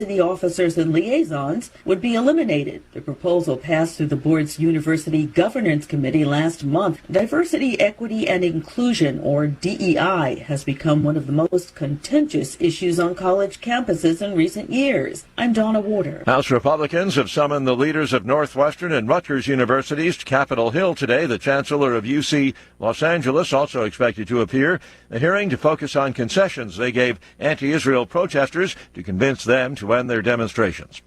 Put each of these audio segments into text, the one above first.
City officers and liaisons would be eliminated. The proposal passed through the board's University Governance Committee last month. Diversity, equity, and inclusion, or DEI, has become one of the most contentious issues on college campuses in recent years. I'm Donna Warder. House Republicans have summoned the leaders of Northwestern and Rutgers universities to Capitol Hill today. The chancellor of UC Los Angeles also expected to appear. The hearing to focus on concessions they gave anti-Israel protesters to convince them to end their demonstrations.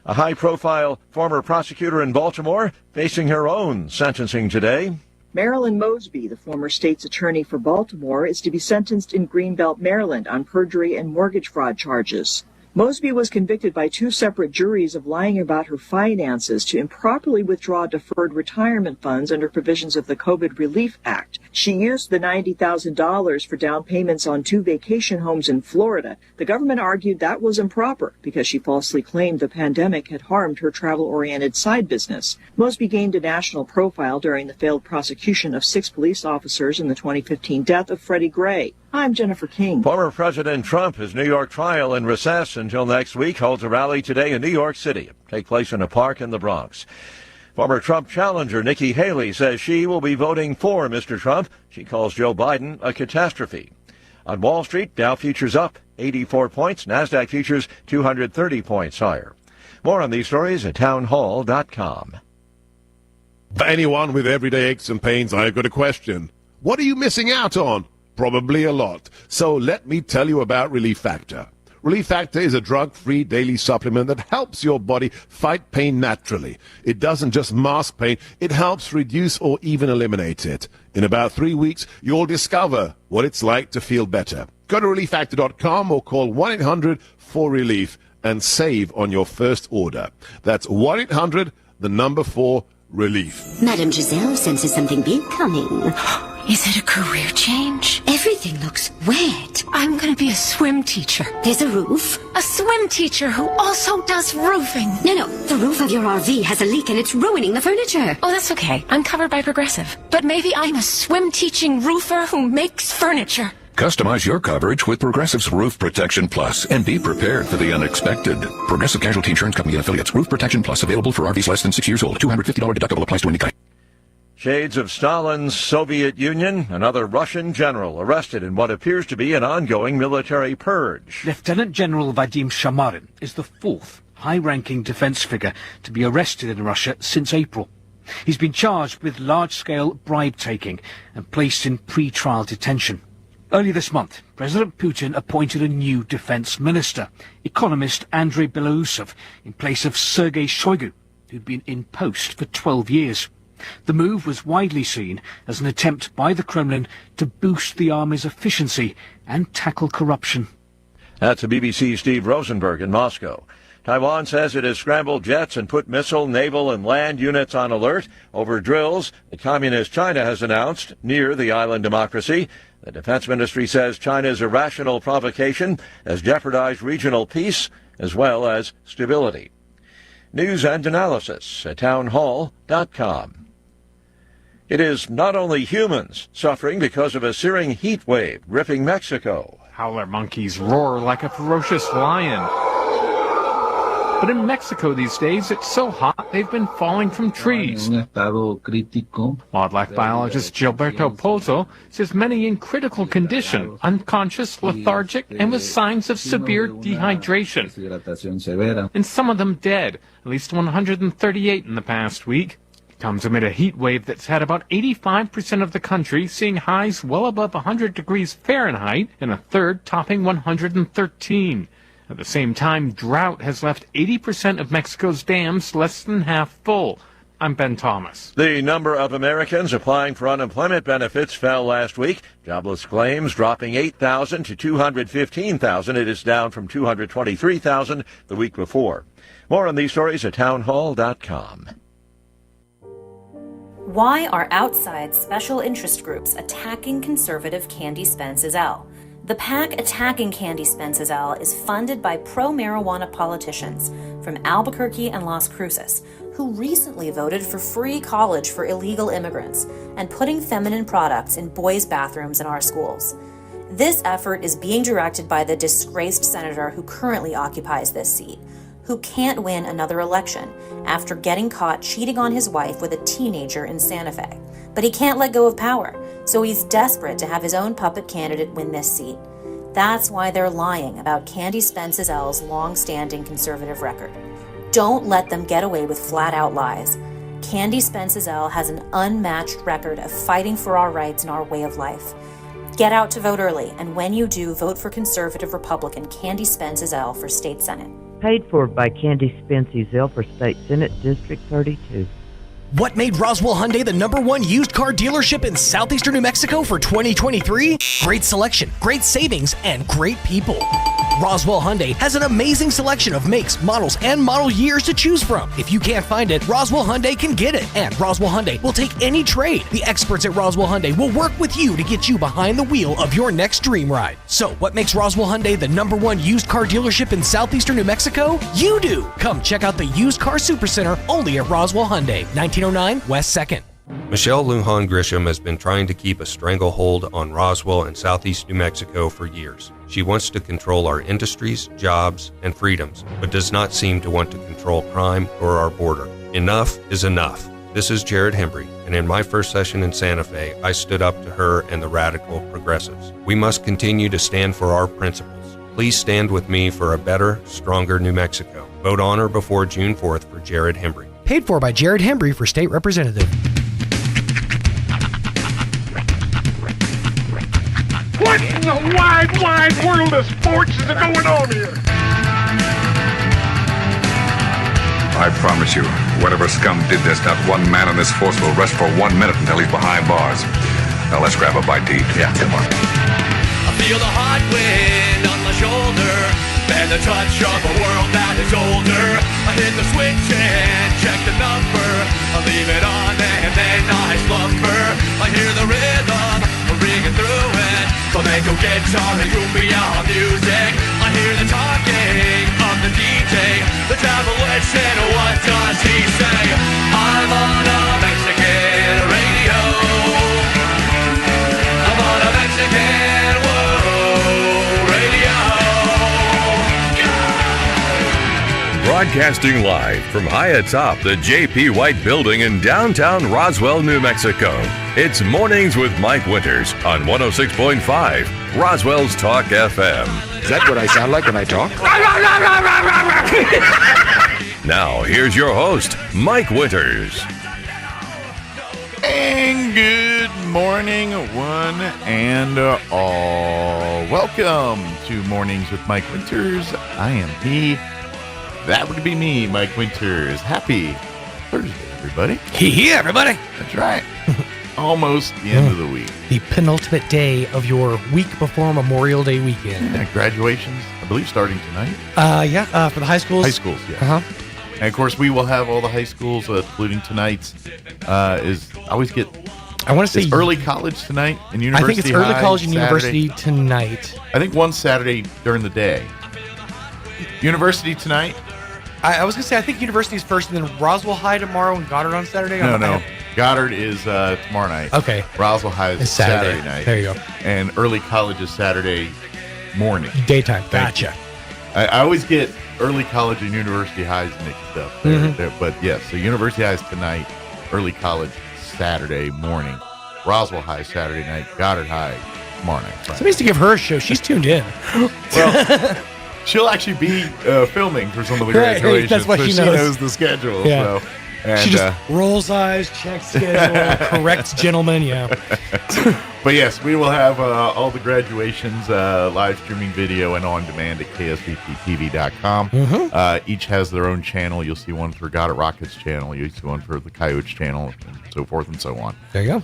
A high-profile former prosecutor in Baltimore facing her own sentencing today. Marilyn Mosby, the former state's attorney for Baltimore, is to be sentenced in Greenbelt, Maryland on perjury and mortgage fraud charges. Mosby was convicted by two separate juries of lying about her finances to improperly withdraw deferred retirement funds under provisions of the COVID Relief Act. She used the $90,000 for down payments on 2 vacation homes in Florida. The government argued that was improper because she falsely claimed the pandemic had harmed her travel-oriented side business. Mosby gained a national profile during the failed prosecution of 6 police officers in the 2015 death of Freddie Gray. I'm Jennifer King. Former President Trump, his New York trial in recess until next week, holds a rally today in New York City. It'll take place in a park in the Bronx. Former Trump challenger Nikki Haley says she will be voting for Mr. Trump. She calls Joe Biden a catastrophe. On Wall Street, Dow futures up 84 points. NASDAQ futures 230 points higher. More on these stories at townhall.com. For anyone with everyday aches and pains, I've got a question. What are you missing out on? Probably a lot. So let me tell you about Relief Factor. Relief Factor is a drug-free daily supplement that helps your body fight pain naturally. It doesn't just mask pain, it helps reduce or even eliminate it. In about 3 weeks, you'll discover what it's like to feel better. Go to relieffactor.com or call 1-800-4RELIEF and save on your first order. That's 1-800-4-RELIEF. Madame Giselle senses something big coming. Is it a career change? Everything looks wet. I'm going to be a swim teacher. There's a roof. A swim teacher who also does roofing. No, the roof of your RV has a leak and it's ruining the furniture. Oh, that's okay. I'm covered by Progressive. But maybe I'm a swim teaching roofer who makes furniture. Customize your coverage with Progressive's Roof Protection Plus and be prepared for the unexpected. Progressive Casualty Insurance Company and Affiliates. Roof Protection Plus available for RVs less than 6 years old. $250 deductible applies to any kind. Shades of Stalin's Soviet Union, another Russian general arrested in what appears to be an ongoing military purge. Lieutenant General Vadim Shamarin is the 4th high-ranking defense figure to be arrested in Russia since April. He's been charged with large-scale bribe-taking and placed in pre-trial detention. Early this month, President Putin appointed a new defense minister, economist Andrei Belousov, in place of Sergei Shoigu, who'd been in post for 12 years. The move was widely seen as an attempt by the Kremlin to boost the army's efficiency and tackle corruption. That's the BBC's Steve Rosenberg in Moscow. Taiwan says it has scrambled jets and put missile, naval, and land units on alert over drills that Communist China has announced near the island democracy. The defense ministry says China's irrational provocation has jeopardized regional peace as well as stability. News and analysis at townhall.com. It is not only humans suffering because of a searing heat wave gripping Mexico. Howler monkeys roar like a ferocious lion. But in Mexico these days, it's so hot they've been falling from trees. Wildlife biologist Gilberto Pozo says many in critical condition, unconscious, lethargic, and with signs of severe dehydration. And some of them dead, at least 138 in the past week. It comes amid a heat wave that's had about 85% of the country seeing highs well above 100 degrees Fahrenheit, and a third topping 113. At the same time, drought has left 80% of Mexico's dams less than half full. I'm Ben Thomas. The number of Americans applying for unemployment benefits fell last week. Jobless claims dropping 8,000 to 215,000. It is down from 223,000 the week before. More on these stories at townhall.com. Why are outside special interest groups attacking conservative Candy Spence-Ezell? The PAC attacking Candy Spence-Ezell is funded by pro-marijuana politicians from Albuquerque and Las Cruces, who recently voted for free college for illegal immigrants and putting feminine products in boys' bathrooms in our schools. This effort is being directed by the disgraced senator who currently occupies this seat, who can't win another election after getting caught cheating on his wife with a teenager in Santa Fe. But he can't let go of power, so he's desperate to have his own puppet candidate win this seat. That's why they're lying about Candy Spence-Ezell's long-standing conservative record. Don't let them get away with flat-out lies. Candy Spence-Ezell has an unmatched record of fighting for our rights and our way of life. Get out to vote early, and when you do, vote for conservative Republican Candy Spence-Ezell for State Senate. Paid for by Candy Spence-Ezell for State Senate District 32. What made Roswell Hyundai the #1 used car dealership in southeastern New Mexico for 2023? Great selection, great savings, and great people. Roswell Hyundai has an amazing selection of makes, models, and model years to choose from. If you can't find it, Roswell Hyundai can get it. And Roswell Hyundai will take any trade. The experts at Roswell Hyundai will work with you to get you behind the wheel of your next dream ride. So, what makes Roswell Hyundai the #1 used car dealership in southeastern New Mexico? You do! Come check out the Used Car Supercenter only at Roswell Hyundai, 1909 West 2nd. Michelle Lujan Grisham has been trying to keep a stranglehold on Roswell and southeast New Mexico for years. She wants to control our industries, jobs, and freedoms, but does not seem to want to control crime or our border. Enough is enough. This is Jared Hembry, and in my first session in Santa Fe, I stood up to her and the radical progressives. We must continue to stand for our principles. Please stand with me for a better, stronger New Mexico. Vote on or before June 4th for Jared Hembry. Paid for by Jared Hembry for State Representative. What in the wide world of sports is going on here? I promise you, whatever scum did this, not one man in this force will rest for 1 minute until he's behind bars. Now let's grab a bite to eat. Yeah, come on. I feel the hot wind on my shoulder and the touch of a world that is older. I hit the switch and check the number. I leave it on and then I slumber. I hear the rhythm ringing through it. Flamenco guitar and cumbia music. I hear the talking of the DJ. The travel listen, what does he say? I'm on a Mexican radio. I'm on a Mexican radio. Broadcasting live from high atop the J.P. White Building in downtown Roswell, New Mexico. It's Mornings with Mike Winters on 106.5 Roswell's Talk FM. Is that what I sound like when I talk? Now, here's your host, Mike Winters. And good morning, one and all. Welcome to Mornings with Mike Winters. I am he. That would be me, Mike Winters. Happy Thursday, everybody. Yeah, everybody. That's right. Almost the end of the week. The penultimate day of your week before Memorial Day weekend. Yeah, graduations, I believe, starting tonight. For the high schools. High schools, yeah. Uh-huh. And, of course, we will have all the high schools, including tonight's. I want to say early college tonight and university. I think it's early college and Saturday. university tonight. I think one Saturday during the day. University tonight. I was going to say, I think university is first, and then Roswell High tomorrow and Goddard on Saturday. No. Goddard is tomorrow night. Okay. Roswell High is Saturday night. There you go. And early college is Saturday morning. Daytime. Gotcha. I always get early college and university highs mixed up. But yes, so university high is tonight, early college Saturday morning, Roswell High Saturday night, Goddard High tomorrow night. Somebody needs to give her a show. She's tuned in. Well, she'll actually be filming for some of the graduations. That's what she knows. She knows the schedule. Yeah. So, and, she just rolls eyes, checks schedule, corrects gentlemen. Yeah. But yes, we will have all the graduations live streaming video and on demand at ksvptv.com. Each has their own channel. You'll see one for God at Rockets channel. You'll see one for the Coyotes channel, and so forth and so on. There you go.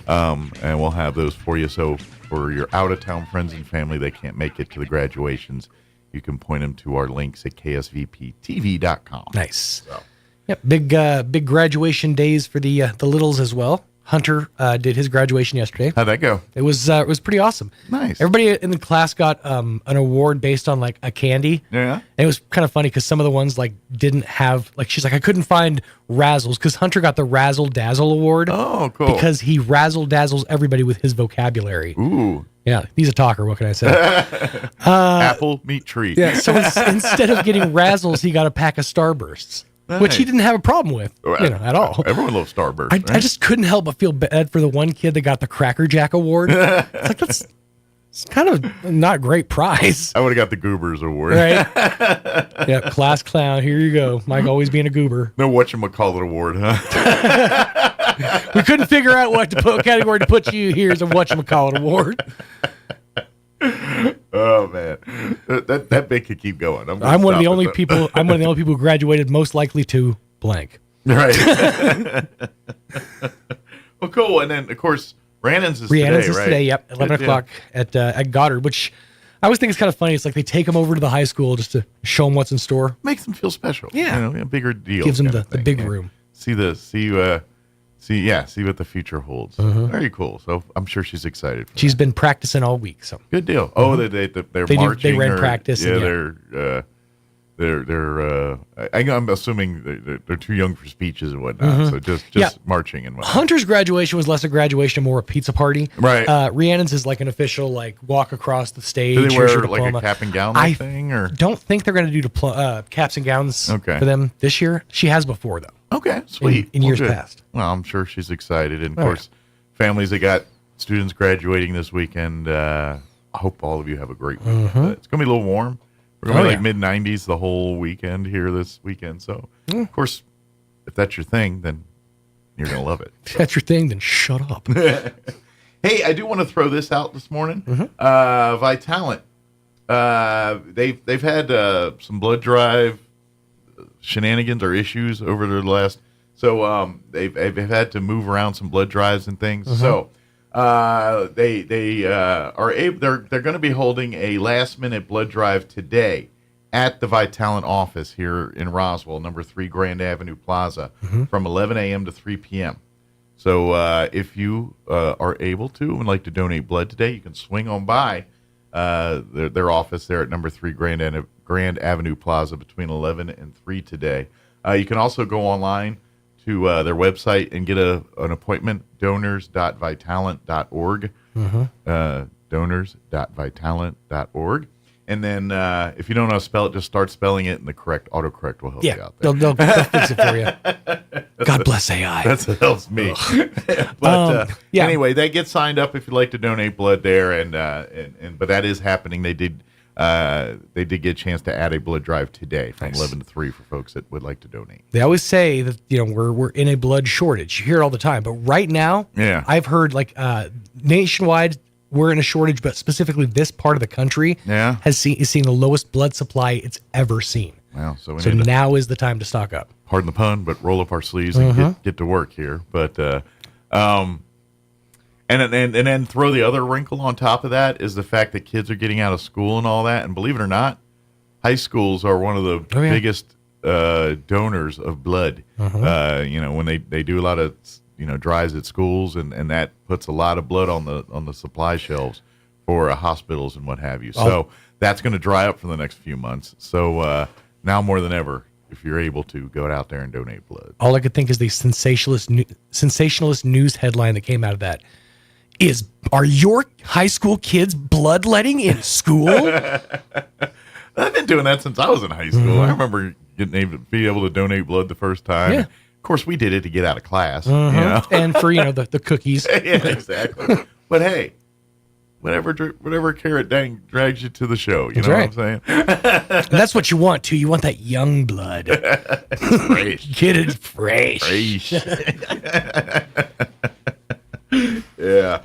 And we'll have those for you. So for your out-of-town friends and family that can't make it to the graduations, you can point them to our links at ksvptv.com. Nice. So. Yep, big graduation days for the littles as well. Hunter did his graduation yesterday. How'd that go? It was pretty awesome. Nice. Everybody in the class got an award based on like a candy. Yeah. And it was kind of funny because some of the ones like didn't have like she's like I couldn't find Razzles because Hunter got the Razzle Dazzle award. Oh, cool. Because he razzle dazzles everybody with his vocabulary. Ooh. Yeah, he's a talker. What can I say? Apple, meat, tree. Yeah. So instead of getting Razzles, he got a pack of Starbursts. Nice. Which he didn't have a problem with, at all. Everyone loves Starburst. I just couldn't help but feel bad for the one kid that got the Cracker Jack award. It's like it's kind of not a great prize. I would have got the Goobers award. Right? Yeah, class clown. Here you go. Mike always being a goober. No whatchamacallit award, huh? We couldn't figure out what category to put you. Here's a whatchamacallit award. Oh man, that bit could keep going. I'm one of the only people. I'm one of the only people who graduated most likely to blank. Right. Well, cool. And then of course Rhiannon's is today. Yep, 11 o'clock at Goddard. Which I always think is kind of funny. It's like they take them over to the high school just to show them what's in store. Makes them feel special. Yeah, a bigger deal. Gives them the big room. See what the future holds. Very cool. So I'm sure she's excited. She's been practicing all week. So good deal. Oh, they're marching. They ran practice. Yeah, they're. I'm assuming they're too young for speeches and whatnot. So just marching and whatnot. Hunter's graduation was less a graduation, more a pizza party. Right. Rhiannon's is like an official like walk across the stage. Do they wear like a cap and gown thing? Or don't think they're going to do caps and gowns for them this year. She has before though. Okay, sweet. In years past. Well, I'm sure she's excited. And, of course, families that got students graduating this weekend, I hope all of you have a great week. It's going to be a little warm. We're going to be like mid-90s the whole weekend here this weekend. So, of course, if that's your thing, then you're going to love it. If that's your thing, then shut up. Hey, I do want to throw this out this morning. Vitalant. They've had some blood drive shenanigans or issues over the last, so they've had to move around some blood drives and things. So they are able. They're going to be holding a last minute blood drive today at the Vitalant office here in Roswell, number 3 Grand Avenue Plaza, from 11 a.m. to 3 p.m. So if you are able to and would like to donate blood today, you can swing on by their office there at number 3 Grand Avenue Plaza between 11 and 3 today. You can also go online to their website and get an appointment, donors.vitalant.org, donors.vitalant.org. And then if you don't know how to spell it, just start spelling it, and the correct autocorrect will help you out there. They'll fix it for you. God bless AI. That's what helps me. But anyway, they get signed up if you'd like to donate blood there, and but that is happening. They did get a chance to add a blood drive today from 11 to 3 for folks that would like to donate. They always say that we're in a blood shortage. You hear it all the time, but right now, I've heard like nationwide we're in a shortage, but specifically this part of the country is seeing the lowest blood supply it's ever seen. Wow, so now is the time to stock up. Pardon the pun, but roll up our sleeves and get to work here. But and then throw the other wrinkle on top of that is the fact that kids are getting out of school and all that. And believe it or not, high schools are one of the biggest donors of blood. When they do a lot of drives at schools, and that puts a lot of blood on the supply shelves for hospitals and what have you. So that's going to dry up for the next few months. So now more than ever, if you're able to, go out there and donate blood. All I could think is the sensationalist news headline that came out of that is, are your high school kids bloodletting in school? I've been doing that since I was in high school. I remember being able to donate blood the first time. Yeah. Of course, we did it to get out of class. And for, the cookies. Yeah, exactly. But hey, whatever carrot drags you to the show. You know what I'm saying? And that's what you want, too. You want that young blood. Fresh. Get it fresh. Yeah.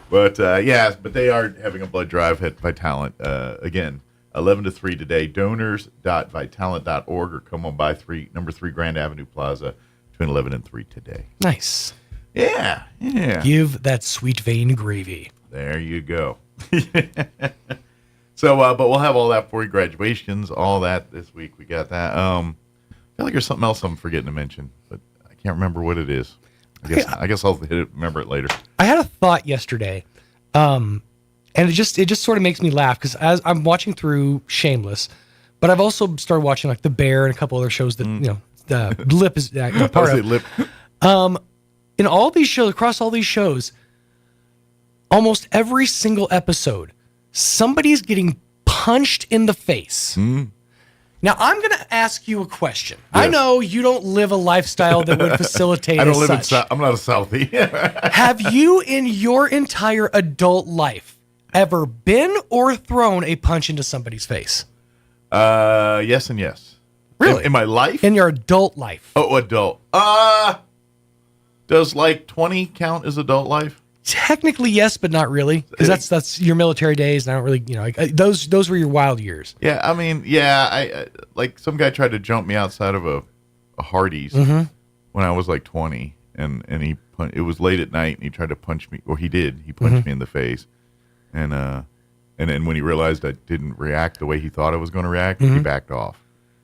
But they are having a blood drive at Vitalant. Again, 11 to 3 today. Donors.vitalant.org, or come on by number 3 Grand Avenue Plaza between 11 and 3 today. Nice. Yeah. Give that sweet vein gravy. There you go. So, but we'll have all that for you. Graduations, all that this week. We got that. I feel like there's something else I'm forgetting to mention, but I can't remember what it is. I guess I'll remember it later. I had a thought yesterday, and it just sort of makes me laugh because as I'm watching through Shameless, but I've also started watching like The Bear and a couple other shows that the Lip is part of. Lip. In all these shows, across all these shows, almost every single episode, somebody's getting punched in the face. Now, I'm going to ask you a question. Yes. I know you don't live a lifestyle that would facilitate I don't live such. I'm not a Southie. Have you, in your entire adult life, ever been or thrown a punch into somebody's face? Yes and yes. Really? In my life? In your adult life? Oh, adult. Does like 20 count as adult life? Technically, yes, but not really, because that's your military days, and I don't really, those were your wild years. Yeah, I mean, I like some guy tried to jump me outside of a Hardee's when I was like 20, and it was late at night, and he tried to punch me, or he punched me in the face, and then when he realized I didn't react the way he thought I was going to react, he backed off.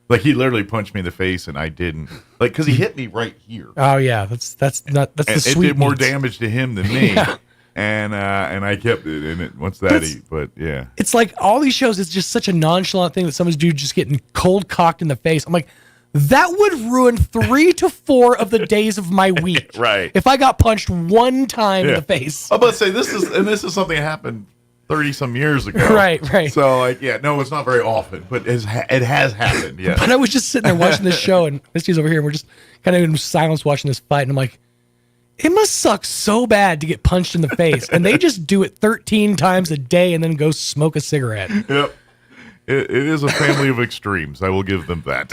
Like he literally punched me in the face, and I didn't. Like because he hit me right here. Oh yeah, that's the it did more damage to him than me. Yeah. And I kept it in it once that but yeah. It's like all these shows. It's just such a nonchalant thing that someone's dude just getting cold cocked in the face. I'm like, that would ruin 3 to 4 of the days of my week. Right. If I got punched one time in the face. I'm about to say this is something that happened 30 some years ago. Right. So like, no, it's not very often, but it has happened. Yeah. But I was just sitting there watching this show, and Misty's over here, and we're just kind of in silence watching this fight, and I'm like, it must suck so bad to get punched in the face, and they just do it 13 times a day and then go smoke a cigarette. Yep. It is a family of extremes. I will give them that.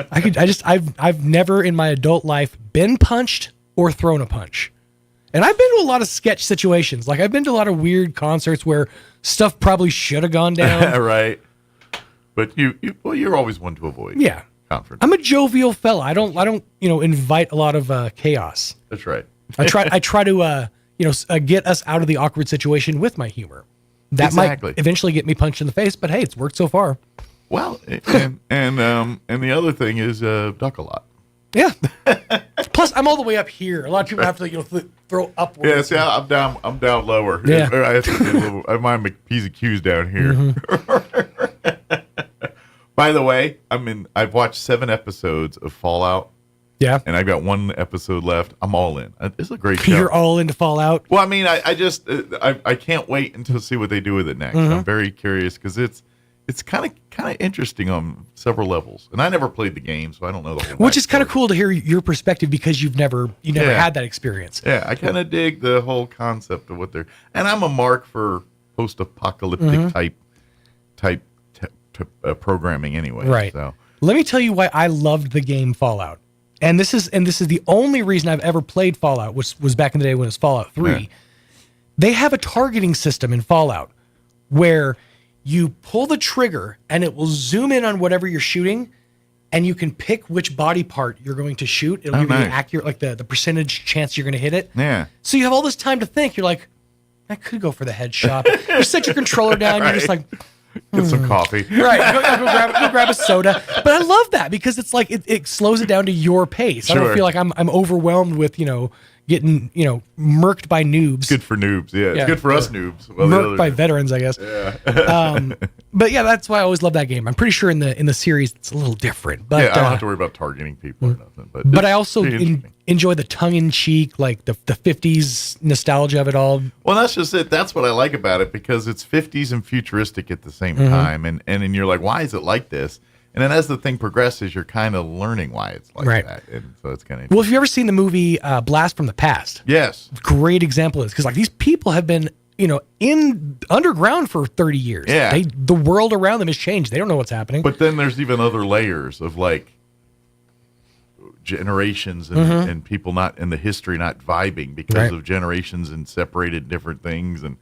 I've never in my adult life been punched or thrown a punch. And I've been to a lot of sketch situations. Like I've been to a lot of weird concerts where stuff probably should have gone down. Right. But you're always one to avoid. Yeah. Conference. I'm a jovial fella. I don't invite a lot of chaos. That's right. I try to get us out of the awkward situation with my humor. That might eventually get me punched in the face, but hey, it's worked so far. Well, and the other thing is duck a lot. Yeah. Plus, I'm all the way up here. A lot of people have to throw upwards. Yeah, see, I'm down lower. Yeah. I have to I mind my P's and Q's down here. By the way, I've watched 7 episodes of Fallout. Yeah. And I've got 1 episode left. I'm all in. It's a great show. You're all into Fallout? Well, I can't wait until see what they do with it next. I'm very curious because it's kind of interesting on several levels. And I never played the game, so I don't know the whole Which is kind of cool to hear your perspective because you've never had that experience. Yeah, I kind of dig the whole concept of what they're... And I'm a mark for post-apocalyptic type programming anyway. Right. So. Let me tell you why I loved the game Fallout. And this is the only reason I've ever played Fallout, which was back in the day when it was Fallout 3. Yeah. They have a targeting system in Fallout where you pull the trigger and it will zoom in on whatever you're shooting, and you can pick which body part you're going to shoot. It'll give you the accurate, like the percentage chance you're going to hit it. Yeah. So you have all this time to think. You're like, I could go for the headshot. You set your controller down. Right. You're just like, get some coffee. Right. Go grab a soda. But I love that because it's like it slows it down to your pace. Sure. I don't feel like I'm overwhelmed with, getting, murked by noobs. Good for noobs. Yeah. It's good for us noobs. Well, murked by veterans, I guess. Yeah. But yeah, that's why I always love that game. I'm pretty sure in the series it's a little different. But I don't have to worry about targeting people or nothing. But I also enjoy the tongue-in-cheek, like the 50s nostalgia of it all. Well, that's just it. That's what I like about it because it's 50s and futuristic at the same time. And then you're like, why is it like this? And then as the thing progresses, you're kind of learning why it's like that. And so it's kind of... Well, if you've ever seen the movie Blast from the Past. Yes. Great example of this. Because these people have been, in underground for 30 years. Yeah. The world around them has changed. They don't know what's happening. But then there's even other layers of generations and people not in the history not vibing because of generations and separated different things. And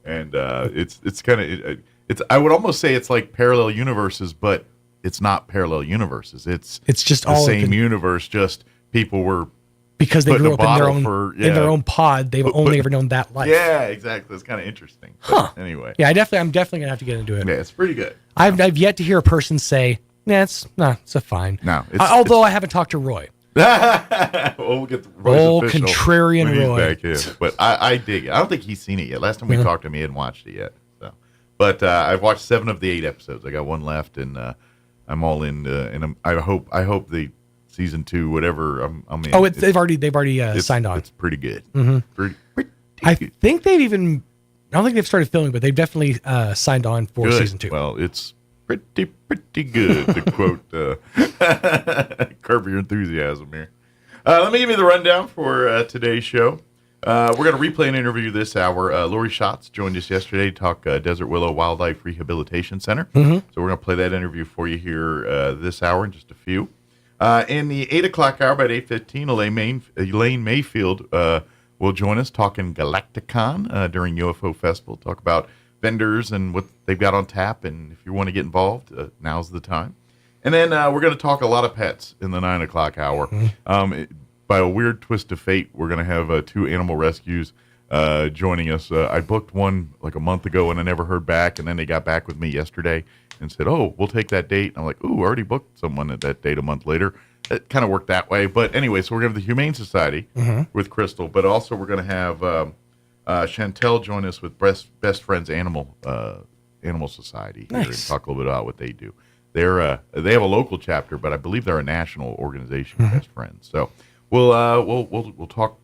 it's kind of... I would almost say it's like parallel universes, but... It's not parallel universes. It's just the all same universe. Just people were because they grew up in their own pod. They've only ever known that life. Yeah, exactly. It's kind of interesting. But anyway, yeah, I'm definitely gonna have to get into it. Yeah, it's pretty good. I've yet to hear a person say, "Nah, it's a fine." No, although I haven't talked to Roy. We'll get Old Roy's official contrarian when he's Roy. back in. But I dig it. I don't think he's seen it yet. Last time we talked to him, he hadn't watched it yet. So, but I've watched 7 of the 8 episodes. I got one left, and I'm all in. And I hope the season 2, whatever I'm in. Oh, they've already signed on. It's pretty good. Mm-hmm. Pretty I think they've even. I don't think they've started filming, but they've definitely signed on for good. season 2. Well, it's pretty good, to quote Curb Your Enthusiasm here. Let me give you the rundown for today's show. We're going to replay an interview this hour. Lori Schatz joined us yesterday to talk Desert Willow Wildlife Rehabilitation Center. Mm-hmm. So we're going to play that interview for you here this hour in just a few. In the 8 o'clock hour, about 8:15, Elaine Mayfield will join us talking Galacticon during UFO Festival. Talk about vendors and what they've got on tap, and if you want to get involved, now's the time. And then we're going to talk a lot of pets in the 9 o'clock hour. Mm-hmm. By a weird twist of fate, we're going to have 2 animal rescues joining us. I booked one like a month ago, and I never heard back, and then they got back with me yesterday and said, oh, we'll take that date. I'm like, ooh, I already booked someone at that date a month later. It kind of worked that way. But anyway, so we're going to have the Humane Society with Crystal, but also we're going to have Chantel join us with Best Friends Animal Society here and talk a little bit about what they do. They have a local chapter, but I believe they're a national organization, Best Friends. So we'll talk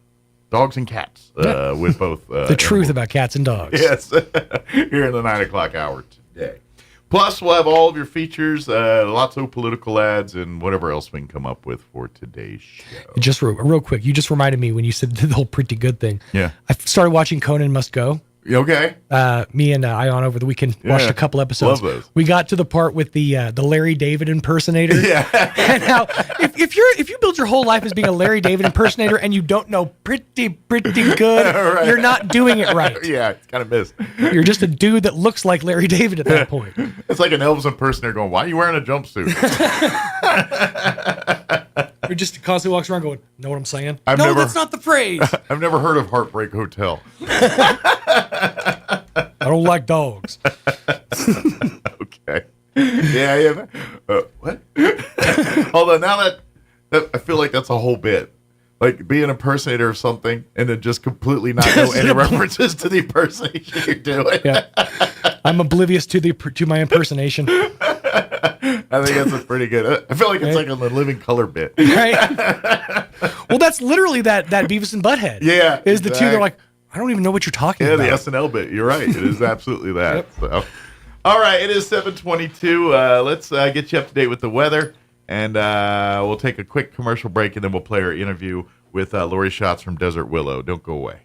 dogs and cats with both the truth about cats and dogs. Yes, here in the 9 o'clock hour today. Plus, we'll have all of your features, lots of political ads, and whatever else we can come up with for today's show. Just real quick, you just reminded me when you said the whole pretty good thing. Yeah. I started watching Conan Must Go. Okay. Me and Ion over the weekend watched a couple episodes. Love those. We got to the part with the Larry David impersonator. Yeah. And how if you build your whole life as being a Larry David impersonator and you don't know pretty good, Right. You're not doing it right. Yeah, it's kind of missed. You're just a dude that looks like Larry David at that point. It's like an Elvis impersonator going, why are you wearing a jumpsuit? You're just constantly walks around going, know what I'm saying? No, that's not the phrase. I've never heard of Heartbreak Hotel. I don't like dogs. Okay. Yeah. What? Although now that I feel like that's a whole bit. Like be an impersonator of something and then just completely not know any references to the impersonation you're doing. Yeah. I'm oblivious to my impersonation. I think that's pretty good. I feel like it's like a living color bit. Right. Well, that's literally that Beavis and Butthead. Yeah. Is the two they're like, I don't even know what you're talking about. Yeah, the SNL bit. You're right. It is absolutely that. Yep. So, all right, it is 7:22. Let's get you up to date with the weather, and we'll take a quick commercial break, and then we'll play our interview with Lori Schatz from Desert Willow. Don't go away.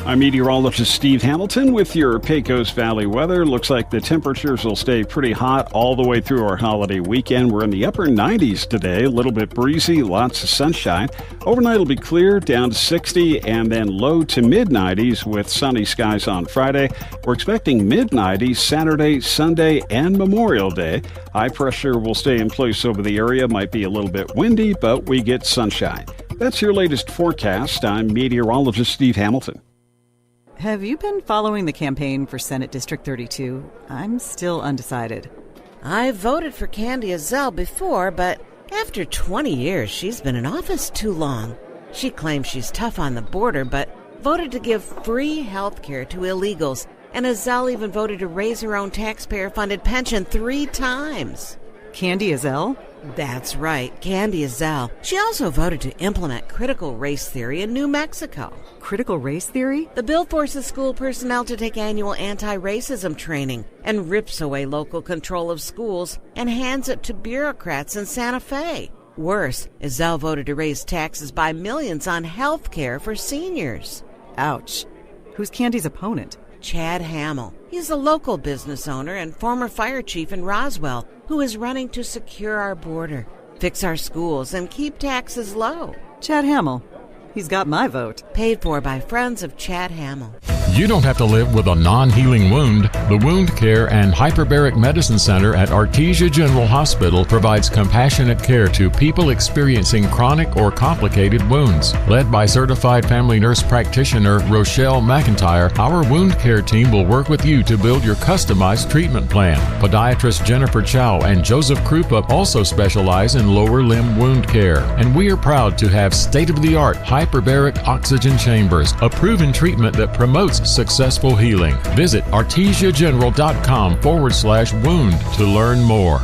I'm meteorologist Steve Hamilton with your Pecos Valley weather. Looks like the temperatures will stay pretty hot all the way through our holiday weekend. We're in the upper 90s today, a little bit breezy, lots of sunshine. Overnight will be clear, down to 60, and then low to mid 90s with sunny skies on Friday. We're expecting mid 90s Saturday, Sunday, and Memorial Day. High pressure will stay in place over the area. Might be a little bit windy, but we get sunshine. That's your latest forecast. I'm meteorologist Steve Hamilton. Have you been following the campaign for Senate District 32? I'm still undecided. I voted for Candy Azell before, but after 20 years, she's been in office too long. She claims she's tough on the border, but voted to give free health care to illegals. And Azell even voted to raise her own taxpayer-funded pension 3 times. Candy Azell? That's right, Candy Azell. She also voted to implement critical race theory in New Mexico. Critical race theory? The bill forces school personnel to take annual anti-racism training and rips away local control of schools and hands it to bureaucrats in Santa Fe. Worse, Azell voted to raise taxes by millions on health care for seniors. Ouch. Who's Candy's opponent? Chad Hamill. He's a local business owner and former fire chief in Roswell who is running to secure our border, fix our schools, and keep taxes low. Chad Hamill. He's got my vote. Paid for by friends of Chad Hamill. You don't have to live with a non-healing wound. The Wound Care and Hyperbaric Medicine Center at Artesia General Hospital provides compassionate care to people experiencing chronic or complicated wounds. Led by certified family nurse practitioner Rochelle McIntyre, our wound care team will work with you to build your customized treatment plan. Podiatrist Jennifer Chow and Joseph Krupa also specialize in lower limb wound care, and we are proud to have state-of-the-art hyperbaric oxygen chambers, a proven treatment that promotes successful healing. Visit artesiageneral.com/wound to learn more.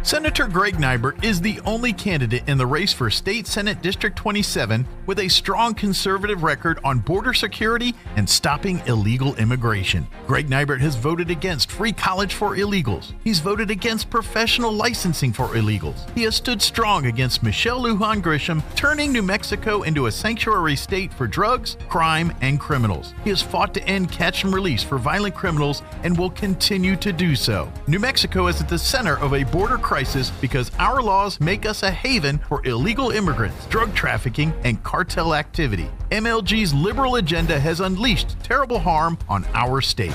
Senator Greg Nybert is the only candidate in the race for State Senate District 27 with a strong conservative record on border security and stopping illegal immigration. Greg Nybert has voted against free college for illegals. He's voted against professional licensing for illegals. He has stood strong against Michelle Lujan Grisham, turning New Mexico into a sanctuary state for drugs, crime, and criminals. He has fought to end catch and release for violent criminals and will continue to do so. New Mexico is at the center of a border crisis because our laws make us a haven for illegal immigrants, drug trafficking, and cartel activity. MLG's liberal agenda has unleashed terrible harm on our state.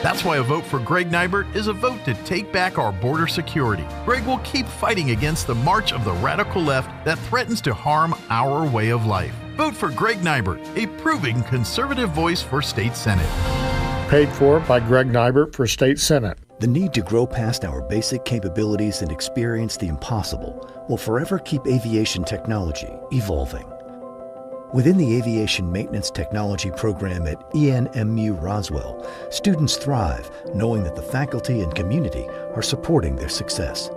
That's why a vote for Greg Nybert is a vote to take back our border security. Greg will keep fighting against the march of the radical left that threatens to harm our way of life. Vote for Greg Nybert, a proving conservative voice for State Senate. Paid for by Greg Nybert for State Senate. The need to grow past our basic capabilities and experience the impossible will forever keep aviation technology evolving. Within the Aviation Maintenance Technology program at ENMU Roswell, students thrive knowing that the faculty and community are supporting their success.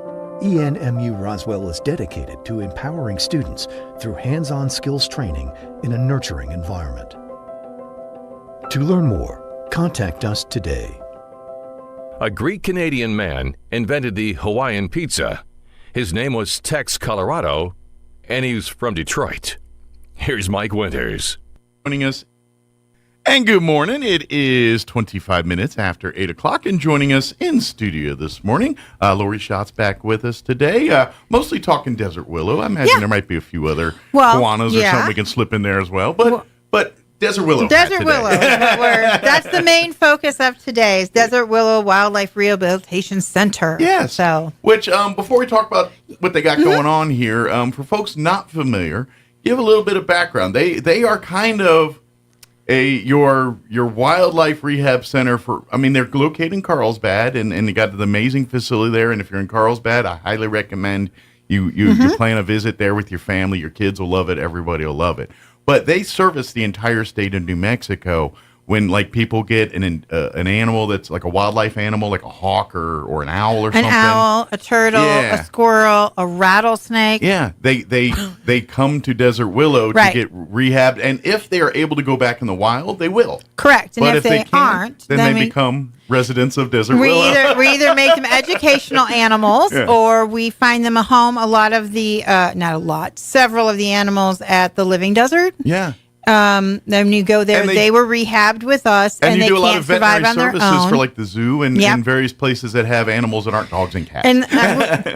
ENMU Roswell is dedicated to empowering students through hands-on skills training in a nurturing environment. To learn more, contact us today. A Greek-Canadian man invented the Hawaiian pizza. His name was Tex Colorado, and he's from Detroit. Here's Mike Winters. Joining us. And good morning. It is 25 minutes after 8 o'clock, and joining us in studio this morning, Lori Schott's back with us today, mostly talking Desert Willow. I imagine there might be a few other Kiwanis or something we can slip in there as well. But Desert Willow. Desert Willow. That's the main focus of today's Desert Willow Wildlife Rehabilitation Center. Yes. So, which before we talk about what they got going on here, for folks not familiar, give a little bit of background. They are kind of your wildlife rehab center for. I mean, they're located in Carlsbad, and they got an amazing facility there. And if you're in Carlsbad, I highly recommend you plan a visit there with your family. Your kids will love it. Everybody will love it. But they service the entire state of New Mexico. When like people get an animal that's like a wildlife animal, like a hawk or an owl or something. An owl, a turtle, a squirrel, a rattlesnake. Yeah, they come to Desert Willow to get rehabbed, and if they are able to go back in the wild, they will. Correct. And but if they aren't, then they become residents of Desert Willow. We either make them educational animals, or we find them a home. A lot of the several of the animals at the Living Desert. Yeah. Then you go there, they were rehabbed with us, and they do a lot can't of survive on their services own. for like the zoo and various places that have animals that aren't dogs and cats. And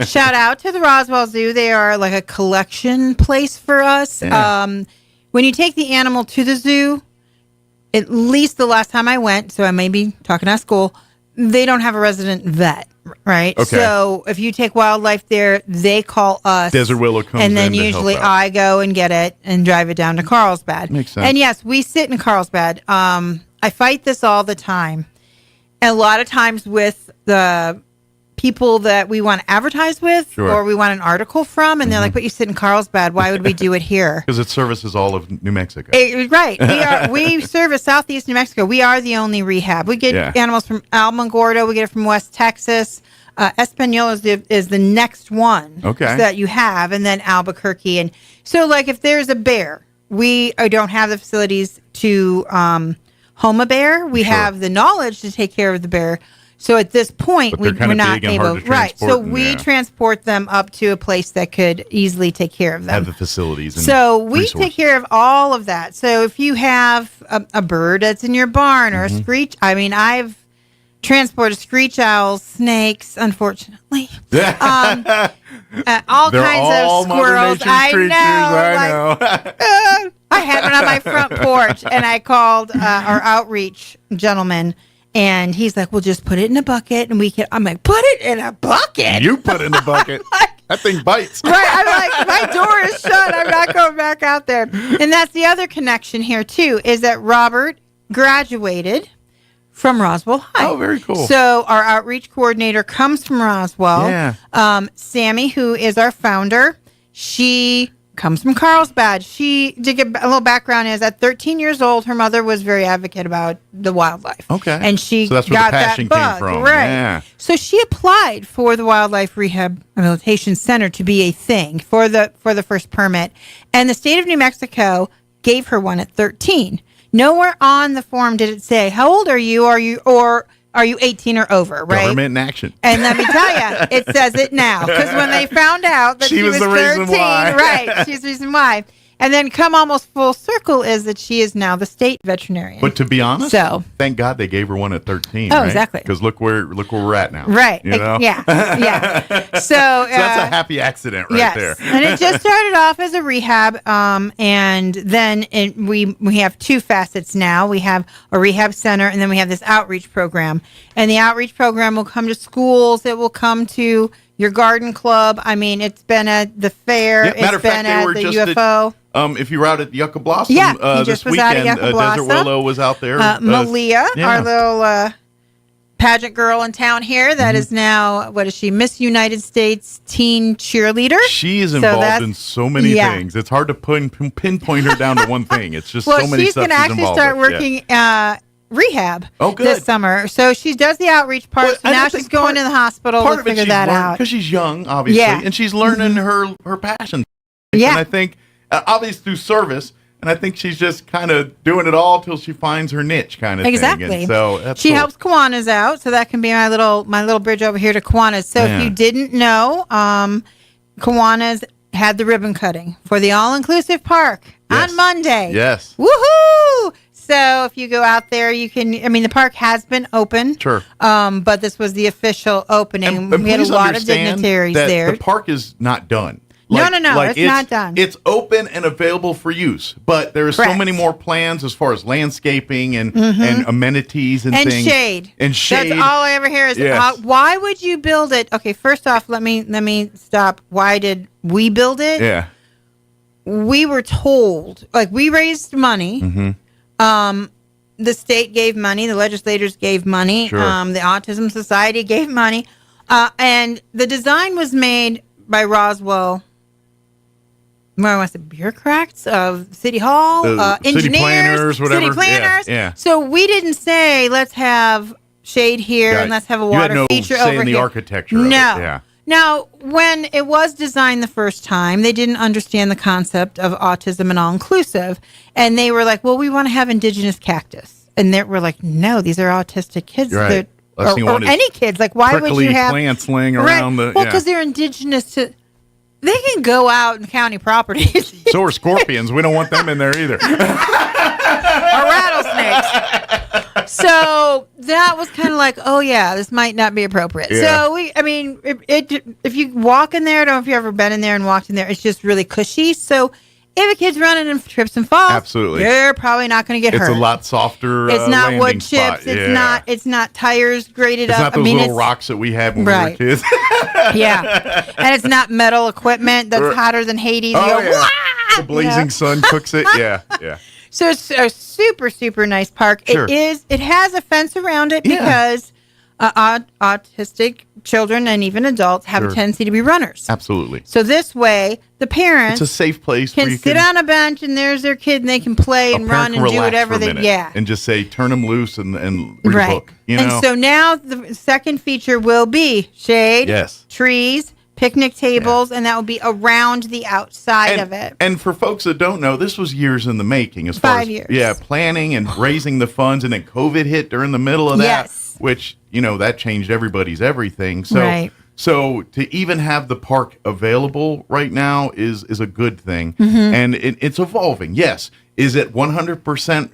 shout out to the Roswell Zoo. They are like a collection place for us. Yeah. When you take the animal to the zoo, at least the last time I went, so I may be talking out of school, they don't have a resident vet. Right. Okay. So if you take wildlife there, they call us. Desert Willow comes and then in to usually help out. I go and get it and drive it down to Carlsbad. Makes sense. And yes, we sit in Carlsbad. I fight this all the time. And a lot of times with the people that we want to advertise with or we want an article from, and they're like, but you sit in Carlsbad. Why would we do it here? Because it services all of New Mexico. Right. We service Southeast New Mexico. We are the only rehab. We get animals from Alamogordo. We get it from West Texas. Española is the next one that you have, and then Albuquerque. And so, like, if there's a bear, we don't have the facilities to home a bear. We have the knowledge to take care of the bear. So at this point, we're not able. Right. So we transport them up to a place that could easily take care of them. Have the facilities. And so we take care of all of that. So if you have a bird that's in your barn or a screech, I mean, I've transported screech owls, snakes, unfortunately, all kinds of squirrels. I know. I had one on my front porch, and I called our outreach gentleman, and he's like, "We'll just put it in a bucket, and we can." I'm like, "Put it in a bucket?" You put it in the bucket. That thing bites. Right. I'm like, my door is shut. I'm not going back out there. And that's the other connection here, too, is that Robert graduated from Roswell High. Oh, very cool. So our outreach coordinator comes from Roswell. Yeah. Sammy, who is our founder, she comes from Carlsbad. She, to get a little background, is at 13 years old, her mother was very advocate about the wildlife. Okay. And she so that's where got the passion that bug. came from. Right. Yeah. So she applied for the Wildlife Rehabilitation Center to be a thing for the first permit. And the state of New Mexico gave her one at 13. Nowhere on the form did it say, how old are you? Are you 18 or over, right? Government in action. And let me tell you, it says it now. Because when they found out that she was the 13, reason why. right, she's the reason why. And then come almost full circle is that she is now the state veterinarian. But to be honest, thank God they gave her one at 13. Oh, right? exactly. Because look where we're at now. Right. You know? Yeah. So, so that's a happy accident right there. And it just started off as a rehab, and then we have two facets now. We have a rehab center, and then we have this outreach program. And the outreach program will come to schools. It will come to your garden club. I mean, it's been at the fair. Yeah, matter it's been at the UFO. If you were out at Yucca Blossom he just this was weekend, out at Yucca Blossom. Desert Willow was out there. Malia, our little pageant girl in town here that is now, what is she, Miss United States teen cheerleader? She is involved in so many things. It's hard to pinpoint her down to one thing. It's just so many stuff she's involved with. Well, she's going to actually start working rehab this summer. So she does the outreach part. So now she's going to the hospital to figure that out. Because she's young, obviously, and she's learning her passion. Yeah. And I think, obviously through service, and I think she's just kind of doing it all till she finds her niche kind of thing. And so that's she helps Kiwanis out, so that can be my little bridge over here to Kiwanis. So if you didn't know, Kiwanis had the ribbon cutting for the all-inclusive park on Monday. Yes. Woohoo! So if you go out there, you can. I mean, the park has been open. Sure. But this was the official opening. We had a lot of dignitaries there. The park is not done. No, it's not done. It's open and available for use, but there are so many more plans as far as landscaping and amenities and things. And shade. That's all I ever hear is, why would you build it? Okay, first off, let me stop. Why did we build it? Yeah. We were told, we raised money. Mm-hmm. The state gave money. The legislators gave money. Sure. The Autism Society gave money. And the design was made by Roswell. I want to say bureaucrats of City Hall, engineers, city planners, whatever. City planners. Yeah. So we didn't say let's have shade here and let's have a water feature over here. You had no say in the architecture. No. Of it. Yeah. Now, when it was designed the first time, they didn't understand the concept of autism and all-inclusive, and they were like, "Well, we want to have indigenous cactus," and we're like, "No, these are autistic kids." Right. Or any kids. Like, why would you have plants laying around the? Well, because they're indigenous to. They can go out in county properties. So are scorpions. We don't want them in there either. Or rattlesnakes. So that was kind of like, oh yeah, this might not be appropriate. Yeah. So if you walk in there, I don't know if you've ever been in there and walked in there, it's just really cushy. So if a kid's running and trips and falls, absolutely, they're probably not going to get hurt. It's a lot softer. It's not wood chips. Spot. It's not tires grated up. It's not those little rocks that we had when we were kids. Yeah, and it's not metal equipment that's hotter than Hades. The blazing sun cooks it. Yeah. So it's a super, super nice park. Sure. It has a fence around it because autistic children and even adults have a tendency to be runners. Absolutely. So this way, the parents it's a safe place can sit on a bench and there's their kid and they can play and run and do whatever they and just say turn them loose and read a book. And so now the second feature will be shade, trees, picnic tables, and that will be around the outside of it. And for folks that don't know, this was years in the making as far 5 years. as planning and raising the funds, and then COVID hit during the middle of that, which that changed everybody's everything. So so to even have the park available right now is a good thing, and it's evolving. Yes, is it 100%?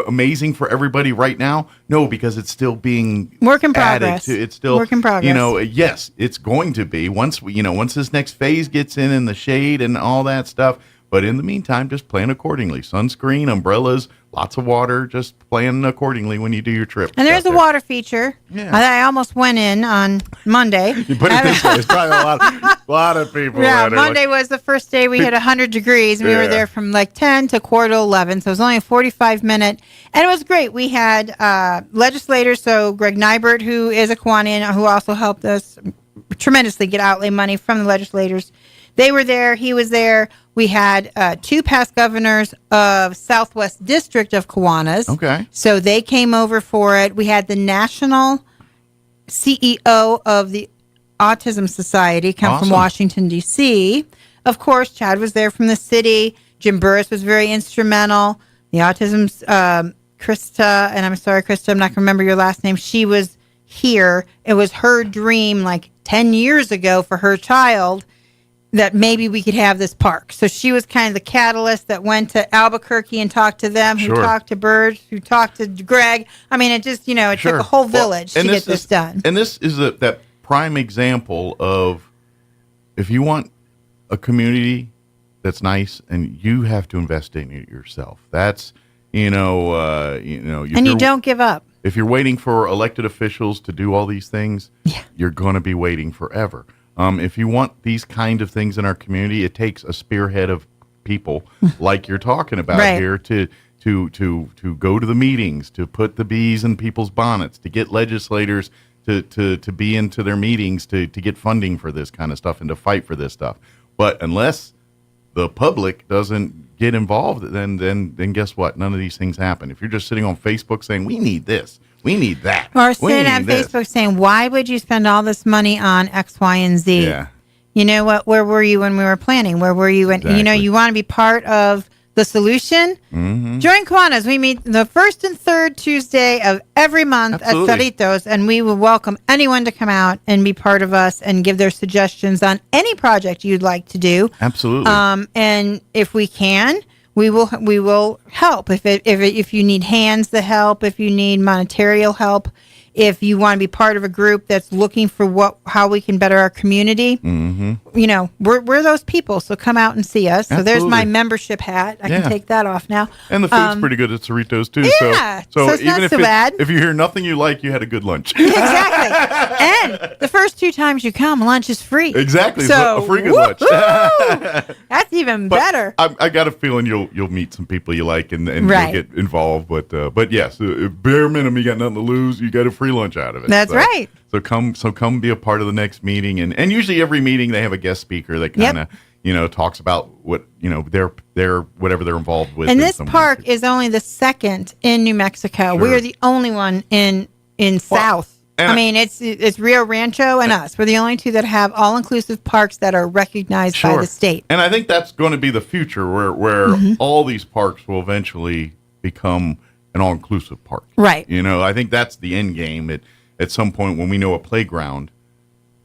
Amazing for everybody right now? No, because it's still being work in progress. It's still work in progress. Yes, it's going to be once this next phase gets in the shade and all that stuff. But in the meantime, just plan accordingly. Sunscreen, umbrellas, lots of water. Just plan accordingly when you do your trip. And there's a water feature. Yeah. I almost went in on Monday. You put it this way, there's probably a lot of people. Yeah, Monday was the first day we hit 100 degrees. We were there from like 10 to quarter to 11, so it was only a 45-minute. And it was great. We had legislators, so Greg Nybert, who is a Kiwanian, who also helped us tremendously get outlay money from the legislators. They were there. He was there. We had 2 past governors of Southwest District of Kiwanis. Okay. So they came over for it. We had the national CEO of the Autism Society come from Washington, D.C. Of course, Chad was there from the city. Jim Burris was very instrumental. The Autism's Krista, and I'm sorry, Krista, I'm not going to remember your last name. She was here. It was her dream like 10 years ago for her child that maybe we could have this park. So she was kind of the catalyst that went to Albuquerque and talked to them, who talked to Burge, who talked to Greg. I mean, it just, it took a whole village to get this done. And this is that prime example of if you want a community that's nice, and you have to invest in it yourself. That's, and you don't give up. If you're waiting for elected officials to do all these things, you're going to be waiting forever. If you want these kind of things in our community, it takes a spearhead of people like you're talking about here to go to the meetings, to put the bees in people's bonnets, to get legislators to be into their meetings, to get funding for this kind of stuff and to fight for this stuff. But unless the public doesn't get involved, then guess what? None of these things happen. If you're just sitting on Facebook saying, we need this, we need that. Or sitting on Facebook saying, why would you spend all this money on X, Y, and Z? Yeah. You know what? Where were you when we were planning? Where were you when, you want to be part of the solution? Mm-hmm. Join Kiwanis. We meet the first and third Tuesday of every month at Cerritos, and we will welcome anyone to come out and be part of us and give their suggestions on any project you'd like to do. Absolutely. And if we can, we will help. If you need hands to help, if you need monetary help, if you want to be part of a group that's looking for how we can better our community, we're those people. So come out and see us. So there's my membership hat. I can take that off now. And the food's pretty good at Cerritos too. Yeah, so it's even not so bad. If you hear nothing you like, you had a good lunch. Exactly. And the first 2 times you come, lunch is free. Exactly. So a free good lunch. That's even better. I got a feeling you'll meet some people you like and you'll get involved. But yes, bare minimum, you got nothing to lose. You got a free lunch out of it. That's right. So come be a part of the next meeting, and usually every meeting they have a guest speaker that kind of talks about what their whatever they're involved with. And this park is only the second in New Mexico. We are the only one in South. I mean, it's Rio Rancho and us. We're the only 2 that have all-inclusive parks that are recognized by the state. And I think that's going to be the future, where all these parks will eventually become an all-inclusive park. Right. I think that's the end game. At some point when we know a playground,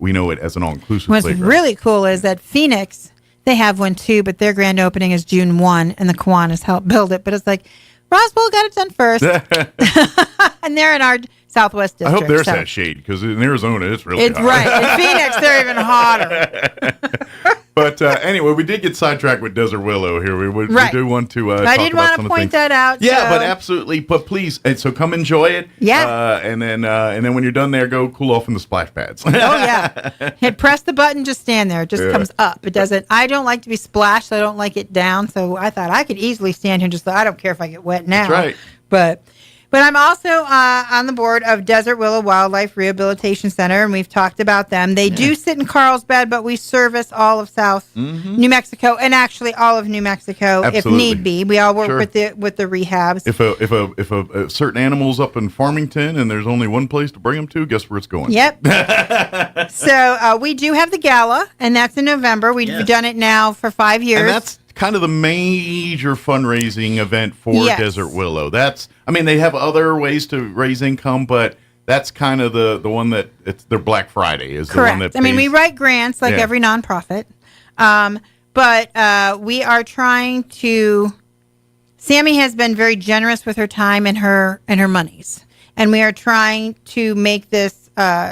we know it as an all-inclusive playground. What's really cool is that Phoenix, they have one too, but their grand opening is June 1, and the Kiwanis helped build it. But it's like, Roswell got it done first. And they're in our Southwest District. I hope theirs has shade, because in Arizona, it's really hot. Right. In Phoenix, they're even hotter. But anyway, we did get sidetracked with Desert Willow here. We do want to I did want to point that out. Yeah, but absolutely. But please, and so come enjoy it. Yeah. And then when you're done there, go cool off in the splash pads. Oh, yeah. Hit press the button, just stand there. It just comes up. It doesn't. I don't like to be splashed, so I don't like it down. So I thought I could easily stand here and just, I don't care if I get wet now. That's right. But I'm also on the board of Desert Willow Wildlife Rehabilitation Center, and we've talked about them. They do sit in Carlsbad, but we service all of South New Mexico, and actually all of New Mexico if need be. We all work with the rehabs. If a certain animal's up in Farmington and there's only one place to bring them to, guess where it's going? Yep. So we do have the gala, and that's in November. We've done it now for 5 years. And that's kind of the major fundraising event for Desert Willow. They have other ways to raise income, but that's kind of the one that it's their Black Friday is correct. The one that we write grants like every nonprofit. But we are trying to Sammy has been very generous with her time and her monies. And we are trying to make this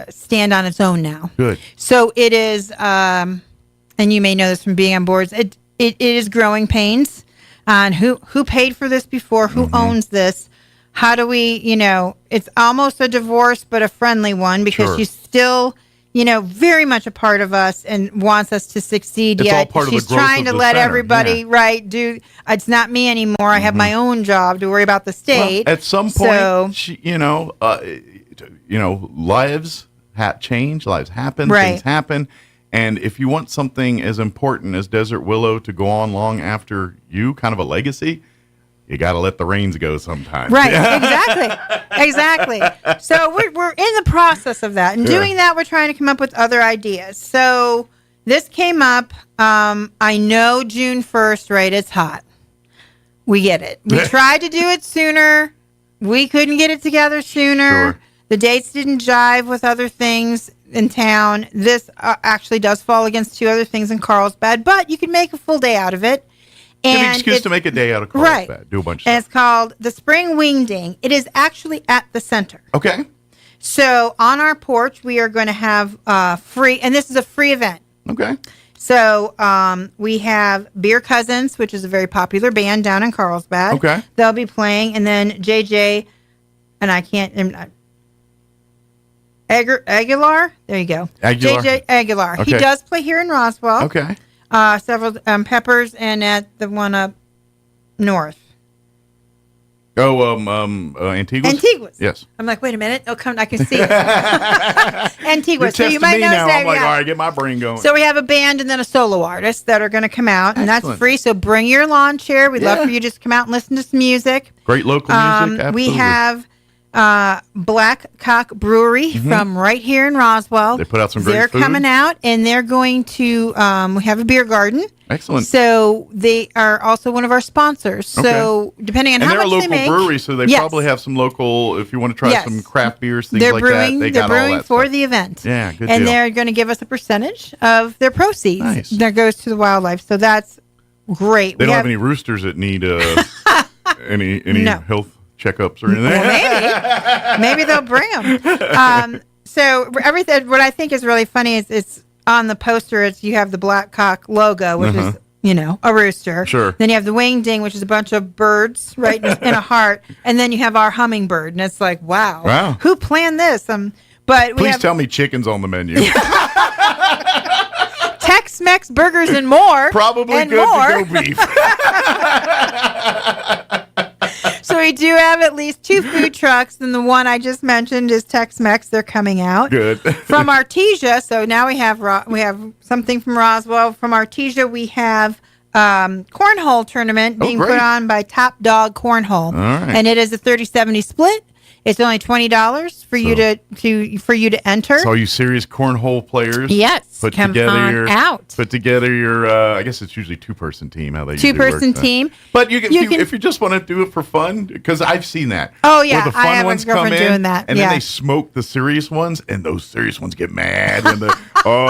stand on its own now. Good. So it is and you may know this from being on boards, it is growing pains on who paid for this before, who owns this. How do we, it's almost a divorce, but a friendly one because she's still, very much a part of us and wants us to succeed. It's yet all part of she's the growth trying of to the let center, everybody, do, it's not me anymore. I have my own job to worry about the state. Well, at some point, lives change, lives happen, things happen. And if you want something as important as Desert Willow to go on long after you, kind of a legacy, you got to let the reins go sometimes. Right, exactly. So we're in the process of that. And doing that, we're trying to come up with other ideas. So this came up, I know June 1st, right? It's hot. We get it. We tried to do it sooner. We couldn't get it together sooner. The dates didn't jive with other things in town. This actually does fall against 2 other things in Carlsbad, but you can make a full day out of it. Give me an excuse to make a day out of Carlsbad. Right. Do a bunch of And stuff. it's called the Spring Wing Ding. It is actually at the center. Okay. So on our porch, we are going to have free, and this is a free event. Okay. So we have Beer Cousins, which is a very popular band down in Carlsbad. Okay. They'll be playing, and then JJ, and I can't, Aguilar. There you go. Aguilar. JJ Aguilar. Okay. He does play here in Roswell. Okay. Several Peppers, and at the one up north. Oh, Antiguas? Antiguas. Yes. I'm like, wait a minute. Oh, come, I can see it. Antiguas. So You're you might testing me know now. that. I'm like, all right, get my brain going. So we have a band and then a solo artist that are going to come out, and that's Excellent. free. So bring your lawn chair. We'd love for you to just come out and listen to some music. Great local music. Absolutely. We have Black Cock Brewery from right here in Roswell. They put out some great They're food. coming out, and they're going to we have a beer garden. Excellent. So they are also one of our sponsors. So depending on and how they're much a local they make, brewery, so they probably have some local. If you want to try some craft beers, things they're like brewing, that, they they're got all brewing that for stuff. the event. Yeah, good and deal. they're going to give us a percentage of their proceeds Nice. that goes to the wildlife. So that's great. They don't have any roosters that need any health checkups or anything. Well, maybe they'll bring them. So everything. What I think is really funny is it's on the poster. It's you have the Black Cock logo, which is a rooster. Sure. Then you have the wing ding, which is a bunch of birds right in a heart, and then you have our hummingbird, and it's like, wow, who planned this? But Please tell me chicken's on the menu. Tex-Mex burgers and more. Probably and good more. to go beef. So we do have at least 2 food trucks, and the one I just mentioned is Tex-Mex. They're coming out. Good. From Artesia, so now we have something from Roswell. From Artesia, we have cornhole tournament being put on by Top Dog Cornhole, All right. and it is a 30-70 split. It's only $20 for you to enter. So all you serious cornhole players, yes, put come together on your out. Put together your. I guess it's usually 2-person team. How they usually work. 2-person team. But if you just want to do it for fun, because I've seen that. Oh yeah, where the fun I have ones a girlfriend come in, doing that. and then they smoke the serious ones, and those serious ones get mad when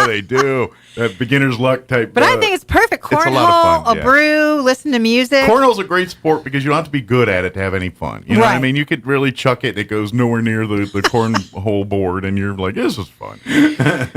they do that beginner's luck type. But I think it's perfect. Cornhole, it's a lot of fun, a brew, listen to music. Cornhole's a great sport because you don't have to be good at it to have any fun. You know what I mean? You could really chuck it. It goes nowhere near the cornhole board, and you're like, this is fun.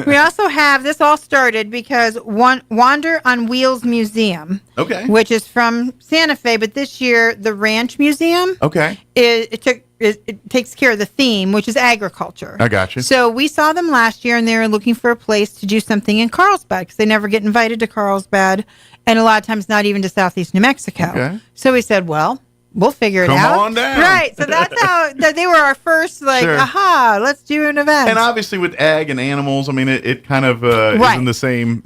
We also have, this all started because Wander on Wheels Museum, which is from Santa Fe, but this year the Ranch Museum, it takes care of the theme, which is agriculture. I got you. So we saw them last year, and they were looking for a place to do something in Carlsbad because they never get invited to Carlsbad, and a lot of times not even to Southeast New Mexico. Okay. So we said, well, we'll figure it Come out. on down. Right. So that's how they were our first, aha, let's do an event. And obviously with ag and animals, I mean, it kind of is in the same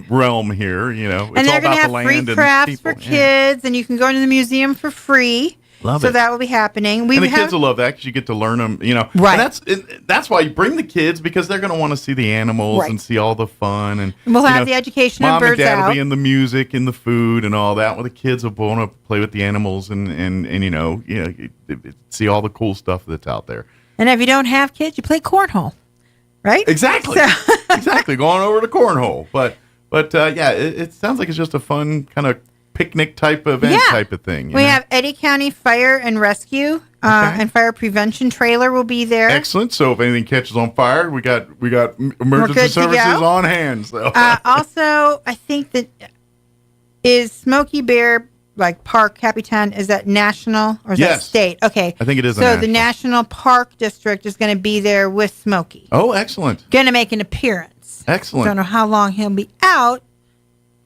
realm here, you know. And they're going to have free crafts for kids, and you can go into the museum for free. Love so it. that will be happening. And the kids will love that because you get to learn them, you know. Right. And that's why you bring the kids, because they're going to want to see the animals and see all the fun. And we'll have the education of birds Mom and Dad out. will be in the music and the food and all that. Well, the kids will want to play with the animals and see all the cool stuff that's out there. And if you don't have kids, you play cornhole, right? Exactly. Exactly. Going over to cornhole. But it sounds like it's just a fun kind of picnic type event type of thing. We have Eddy County Fire and Rescue and Fire Prevention Trailer will be there. Excellent. So if anything catches on fire, we got emergency services on hand. So also, I think that Is Smokey Bear like Park Capitan? Is that national or is that state? Okay, I think it is. So the National Park District is going to be there with Smokey. Oh, excellent! Going to make an appearance. Excellent. Don't know how long he'll be out.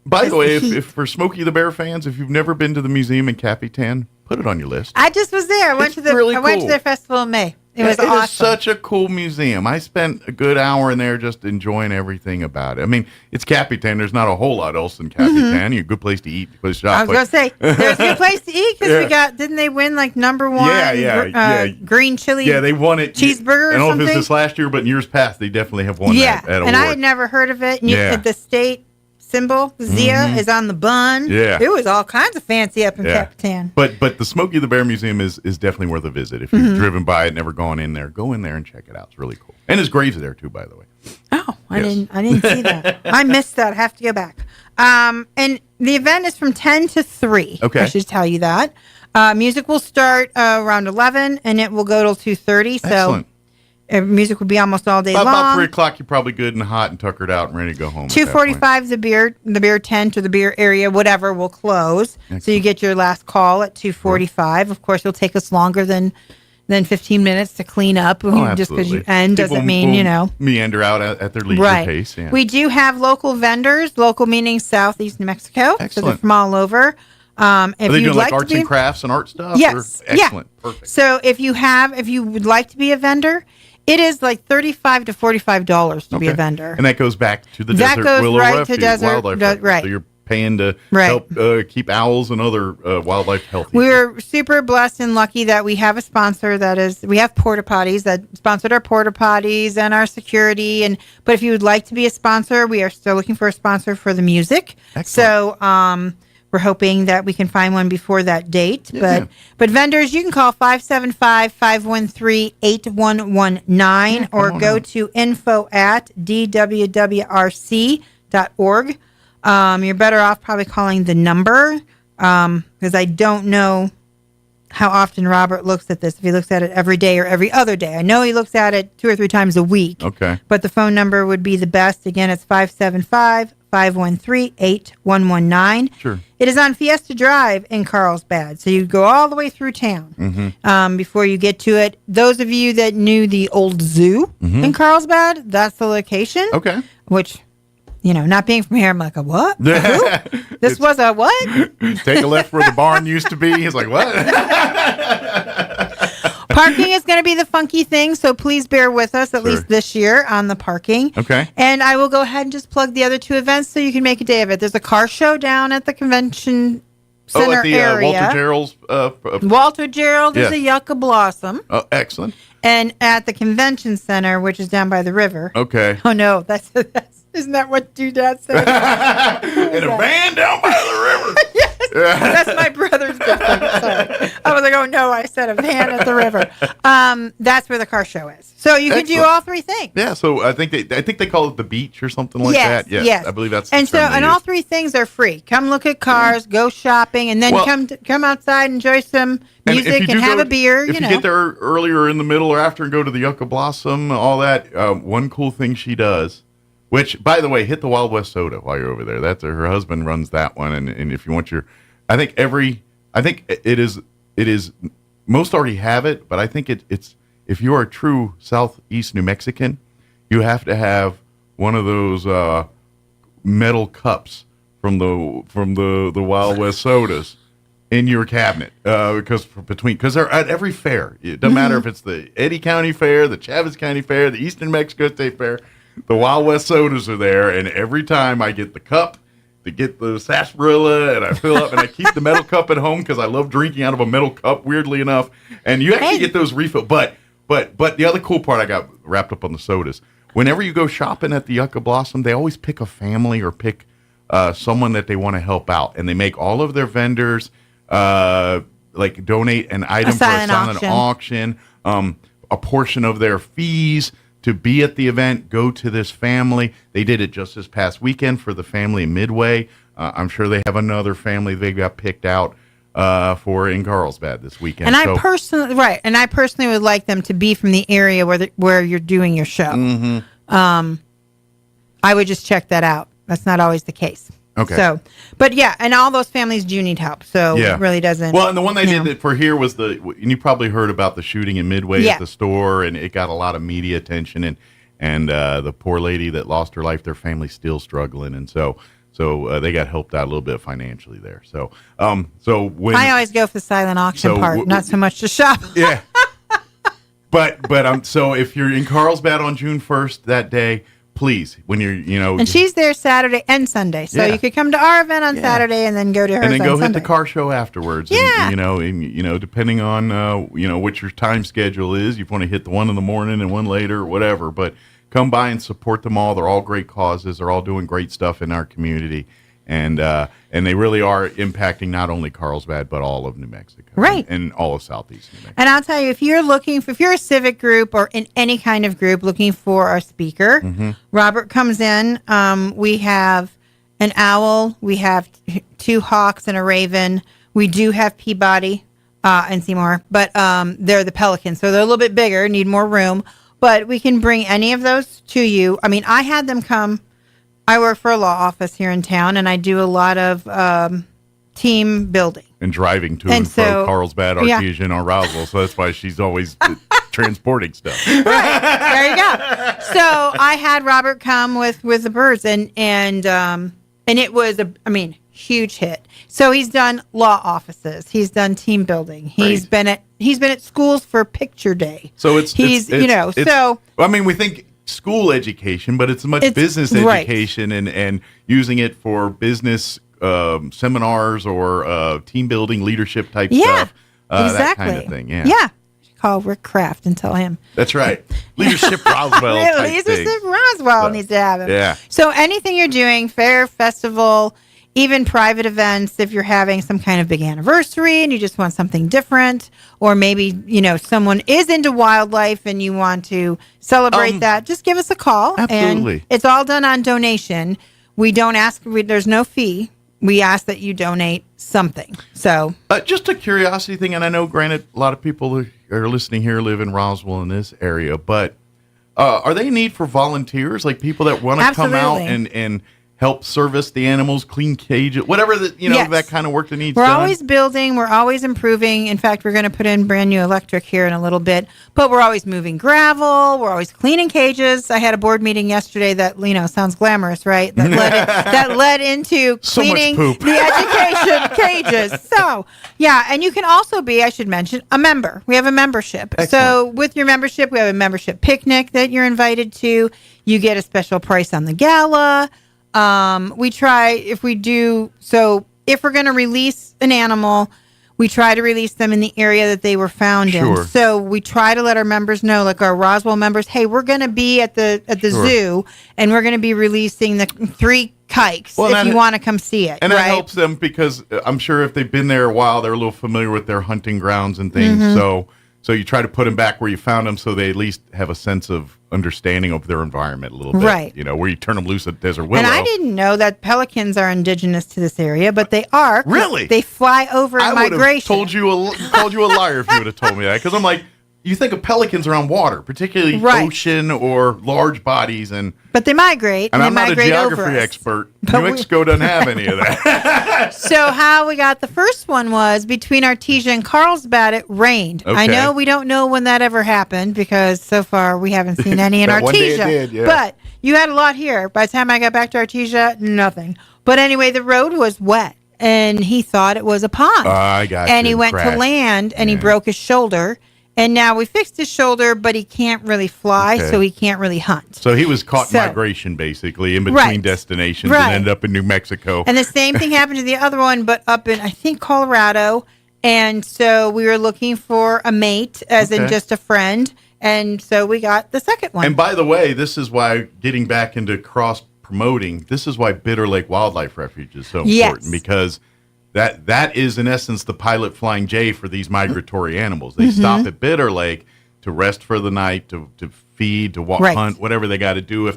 By the way, if for Smokey the Bear fans, if you've never been to the museum in Capitan, put it on your list. I just was there. I went to their festival in May. It was awesome. It is such a cool museum. I spent a good hour in there just enjoying everything about it. I mean, it's Capitan. There's not a whole lot else in Capitan. A good place to eat, good place to shop. I was going to say, there's a good place to eat because we got, didn't they win like number one green chili they won it. Cheeseburger or I don't know something? if it's this last year, but in years past, they definitely have won that award. And I had never heard of it. And the state symbol, the Zia, is on the bun. Yeah. It was all kinds of fancy up in Capitan. But the Smokey the Bear Museum is definitely worth a visit. If you've driven by it, never gone in there, go in there and check it out. It's really cool. And his grave's there too, by the way. Oh, I didn't see that. I missed that. I have to go back. And the event is from 10 to 3. Okay. I should tell you that. Music will start around 11 and it will go till 2:30. So excellent. Music will be almost all day long. About 3 o'clock, you're probably good and hot and tuckered out and ready to go home. 2:45, the beer tent or the beer area, whatever, will close. Excellent. So you get your last call at 2:45. Of course, it'll take us longer than 15 minutes to clean up. Just because you end doesn't mean, meander out at their leisure pace. Yeah. We do have local vendors, local meaning Southeast New Mexico. Excellent. So they're from all over. Are they doing like arts and crafts and art stuff? Yes. Excellent. Perfect. So if you would like to be a vendor, it is like $35 to $45 to be a vendor. And that goes back to the That Desert goes Willow right Refuge, to Desert, Wildlife Refuge. right. So you're paying to help keep owls and other wildlife healthy. We're super blessed and lucky that we have a sponsor we have porta potties that sponsored our porta potties and our security. But if you would like to be a sponsor, we are still looking for a sponsor for the music. Excellent. So we're hoping that we can find one before that date. Yeah. But vendors, you can call 575-513-8119 or go to info@dwwrc.org. You're better off probably calling the number because I don't know how often Robert looks at this, if he looks at it every day or every other day. I know he looks at it 2 or 3 times a week. Okay. But the phone number would be the best. Again, it's 575-513-8119. Sure. It is on Fiesta Drive in Carlsbad. So you go all the way through town before you get to it. Those of you that knew the old zoo in Carlsbad, that's the location. Okay. Which, not being from here, I'm like, a what? A who? This was a what? Take a left where the barn used to be. He's like, what? Parking is going to be the funky thing, so please bear with us at least this year on the parking. Okay. And I will go ahead and just plug the other 2 events so you can make a day of it. There's a car show down at the convention center at the area. Walter Gerald's. Walter Gerald is a Yucca Blossom. Oh, excellent. And at the convention center, which is down by the river. Okay. Oh, no, that's isn't that what Doodad said? In a van down by the river. Yes. That's my brother's good thing. Sorry. I was like, oh, no, I said a van at the river. That's where the car show is. So you can do all 3 things. Yeah, so I think they call it the beach or something like that. Yes. I believe that's and all 3 things are free. Come look at cars, go shopping, and then come outside, enjoy some music, and have a beer. If you get there earlier in the middle or after and go to the Yucca Blossom, all that, one cool thing she does, which, by the way, hit the Wild West Soda while you're over there. That's her husband runs that one, and if you want I think it is most already have it, but I think it's if you are a true Southeast New Mexican, you have to have one of those metal cups from the Wild West sodas in your cabinet because they're at every fair. It doesn't matter if it's the Eddy County Fair, the Chavez County Fair, the Eastern Mexico State Fair. The Wild West sodas are there, and every time I get the cup to get the sarsaparilla, and I fill up, and I keep the metal cup at home because I love drinking out of a metal cup, weirdly enough. And you actually get those refilled. But the other cool part I got wrapped up on the sodas. Whenever you go shopping at the Yucca Blossom, they always pick a family or pick someone that they want to help out, and they make all of their vendors donate an item for a silent auction, a portion of their fees to be at the event, go to this family. They did it just this past weekend for the family in Midway. I'm sure they have another family they got picked out for in Carlsbad this weekend. And I personally would like them to be from the area where you're doing your show. I would just check that out. That's not always the case. Okay. So, but yeah, and all those families do need help. So it really doesn't. Well, and the one they did for here was and you probably heard about the shooting in Midway at the store, and it got a lot of media attention, and the poor lady that lost her life, their family's still struggling, and so they got helped out a little bit financially there. So when I always go for the silent auction part, not so much to shop. Yeah. But so if you're in Carlsbad on June 1st that day, please, when you're, and she's there Saturday and Sunday, so you could come to our event on Saturday and then go to hers and then go on hit Sunday. the car show afterwards. Yeah. And depending on what your time schedule is, you want to hit the one in the morning and one later or whatever. But come by and support them all. They're all great causes. They're all doing great stuff in our community. And they really are impacting not only Carlsbad, but all of New Mexico. Right. And all of Southeast New Mexico. And I'll tell you, if you're a civic group or in any kind of group looking for a speaker, Robert comes in. We have an owl. We have 2 hawks and a raven. We do have Peabody and Seymour, but they're the pelicans. So they're a little bit bigger, need more room. But we can bring any of those to you. I mean, I had them come. I work for a law office here in town, and I do a lot of team building. And driving to and fro Carlsbad, Artesia, or Roswell. So that's why she's always transporting stuff. Right. There you go. So I had Robert come with the birds, and it was a huge hit. So he's done law offices. He's done team building. He's been at schools for picture day. So we think school education, but it's much business education and using it for business seminars or team building, leadership type stuff. Exactly. That kind of thing. Yeah. Yeah. Call Rick Kraft and tell him. That's right. Leadership Roswell type Leadership thing. Roswell needs to have him. Yeah. So anything you're doing, fair, festival, even private events, if you're having some kind of big anniversary and you just want something different, or maybe, someone is into wildlife and you want to celebrate that, just give us a call. Absolutely. And it's all done on donation. We don't ask, there's no fee. We ask that you donate something. So just a curiosity thing, and I know, granted, a lot of people who are listening here live in Roswell in this area, but are they in need for volunteers, like people that want to come out and help service the animals, clean cages, whatever that kind of work that needs We're done? always building. We're always improving. In fact, we're going to put in brand new electric here in a little bit. But we're always moving gravel. We're always cleaning cages. I had a board meeting yesterday that sounds glamorous, right? That led into cleaning the education cages. So yeah, and you can also be, I should mention, a member. We have a membership. Excellent. So with your membership, we have a membership picnic that you're invited to. You get a special price on the gala. We try, if we're going to release an animal, we try to release them in the area that they were found in. So we try to let our members know, like our Roswell members, hey, we're going to be at the zoo, and we're going to be releasing the 3 kikes if you want to come see it. And it helps them because I'm sure if they've been there a while, they're a little familiar with their hunting grounds and things. So you try to put them back where you found them so they at least have a sense of understanding of their environment a little bit. Right. Where you turn them loose at Desert Willow. And I didn't know that pelicans are indigenous to this area, but they are. Really? They fly over in migration. I would have called you a liar if you would have told me that, because I'm like, you think of pelicans around water, particularly ocean or large bodies, but they migrate. And they I'm not a migrate geography expert. New Mexico doesn't have any of that. So how we got the first one was between Artesia and Carlsbad, it rained. Okay. I know we don't know when that ever happened because so far we haven't seen any in Artesia. One day it did, yeah. But you had a lot here. By the time I got back to Artesia, nothing. But anyway, the road was wet. And he thought it was a pond. I got you. And he went to land and he broke his shoulder. And now we fixed his shoulder, but he can't really fly, so he can't really hunt. So he was caught in migration, basically, in between destinations and ended up in New Mexico. And the same thing happened to the other one, but up in, I think, Colorado. And so we were looking for a mate, as in just a friend. And so we got the second one. And by the way, this is why, getting back into cross-promoting, this is why Bitter Lake Wildlife Refuge is so important, because that is, in essence, the pilot flying J for these migratory animals. They stop at Bitter Lake to rest for the night, to feed, to hunt, whatever they got to do.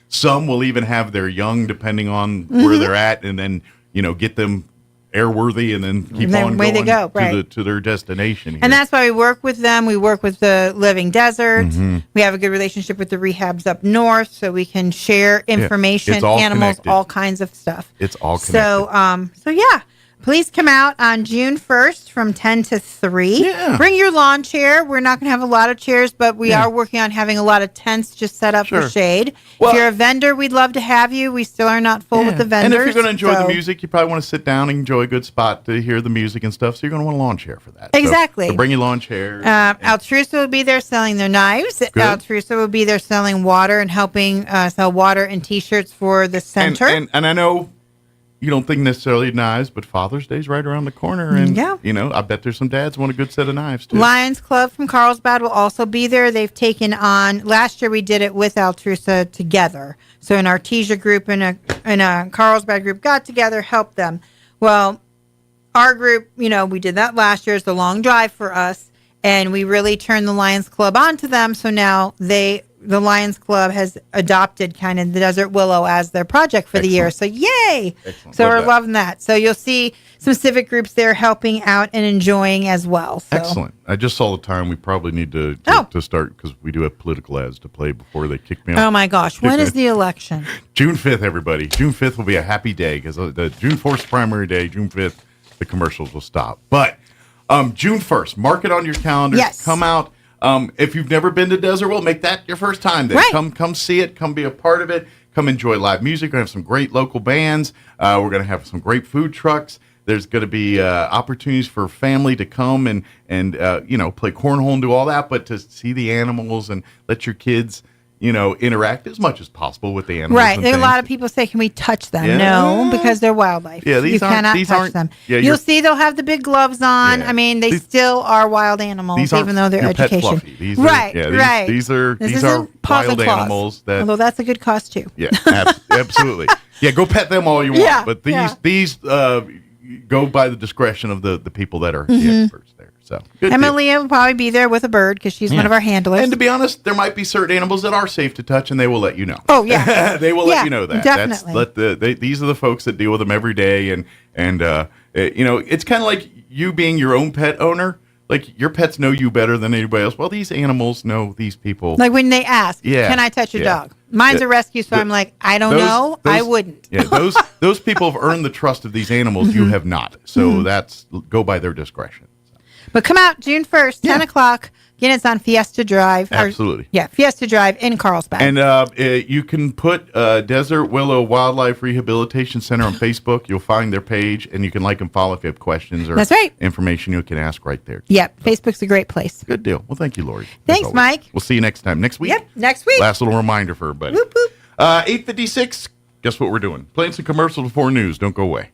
Some will even have their young, depending on where they're at, and then get them airworthy, and then keep on away going they go, right. to their destination. Here. And that's why we work with them. We work with the Living Desert. Mm-hmm. We have a good relationship with the rehabs up north, so we can share information, it's all animals, connected. all kinds of stuff. It's all connected. So yeah. Please come out on June 1st from 10 to 3. Yeah. Bring your lawn chair. We're not going to have a lot of chairs, but we are working on having a lot of tents just set up for shade. Well, if you're a vendor, we'd love to have you. We still are not full with the vendors. And if you're going to enjoy the music, you probably want to sit down and enjoy a good spot to hear the music and stuff. So you're going to want a lawn chair for that. Exactly. So bring your lawn chair. Altrusa will be there selling their knives. Altrusa will be there selling water and helping sell water and T-shirts for the center. And I know you don't think necessarily knives, but Father's Day's right around the corner. And, I bet there's some dads want a good set of knives, too. Lions Club from Carlsbad will also be there. They've taken on, last year we did it with Altrusa together. So an Artesia group and a Carlsbad group got together, helped them. Well, our group, we did that last year. It's a long drive for us. And we really turned the Lions Club onto them. So now the Lions Club has adopted kind of the Desert Willow as their project for the year. So yay! Excellent. So we're loving that. So you'll see some civic groups there helping out and enjoying as well. So. Excellent. I just saw the time. We probably need to start because we do have political ads to play before they kick me off. Oh my gosh. When is the election? June 5th, everybody. June 5th will be a happy day because the June 4th primary day, June 5th, the commercials will stop. But June 1st, mark it on your calendar. Yes. Come out. If you've never been to Desert World, make that your first time. Then come see it. Come be a part of it. Come enjoy live music. We're going to have some great local bands. We're going to have some great food trucks. There's going to be opportunities for family to come and play cornhole and do all that, but to see the animals and let your kids interact as much as possible with the animals. Right. There are a lot of people say, can we touch them? Yeah. No, because they're wildlife. Yeah, you cannot touch them. Yeah, you'll see they'll have the big gloves on. Yeah. I mean, they still are wild animals, even though they're education. These right. These are wild animals. Although that's a good cost too. Yeah, absolutely. Yeah, go pet them all you want. Yeah, but these go by the discretion of the people that are the experts there. So Emily will probably be there with a bird because she's one of our handlers. And to be honest, there might be certain animals that are safe to touch, and they will let you know. Oh yeah, they will let you know that. Definitely. These are the folks that deal with them every day, and it's kind of like you being your own pet owner. Like your pets know you better than anybody else. Well, these animals know these people. Like when they ask, "Can I touch your dog?" Mine's a rescue, so I'm like, I don't know. I wouldn't. Yeah, those people have earned the trust of these animals. You have not. So that's go by their discretion. But come out June 1st, 10 o'clock. Again, it's on Fiesta Drive. Absolutely. Fiesta Drive in Carlsbad. And you can put Desert Willow Wildlife Rehabilitation Center on Facebook. You'll find their page, and you can like and follow if you have questions or information you can ask right there. Yep, Facebook's a great place. Good deal. Well, thank you, Lori. Thanks, Mike. We'll see you next time. Next week? Yep, next week. Last little reminder for everybody. Whoop, whoop. 8:56. Guess what we're doing? Playing some commercials before news. Don't go away.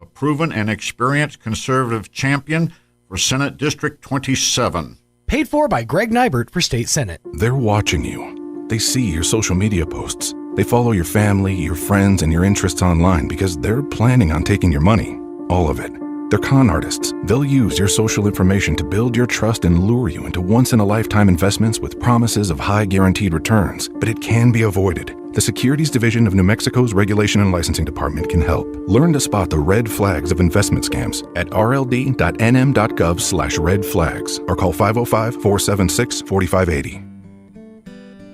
A proven and experienced conservative champion for Senate District 27. Paid for by Greg Nybert for State Senate. They're watching you. They see your social media posts. They follow your family, your friends, and your interests online because they're planning on taking your money. All of it. They're con artists. They'll use your social information to build your trust and lure you into once-in-a-lifetime investments with promises of high guaranteed returns. But it can be avoided. The Securities Division of New Mexico's Regulation and Licensing Department can help. Learn to spot the red flags of investment scams at rld.nm.gov/red flags or call 505-476-4580.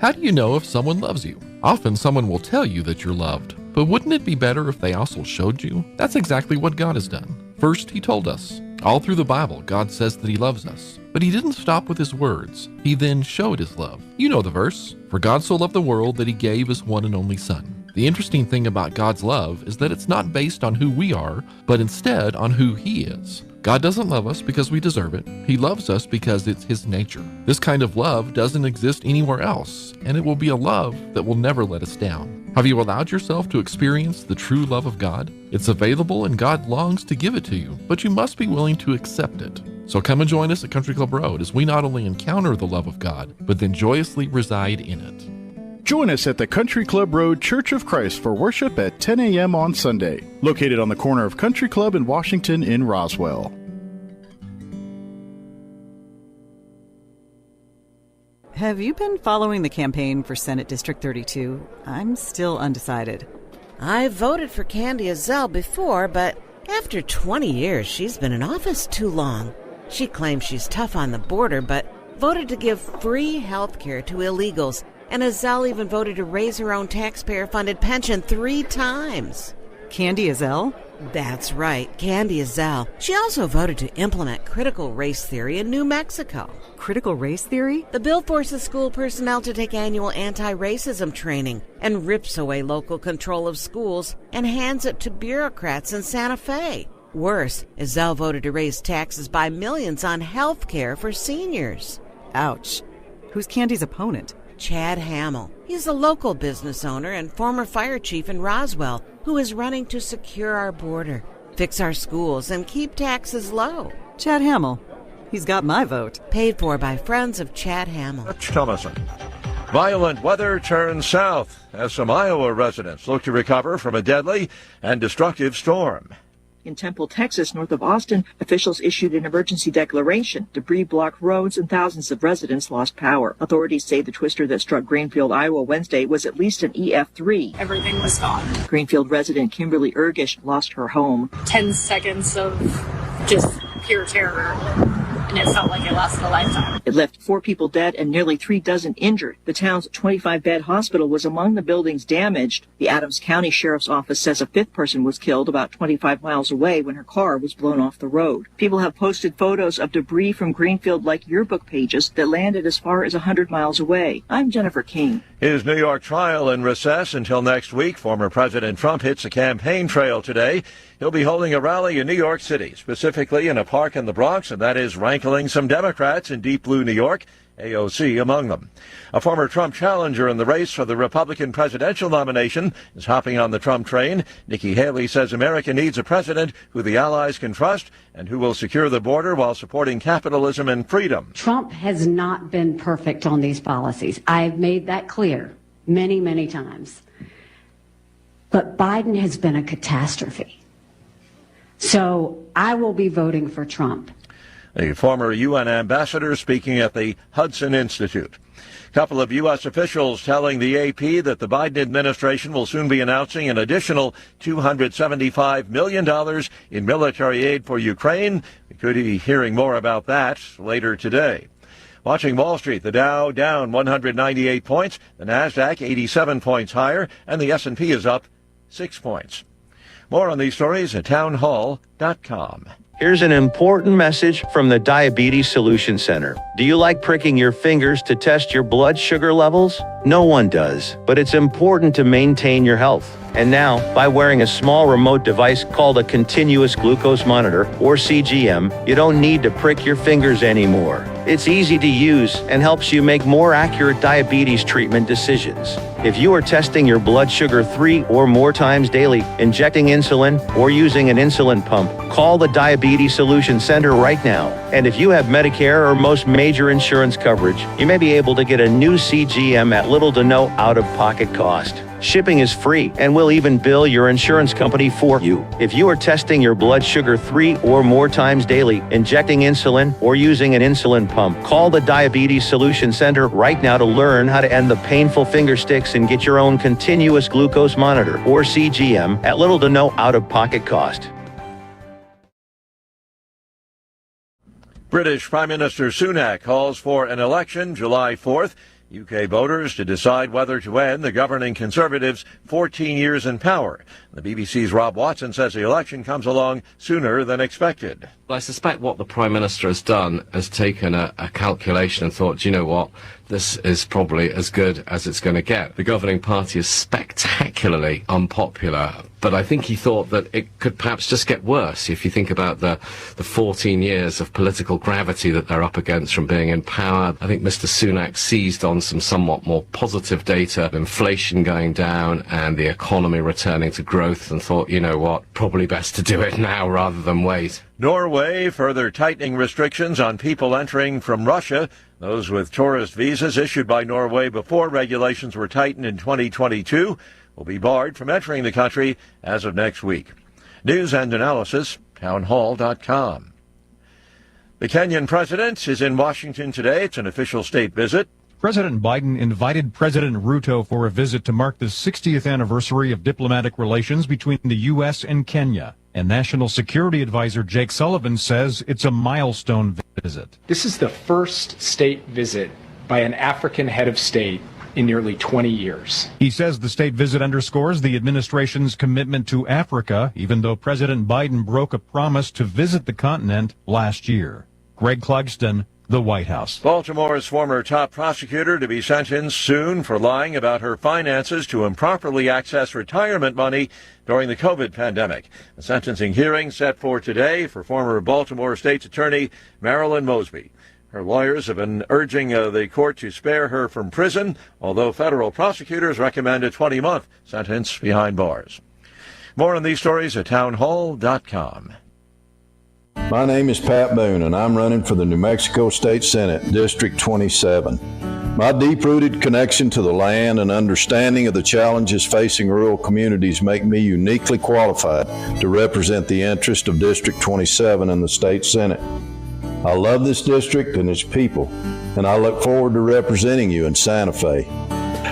How do you know if someone loves you? Often someone will tell you that you're loved, but wouldn't it be better if they also showed you? That's exactly what God has done. First, He told us. All through the Bible, God says that He loves us. But He didn't stop with His words. He then showed His love. You know the verse. For God so loved the world that He gave His one and only Son. The interesting thing about God's love is that it's not based on who we are, but instead on who He is. God doesn't love us because we deserve it. He loves us because it's His nature. This kind of love doesn't exist anywhere else, and it will be a love that will never let us down. Have you allowed yourself to experience the true love of God? It's available and God longs to give it to you, but you must be willing to accept it. So come and join us at Country Club Road as we not only encounter the love of God, but then joyously reside in it. Join us at the Country Club Road Church of Christ for worship at 10 a.m. on Sunday, located on the corner of Country Club and Washington in Roswell. Have you been following the campaign for Senate District 32? I'm still undecided. I voted for Candy Azell before, but after 20 years, she's been in office too long. She claims she's tough on the border, but voted to give free health care to illegals. And Azell even voted to raise her own taxpayer-funded pension 3 times. Candy Azell? That's right, Candy Azell. She also voted to implement critical race theory in New Mexico. Critical race theory? The bill forces school personnel to take annual anti-racism training and rips away local control of schools and hands it to bureaucrats in Santa Fe. Worse, Azell voted to raise taxes by millions on health care for seniors. Ouch. Who's Candy's opponent? Chad Hamill. He's a local business owner and former fire chief in Roswell who is running to secure our border, fix our schools, and keep taxes low. Chad Hamill. He's got my vote. Paid for by friends of Chad Hamill. Thomason. Violent weather turns south as some Iowa residents look to recover from a deadly and destructive storm. In Temple, Texas, north of Austin, officials issued an emergency declaration. Debris blocked roads and thousands of residents lost power. Authorities say the twister that struck Greenfield, Iowa Wednesday was at least an EF3. Everything was gone. Greenfield resident Kimberly Ergish lost her home. 10 seconds of just pure terror. And it felt like it lasted a lifetime. It left 4 people dead and nearly 3 dozen injured. The town's 25-bed hospital was among the buildings damaged. The Adams County Sheriff's Office says a 5th person was killed about 25 miles away when her car was blown off the road. People have posted photos of debris from Greenfield like yearbook pages that landed as far as 100 miles away. I'm Jennifer King. His New York trial in recess until next week. Former President Trump hits a campaign trail today. He'll be holding a rally in New York City, specifically in a park in the Bronx, and that is rankling some Democrats in deep blue New York, AOC among them. A former Trump challenger in the race for the Republican presidential nomination is hopping on the Trump train. Nikki Haley says America needs a president who the allies can trust and who will secure the border while supporting capitalism and freedom. Trump has not been perfect on these policies. I've made that clear many, many times. But Biden has been a catastrophe. So I will be voting for Trump. A former UN ambassador speaking at the Hudson Institute. A couple of U.S. officials telling the AP that the Biden administration will soon be announcing an additional $275 million in military aid for Ukraine. We could be hearing more about that later today. Watching Wall Street, the Dow down 198 points, the NASDAQ 87 points higher, and the S&P is up 6 points. More on these stories at townhall.com. Here's an important message from the Diabetes Solution Center. Do you like pricking your fingers to test your blood sugar levels? No one does, but it's important to maintain your health. And now, by wearing a small remote device called a continuous glucose monitor, or CGM, you don't need to prick your fingers anymore. It's easy to use and helps you make more accurate diabetes treatment decisions. If you are testing your blood sugar 3 or more times daily, injecting insulin, or using an insulin pump, call the Diabetes Solution Center right now. And if you have Medicare or most major insurance coverage, you may be able to get a new CGM at little to no out-of-pocket cost. Shipping is free, and we'll even bill your insurance company for you. If you are testing your blood sugar 3 or more times daily, injecting insulin, or using an insulin pump, call the Diabetes Solution Center right now to learn how to end the painful finger sticks and get your own continuous glucose monitor, or CGM, at little to no out-of-pocket cost. British Prime Minister Sunak calls for an election July 4th. UK voters to decide whether to end the governing Conservatives' 14 years in power. The BBC's Rob Watson says the election comes along sooner than expected. I suspect what the Prime Minister has done has taken a calculation and thought, do you know what, this is probably as good as it's going to get. The governing party is spectacularly unpopular, but I think he thought that it could perhaps just get worse if you think about the 14 years of political gravity that they're up against from being in power. I think Mr. Sunak seized on some somewhat more positive data, inflation going down and the economy returning to growth, and thought, you know what, probably best to do it now rather than wait. Norway further tightening restrictions on people entering from Russia. Those with tourist visas issued by Norway before regulations were tightened in 2022 will be barred from entering the country as of next week. News and analysis, townhall.com. The Kenyan president is in Washington today. It's an official state visit. President Biden invited President Ruto for a visit to mark the 60th anniversary of diplomatic relations between the U.S. and Kenya. And National Security Advisor Jake Sullivan says it's a milestone visit. This is the first state visit by an African head of state in nearly 20 years. He says the state visit underscores the administration's commitment to Africa, even though President Biden broke a promise to visit the continent last year. Greg Clugston, the White House. Baltimore's former top prosecutor to be sentenced soon for lying about her finances to improperly access retirement money during the COVID pandemic. A sentencing hearing set for today for former Baltimore State's Attorney Marilyn Mosby. Her lawyers have been urging the court to spare her from prison, although federal prosecutors recommend a 20-month sentence behind bars. More on these stories at townhall.com. My name is Pat Boone, and I'm running for the New Mexico State Senate, District 27. My deep-rooted connection to the land and understanding of the challenges facing rural communities make me uniquely qualified to represent the interest of District 27 in the State Senate. I love this district and its people, and I look forward to representing you in Santa Fe.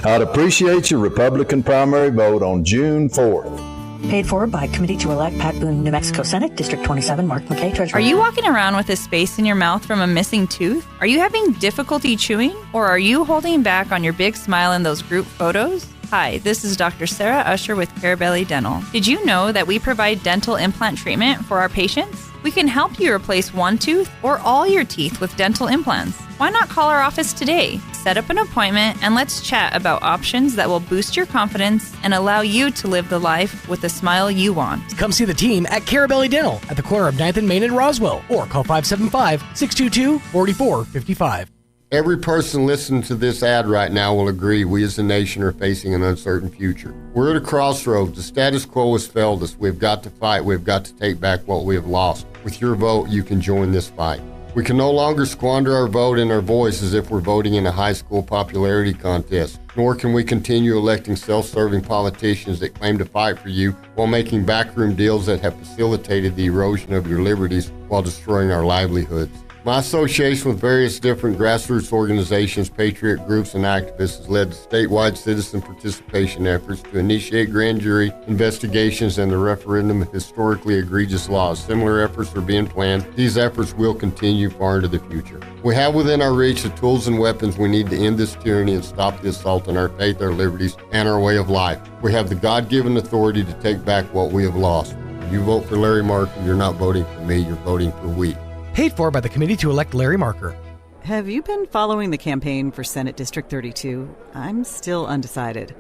I'd appreciate your Republican primary vote on June 4th. Paid for by Committee to Elect Pat Boone, New Mexico Senate, District 27, Mark McKay, Treasurer. Are you walking around with a space in your mouth from a missing tooth? Are you having difficulty chewing? Or are you holding back on your big smile in those group photos? Hi, this is Dr. Sarah Usher with Carabelli Dental. Did you know that we provide dental implant treatment for our patients? We can help you replace one tooth or all your teeth with dental implants. Why not call our office today? Set up an appointment and let's chat about options that will boost your confidence and allow you to live the life with the smile you want. Come see the team at Carabelli Dental at the corner of 9th and Main in Roswell or call 575-622-4455. Every person listening to this ad right now will agree we as a nation are facing an uncertain future. We're at a crossroads. The status quo has failed us. We've got to fight. We've got to take back what we have lost. With your vote, you can join this fight. We can no longer squander our vote and our voice as if we're voting in a high school popularity contest. Nor can we continue electing self-serving politicians that claim to fight for you while making backroom deals that have facilitated the erosion of your liberties while destroying our livelihoods. My association with various different grassroots organizations, patriot groups, and activists has led to statewide citizen participation efforts to initiate grand jury investigations and the referendum of historically egregious laws. Similar efforts are being planned. These efforts will continue far into the future. We have within our reach the tools and weapons we need to end this tyranny and stop the assault on our faith, our liberties, and our way of life. We have the God-given authority to take back what we have lost. If you vote for Larry Marker, you're not voting for me, you're voting for we. Paid for by the Committee to Elect Larry Marker. Have you been following the campaign for Senate District 32? I'm still undecided.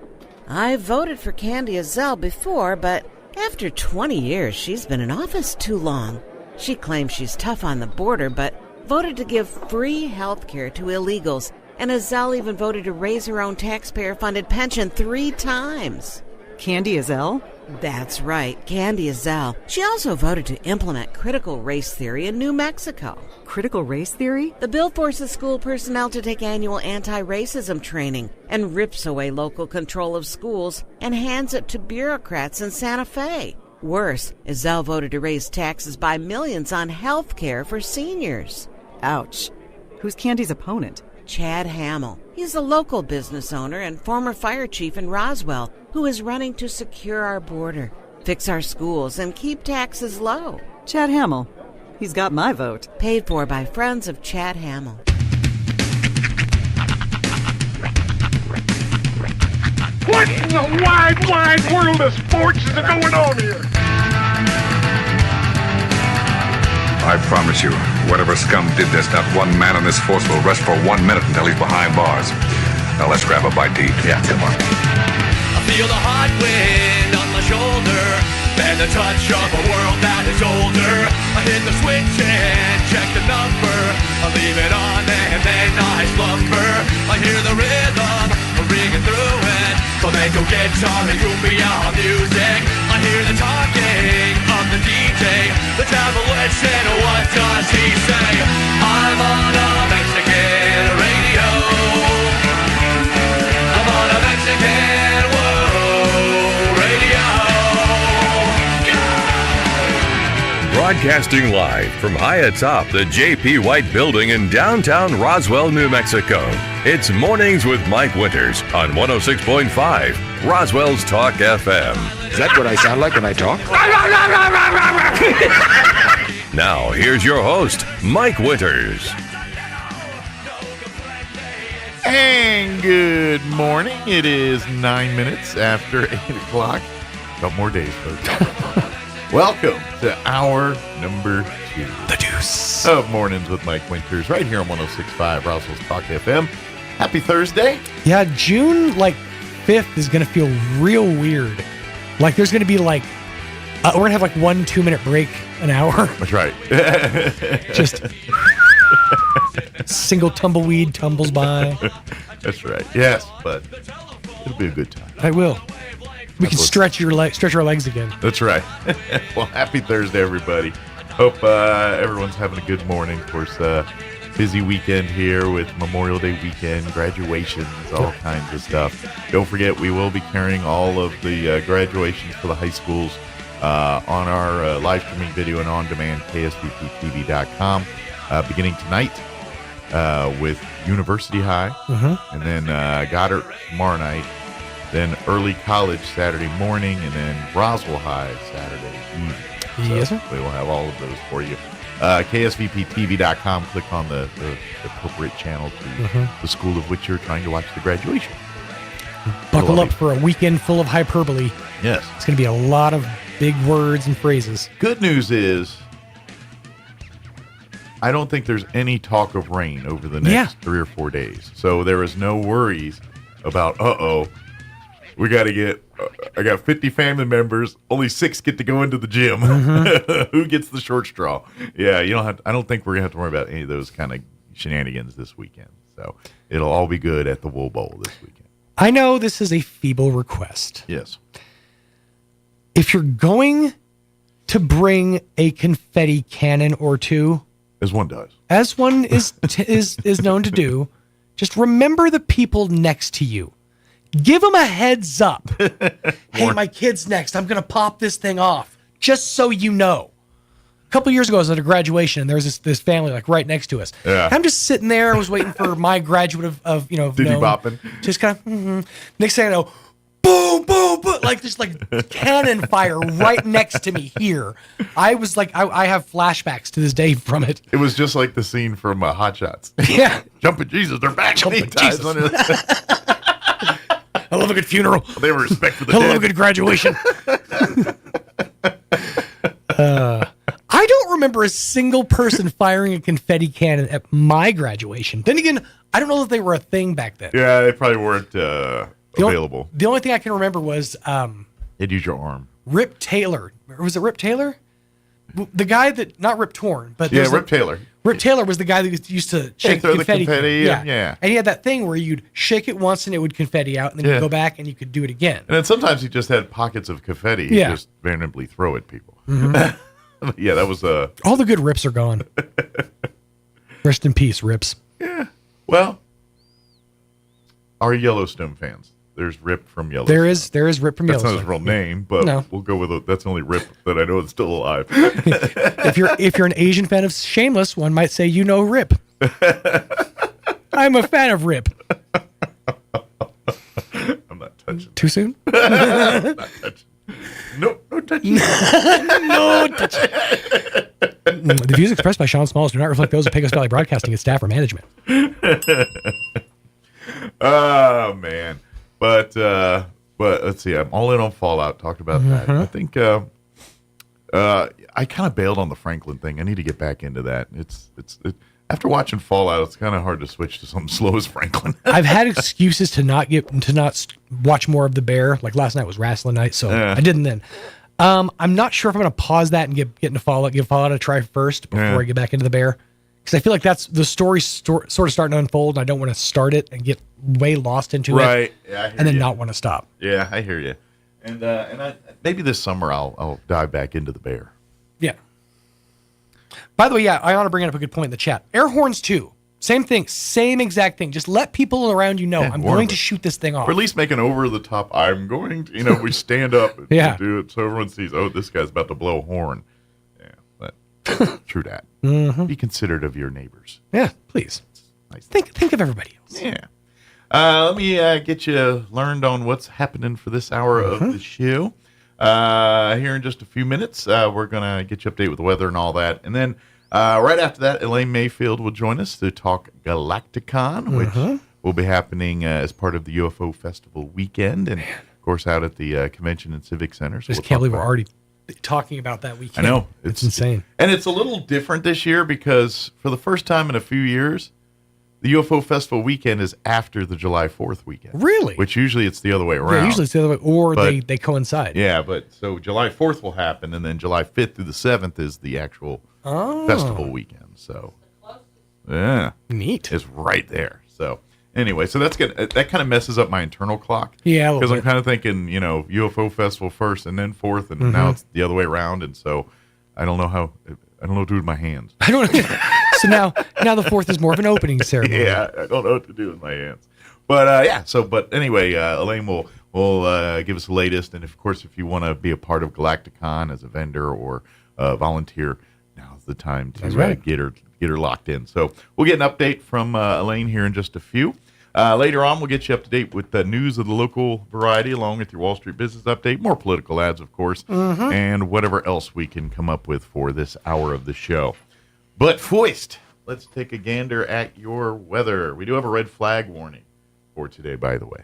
I voted for Candy Azell before, but after 20 years, she's been in office too long. She claims she's tough on the border, but voted to give free health care to illegals. And Azell even voted to raise her own taxpayer-funded pension 3 times. Candy Azell? That's right, Candy Azell. She also voted to implement critical race theory in New Mexico. Critical race theory? The bill forces school personnel to take annual anti-racism training and rips away local control of schools and hands it to bureaucrats in Santa Fe. Worse, Azell voted to raise taxes by millions on health care for seniors. Ouch. Who's Candy's opponent? Chad Hamill. He's a local business owner and former fire chief in Roswell who is running to secure our border, fix our schools, and keep taxes low. Chad Hamill. He's got my vote. Paid for by friends of Chad Hamill. What in the wide, wide world of sports is going on here? I promise you, whatever scum did this, not one man on this force will rest for 1 minute until he's behind bars. Now let's grab a bite to eat. Yeah, come on. I feel the hot wind on my shoulder and the touch of a world that is older. I hit the switch and check the number. I leave it on and then I slumber. I hear the rhythm ringing through it. Flamenco guitar and cumbia music. I hear the talking of the DJ. The abolition, what does he say? I'm on a Mexican radio. I'm on a Mexican radio. Broadcasting live from high atop the J.P. White Building in downtown Roswell, New Mexico. It's Mornings with Mike Winters on 106.5 Roswell's Talk FM. Is that what I sound like when I talk? Now, here's your host, Mike Winters. And good morning. It is 9 minutes after 8 o'clock. Couple more days, folks. Welcome to hour number 2. The deuce. Of Mornings with Mike Winters, right here on 106.5 Roswell's Talk FM. Happy Thursday. Yeah, June, 5th is going to feel real weird. There's going to be, we're going to have, 1 2-minute break an hour. That's right. Just single tumbleweed tumbles by. That's right. Yes, but it'll be a good time. I will. We can stretch our legs again. That's right. Well, happy Thursday, everybody. Hope everyone's having a good morning. Of course, busy weekend here with Memorial Day weekend, graduations, all kinds of stuff. Don't forget, we will be carrying all of the graduations for the high schools on our live streaming video and on demand, ksvptv.com, beginning tonight with University High, and then Goddard tomorrow night. Then early college Saturday morning, and then Roswell High Saturday evening. Yes, sir. We will have all of those for you. KSVPTV.com. Click on the appropriate channel to the school of which you're trying to watch the graduation. Buckle up for a weekend full of hyperbole. Yes. It's going to be a lot of big words and phrases. Good news is, I don't think there's any talk of rain over the next 3 or 4 days. So there is no worries about, we got to get, I got 50 family members, only 6 get to go into the gym. Who gets the short straw? Yeah, I don't think we're going to have to worry about any of those kind of shenanigans this weekend. So it'll all be good at the Wool Bowl this weekend. I know this is a feeble request. Yes. If you're going to bring a confetti cannon or two, as one does, as one is known to do, just remember the people next to you. Give them a heads up. Hey, my kid's next. I'm going to pop this thing off, just so you know. A couple years ago, I was at a graduation, and there was this family right next to us. Yeah. I'm just sitting there. I was waiting for my graduate of bopping. Just kind of, Next thing I know, boom, boom, boom, just cannon fire right next to me here. I was I have flashbacks to this day from it. It was just like the scene from Hot Shots. Yeah. Jumping Jesus, they're back. Jumping Jesus. I love a good funeral. They have respect for the dead. I love a good graduation. I don't remember a single person firing a confetti cannon at my graduation. Then again, I don't know that they were a thing back then. Yeah, they probably weren't available. The only thing I can remember was... You'd use your arm. Rip Taylor. Or was it Rip Taylor? The guy that... Not Rip Torn, but... Yeah, Rip Taylor. Rip Taylor was the guy that used to shake the confetti. Yeah. And he had that thing where you'd shake it once and it would confetti out, and then you'd go back and you could do it again. And then sometimes he just had pockets of confetti he'd just randomly throw at people. Yeah, that was... All the good rips are gone. Rest in peace, rips. Yeah. Well, our Yellowstone fans. There's Rip from Yellowstone. There is Rip from Yellowstone. That's not his real name, but we'll go with it. That's the only Rip that I know is still alive. If you're an Asian fan of Shameless, one might say you know Rip. I'm a fan of Rip. I'm not touching. Too soon? Not touching. No touching. No touching. The views expressed by Sean Smalls do not reflect those of Pecos Valley Broadcasting, its staff, or management. Oh man. But let's see. I'm all in on Fallout. Talked about that. I think I kind of bailed on the Franklin thing. I need to get back into that. It's after watching Fallout, it's kind of hard to switch to something slow as Franklin. I've had excuses to not watch more of The Bear. Like last night was wrestling night, so I didn't then. I'm not sure if I'm going to pause that and get into Fallout. Give Fallout a try first before I get back into The Bear. Because I feel like that's the story sort of starting to unfold, and I don't want to start it and get way lost into it. Right. Yeah, and then not want to stop. Yeah, I hear you. And maybe this summer I'll dive back into The Bear. Yeah. By the way, I want to bring up a good point in the chat. Air horns too. Same thing. Same exact thing. Just let people around you know I'm going to shoot this thing off. Or at least make an over the top. I'm going to, we stand up and do it so everyone sees, oh, this guy's about to blow a horn. Yeah. But True that. Mm-hmm. Be considerate of your neighbors. Yeah, please. Nice. Think of everybody else. Yeah. Let me get you learned on what's happening for this hour of the show. Here in just a few minutes, we're going to get you updated with the weather and all that. And then right after that, Elaine Mayfield will join us to talk Galacticon, which will be happening as part of the UFO Festival weekend. And, of course, out at the Convention and Civic Center. So Just can't believe we're already talking about that weekend. I know. It's insane. And it's a little different this year because for the first time in a few years, the UFO Festival weekend is after the July 4th weekend. Really? Which usually it's the other way around. Yeah, usually it's the other way, or they coincide. Yeah, but so July 4th will happen, and then July 5th through the 7th is the actual festival weekend. So, yeah. Neat. It's right there. So, anyway, so that's good. That kind of messes up my internal clock. Yeah, because I'm kind of thinking, UFO Festival first and then 4th, and now it's the other way around, and so I don't know what to do with my hands. I don't know. So now the 4th is more of an opening ceremony. Yeah, I don't know what to do with my hands. But but anyway, Elaine will give us the latest, and of course, if you want to be a part of Galacticon as a vendor or volunteer, now's the time to get her locked in. So we'll get an update from Elaine here in just a few. Later on, we'll get you up to date with the news of the local variety, along with your Wall Street business update, more political ads, of course, and whatever else we can come up with for this hour of the show. But first, let's take a gander at your weather. We do have a red flag warning for today, by the way.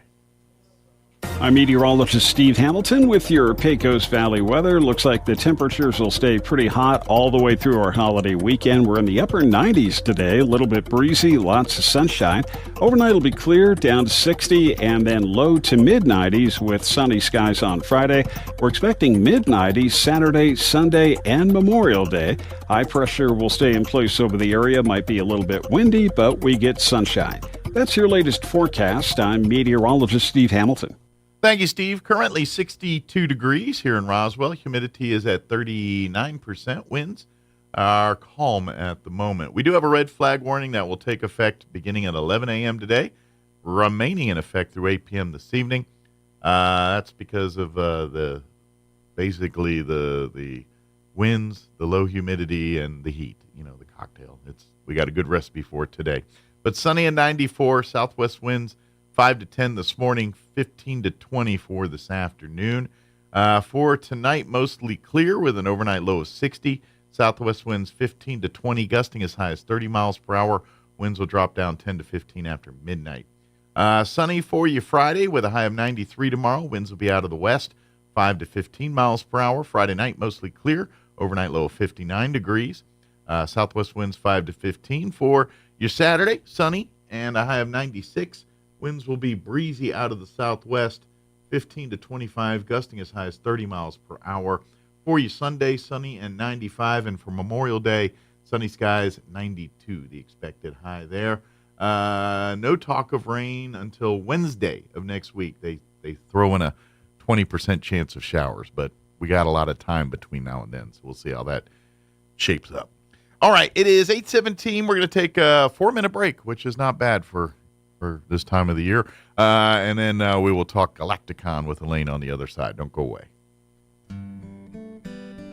I'm meteorologist Steve Hamilton with your Pecos Valley weather. Looks like the temperatures will stay pretty hot all the way through our holiday weekend. We're in the upper 90s today, a little bit breezy, lots of sunshine. Overnight will be clear, down to 60, and then low to mid 90s with sunny skies on Friday. We're expecting mid 90s Saturday, Sunday, and Memorial Day. High pressure will stay in place over the area. Might be a little bit windy, but we get sunshine. That's your latest forecast. I'm meteorologist Steve Hamilton. Thank you, Steve. Currently 62 degrees here in Roswell. Humidity is at 39%. Winds are calm at the moment. We do have a red flag warning that will take effect beginning at 11 a.m. today, remaining in effect through 8 p.m. this evening. That's because of the winds, the low humidity, and the heat. The cocktail. We got a good recipe for it today. But sunny and 94, southwest winds 5 to 10 this morning, 15 to 20 for this afternoon. For tonight, mostly clear with an overnight low of 60. Southwest winds 15 to 20, gusting as high as 30 miles per hour. Winds will drop down 10 to 15 after midnight. Sunny for you Friday with a high of 93 tomorrow. Winds will be out of the west, 5 to 15 miles per hour. Friday night, mostly clear. Overnight low of 59 degrees. Southwest winds 5 to 15. For your Saturday, sunny and a high of 96. Winds will be breezy out of the southwest, 15 to 25, gusting as high as 30 miles per hour. For you Sunday, sunny and 95. And for Memorial Day, sunny skies, 92, the expected high there. No talk of rain until Wednesday of next week. They throw in a 20% chance of showers, but we got a lot of time between now and then, so we'll see how that shapes up. All right, it is 8:17. We're going to take a 4-minute break, which is not bad for this time of the year. And then we will talk Galacticon with Elaine on the other side. Don't go away.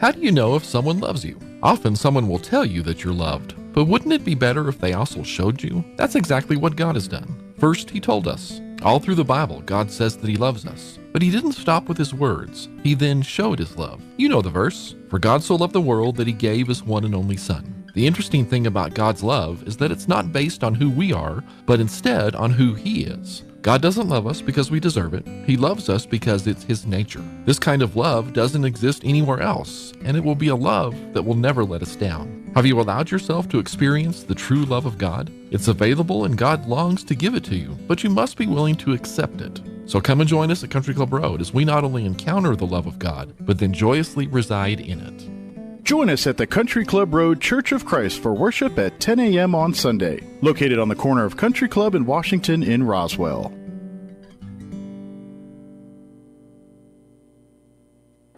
How do you know if someone loves you? Often someone will tell you that you're loved, but wouldn't it be better if they also showed you? That's exactly what God has done. First, He told us. All through the Bible, God says that He loves us. But He didn't stop with His words. He then showed His love. You know the verse. For God so loved the world that He gave His one and only Son. The interesting thing about God's love is that it's not based on who we are, but instead on who He is. God doesn't love us because we deserve it. He loves us because it's His nature. This kind of love doesn't exist anywhere else, and it will be a love that will never let us down. Have you allowed yourself to experience the true love of God? It's available and God longs to give it to you, but you must be willing to accept it. So come and join us at Country Club Road as we not only encounter the love of God, but then joyously reside in it. Join us at the Country Club Road Church of Christ for worship at 10 a.m. on Sunday, located on the corner of Country Club and Washington in Roswell.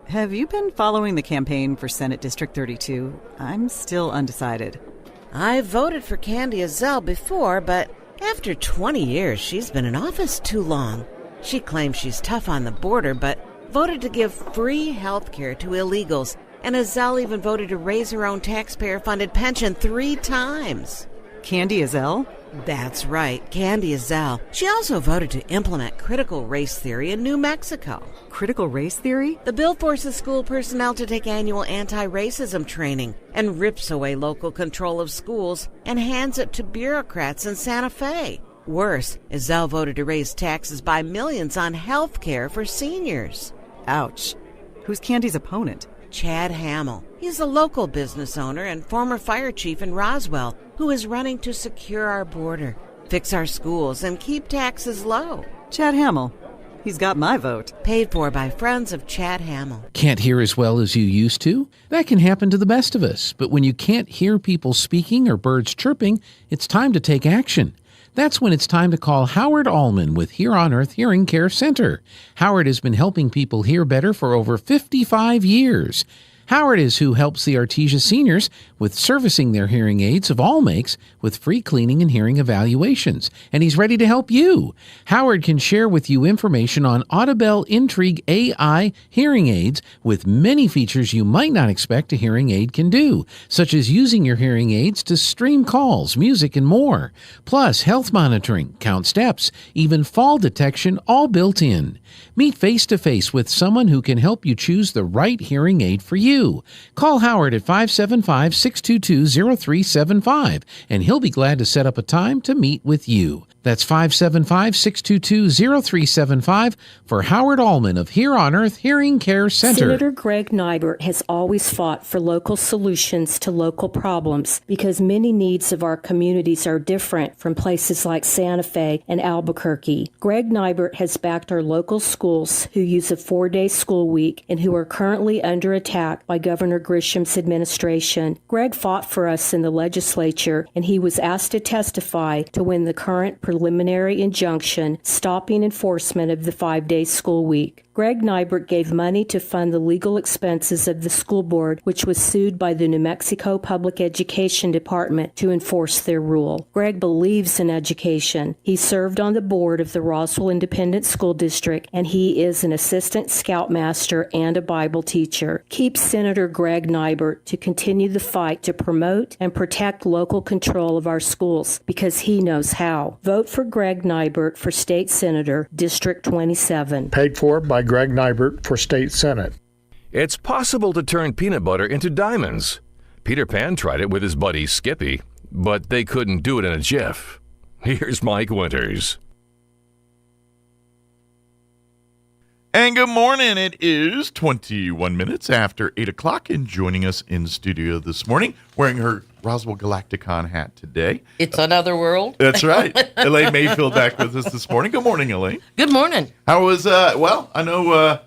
Have you been following the campaign for Senate District 32? I'm still undecided. I voted for Candy Azell before, but after 20 years, she's been in office too long. She claims she's tough on the border, but voted to give free health care to illegals And Azelle even voted to raise her own taxpayer-funded pension 3 times. Candy Azelle? That's right, Candy Azelle. She also voted to implement critical race theory in New Mexico. Critical race theory? The bill forces school personnel to take annual anti-racism training and rips away local control of schools and hands it to bureaucrats in Santa Fe. Worse, Azelle voted to raise taxes by millions on health care for seniors. Ouch. Who's Candy's opponent? Chad Hamill. He's a local business owner and former fire chief in Roswell who is running to secure our border, fix our schools, and keep taxes low. Chad Hamill. He's got my vote. Paid for by friends of Chad Hamill. Can't hear as well as you used to? That can happen to the best of us. But when you can't hear people speaking or birds chirping, it's time to take action. That's when it's time to call Howard Allman with Here on Earth Hearing Care Center. Howard has been helping people hear better for over 55 years. Howard is who helps the Artesia seniors with servicing their hearing aids of all makes with free cleaning and hearing evaluations. And he's ready to help you. Howard can share with you information on Audibel Intrigue AI hearing aids with many features you might not expect a hearing aid can do, such as using your hearing aids to stream calls, music, and more. Plus, health monitoring, count steps, even fall detection, all built in. Meet face-to-face with someone who can help you choose the right hearing aid for you. Call Howard at 575-622-0375, and he'll be glad to set up a time to meet with you. That's 575-622-0375 for Howard Allman of Here on Earth Hearing Care Center. Senator Greg Nybert has always fought for local solutions to local problems because many needs of our communities are different from places like Santa Fe and Albuquerque. Greg Nybert has backed our local schools who use a 4-day school week and who are currently under attack by Governor Grisham's administration. Greg fought for us in the legislature, and he was asked to testify to win the current preliminary injunction stopping enforcement of the 5-day school week. Greg Nybert gave money to fund the legal expenses of the school board, which was sued by the New Mexico Public Education Department to enforce their rule. Greg believes in education. He served on the board of the Roswell Independent School District, and he is an assistant scoutmaster and a Bible teacher. Keep Senator Greg Nybert to continue the fight to promote and protect local control of our schools because he knows how. Vote for Greg Nybert for State Senator, District 27. Paid for by Greg Nybert for State Senate. It's possible to turn peanut butter into diamonds. Peter Pan tried it with his buddy Skippy, but they couldn't do it in a jiff. Here's Mike Winters. And good morning. It is 21 minutes after 8 o'clock, and joining us in studio this morning, wearing her Roswell Galacticon hat today. It's another world. That's right. Elaine Mayfield back with us this morning. Good morning, Elaine. Good morning. How was, well, I know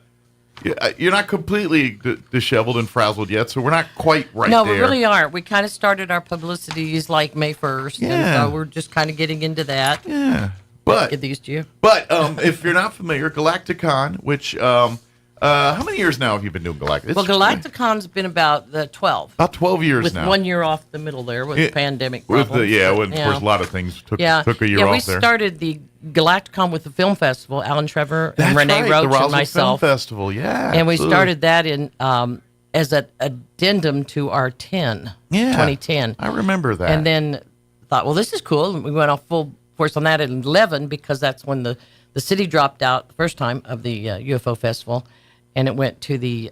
you're not completely disheveled and frazzled yet, so we're not quite there. No, we really aren't. We kind of started our publicities like May 1st, and so we're just kind of getting into that. Yeah. But get used to you. But if you're not familiar, Galacticon, which how many years now have you been doing Galacticon? Well, Galacticon's been about 12. About 12 years with now. 1 year off the middle there with the pandemic problems. Of course, a lot of things took a year off there. Yeah, we started the Galacticon with the film festival. Alan Trevor and Renee Roach the and myself. Film Festival, yeah. And we started that in as an addendum to our 2010. I remember that. And then thought, well, this is cool. And we went off full force on that at 11 because that's when the city dropped out the first time of the UFO festival, and it went to the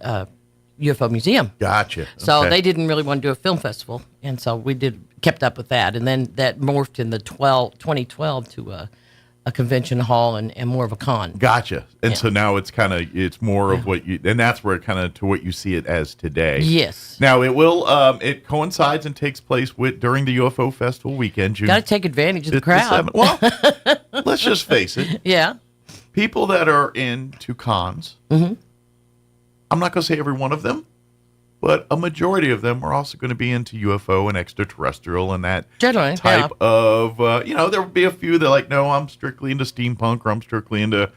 UFO museum. Gotcha. So they didn't really want to do a film festival, and so we kept up with that, and then that morphed in the 2012 to a convention hall and more of a con. Gotcha. And so now it's more of what you, and that's where to what you see it as today. Yes. Now it will, it coincides and takes place during the UFO festival weekend. Got to take advantage of the crowd. Well, let's just face it. Yeah. People that are into cons, I'm not going to say every one of them, but a majority of them are also going to be into UFO and extraterrestrial and that type of, there will be a few that no, I'm strictly into steampunk or I'm strictly into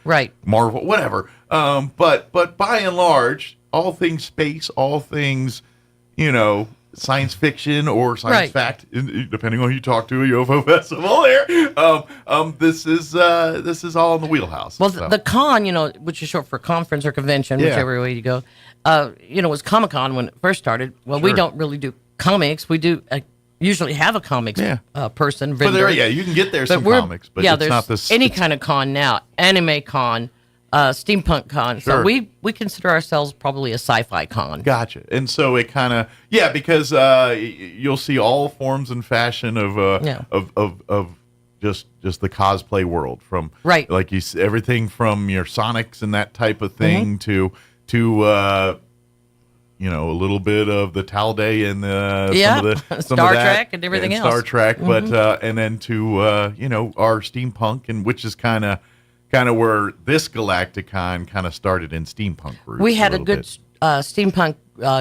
Marvel, whatever. But by and large, all things space, all things, science fiction or science fact, depending on who you talk to, a UFO festival there. This is all in the wheelhouse. Well, the con, which is short for conference or convention, whichever way you go, was Comic-Con when it first started. Well, we don't really do comics. We do usually have a comics person, vendor. But you can get there some comics, but it's not this. Any kind of con now, anime con, steampunk con. Sure. So we consider ourselves probably a sci-fi con. Gotcha. And so it kind of because you'll see all forms and fashion of just the cosplay world, from like you everything from your Sonics and that type of thing to a little bit of the Talday and some Star of that, Trek and everything else. Star Trek, but and then to our steampunk, and which is kind of where this Galacticon kind of started in steampunk roots. We had a good steampunk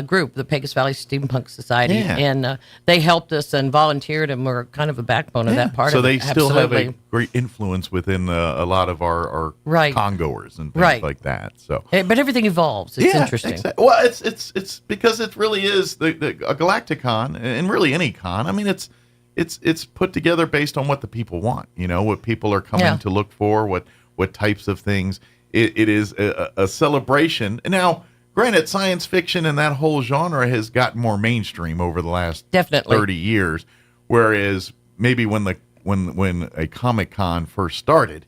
group, the Pecos Valley Steampunk Society, and they helped us and volunteered and were kind of a backbone of that part of it. So they still have a great influence within a lot of our congoers and things like that. So, but everything evolves. It's interesting. Exactly. Well, it's because it really is a Galacticon, and really any con. I mean, it's put together based on what the people want. What people are coming to look for, what types of things. It is a celebration. And now, granted, science fiction and that whole genre has gotten more mainstream over the last 30 years, whereas maybe when a Comic-Con first started,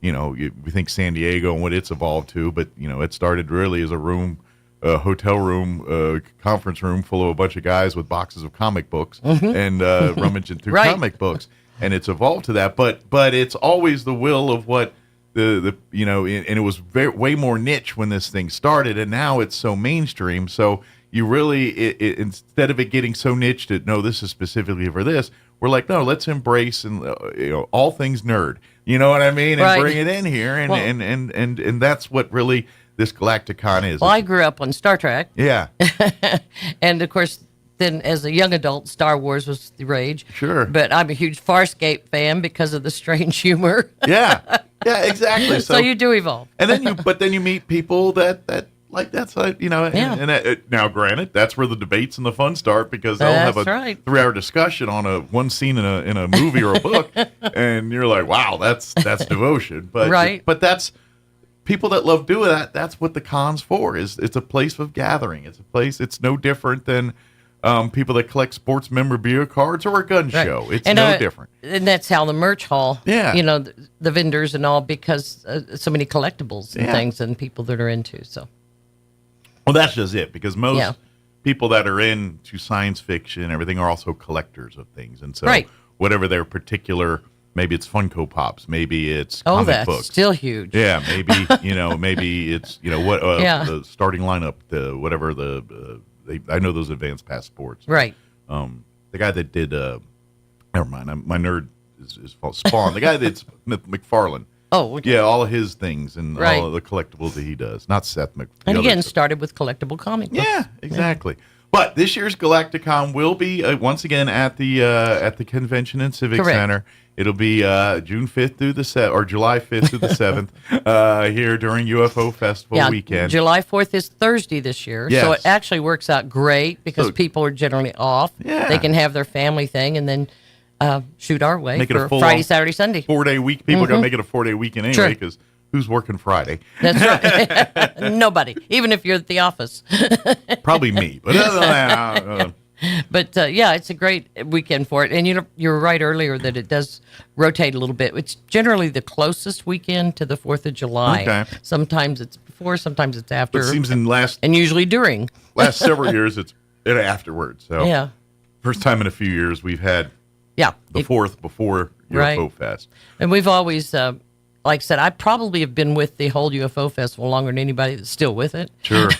we think San Diego and what it's evolved to, but it started really as a hotel room, conference room full of a bunch of guys with boxes of comic books and rummaging through comic books, and it's evolved to that. But it's always the will of what. And it was way more niche when this thing started, and now it's so mainstream. So you really, instead of it getting so niche that no, this is specifically for this, we're like, no, let's embrace and all things nerd. You know what I mean? And bring it in here, and that's what really this Galacticon is. Well, I grew up on Star Trek. Yeah, and of course. Then, as a young adult, Star Wars was the rage. Sure. But I'm a huge Farscape fan because of the strange humor. Yeah, exactly. So you do evolve. And then you meet people that like that's now granted, that's where the debates and the fun start, because they'll have a 3-hour discussion on one scene in a movie or a book, and you're like, wow, that's devotion. But but that's people that love doing that. That's what the con's for. It's a place of gathering. It's no different than. People that collect sports memorabilia cards or a gun show. It's no different. And that's how the merch hall, the vendors and all, because so many collectibles and things and people that are into. So, well, that's just it, because most people that are into science fiction and everything are also collectors of things. And so whatever their particular, maybe it's Funko Pops, maybe it's comic books. Still huge. Yeah, maybe, maybe it's, the starting lineup, whatever I know those advanced passports. Right. The guy that did, never mind, my nerd is Spawn. The guy that's McFarlane. Oh, okay. Yeah, all of his things and all of the collectibles that he does. Not Seth MacFarlane. And again, started with collectible comic books. Yeah, exactly. But this year's Galacticon will be once again at the Convention and Civic Center. It'll be June 5th through the 7th, or July 5th through the 7th, here during UFO Festival weekend. July 4th is Thursday this year, so it actually works out great because people are generally off. Yeah. They can have their family thing and then shoot our way make for Friday, Saturday, Sunday. 4-day week. People are going to make it a 4-day weekend anyway, because who's working Friday? That's right. Nobody, even if you're at the office. Probably me, but other than that... But it's a great weekend for it. And you were right earlier that it does rotate a little bit. It's generally the closest weekend to the 4th of July. Okay. Sometimes it's before, sometimes it's after. It seems and usually during. Last several years, it's afterwards. So first time in a few years we've had the 4th before UFO Fest. And we've always... like I said, I probably have been with the whole UFO Festival longer than anybody that's still with it. Sure.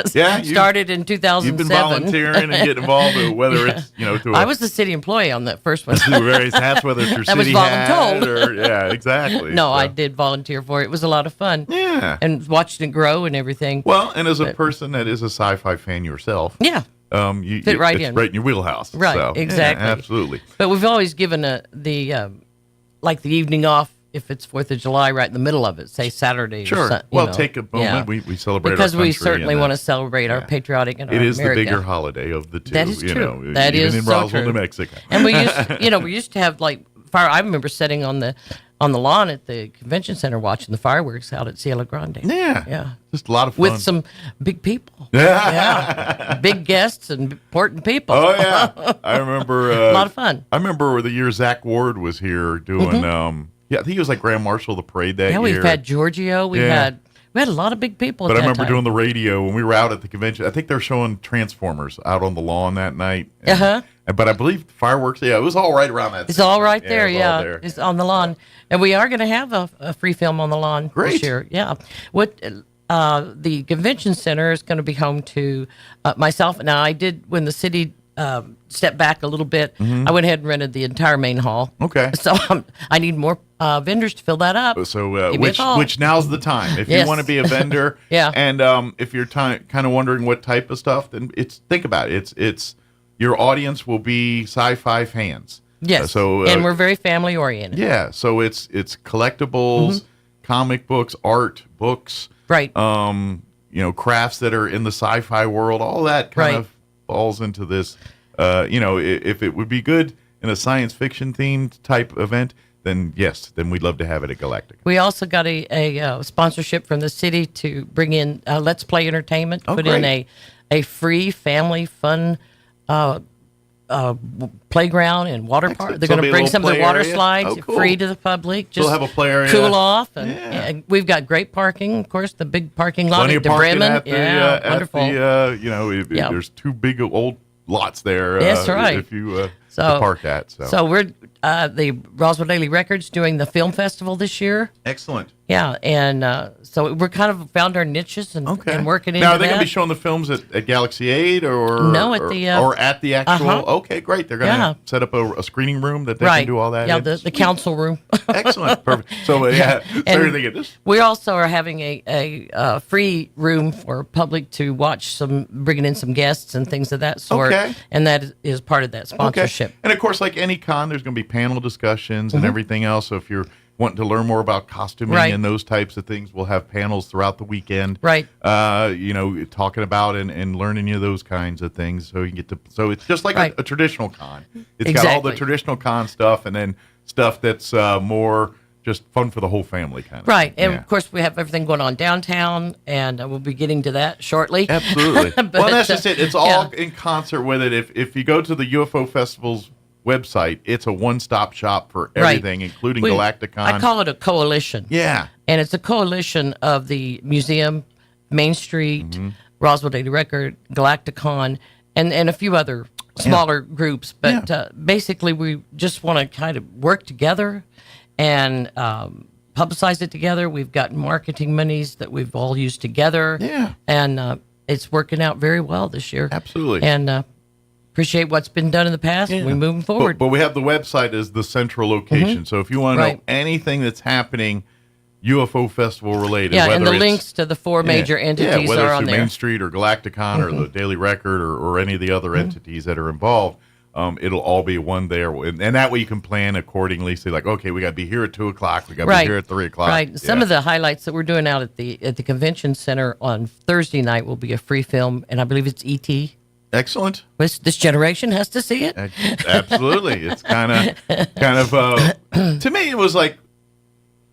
Started in 2007. You've been volunteering and getting involved, whether it's, I was the city employee on that first one. Through various hats, whether it's your city hat or, exactly. No, I did volunteer for it. It was a lot of fun. Yeah. And watching it grow and everything. Well, and as a person that is a sci-fi fan yourself. Yeah. You fit right in. Right in your wheelhouse. Right, so, exactly. Yeah, absolutely. But we've always given the evening off if it's 4th of July right in the middle of it, say Saturday. Sure. Or well, take a moment. Yeah. We celebrate because our country we certainly want to celebrate our patriotic and our It is America. the bigger holiday of the two. That is true. That is even in so Roswell, true. New Mexico. And we used to have like fire. I remember sitting on the lawn at the convention center watching the fireworks out at Cielo Grande. Yeah. Just a lot of fun. With some big people. Yeah. Big guests and important people. Oh, yeah. I remember. A lot of fun. I remember the year Zach Ward was here doing, I think he was like Grand Marshal of the parade that year. Yeah, we've had Giorgio. We had a lot of big people. But at I remember that time. doing the radio when we were out at the convention. I think they were showing Transformers out on the lawn that night. But I believe fireworks, it was all right around that. It's all right there, all there. It's on the lawn. And we are going to have a free film on the lawn this year. Yeah. What the convention center is going to be home to myself. Now, I did, when the city stepped back a little bit, I went ahead and rented the entire main hall. Okay. So I need more vendors to fill that up. So which now's the time. If you want to be a vendor, and if you're kind of wondering what type of stuff, then think about it. It's your audience will be sci-fi fans. Yes. And we're very family oriented. Yeah. So it's collectibles, comic books, art, books, right? Crafts that are in the sci-fi world. All that kind of falls into this. If it would be good in a science fiction themed type event, then yes, then we'd love to have it at Galactica. We also got a sponsorship from the city to bring in Let's Play Entertainment, put in a free family fun playground and water park. They're going to bring some of the water slides free to the public. Just have a play area. Cool off. And we've got great parking, of course, the big parking lot Plenty at of parking DeBremen. wonderful. There's two big old lots there. That's right. If you park at. So we're the Roswell Daily Record's doing the film festival this year. Excellent. Yeah, and so we're kind of found our niches and working into that. Now, are they going to be showing the films at Galaxy 8 or at the actual? Okay, great. They're going to set up a screening room that they can do all that. Yeah, the council room. Excellent, perfect. So we also are having a free room for public to watch bringing in some guests and things of that sort. Okay. And that is part of that sponsorship. Okay. And of course, like any con, there's going to be panel discussions and everything else. So if you're wanting to learn more about costuming and those types of things, we'll have panels throughout the weekend. Right. Talking about and learning those kinds of things. So you get to. So it's just like a traditional con. It's got all the traditional con stuff and then stuff that's more just fun for the whole family kind of. Right. And of course, we have everything going on downtown, and we'll be getting to that shortly. Absolutely. Well, that's just it. It's all in concert with it. If you go to the UFO Festival's website, it's a one-stop shop for everything, including Galacticon. I call it a coalition. Yeah. And it's a coalition of the museum, Main Street, Roswell Daily Record, Galacticon, and a few other smaller groups. But basically, we just want to kind of work together and publicize it together. We've got marketing monies that we've all used together. Yeah. And it's working out very well this year. Absolutely. And appreciate what's been done in the past. And we're moving forward. But we have the website as the central location. So if you want to know anything that's happening UFO Festival related, whether and the links to the four major entities whether are it's on there. Main Street or Galacticon or the Daily Record or any of the other entities that are involved, it'll all be one there. And that way you can plan accordingly. Say like, okay, we got to be here at 2:00. We got to be here at 3:00. Right. Some of the highlights that we're doing out at the convention center on Thursday night will be a free film, and I believe it's E.T. Excellent. This generation has to see it. Absolutely. It's kind of to me it was like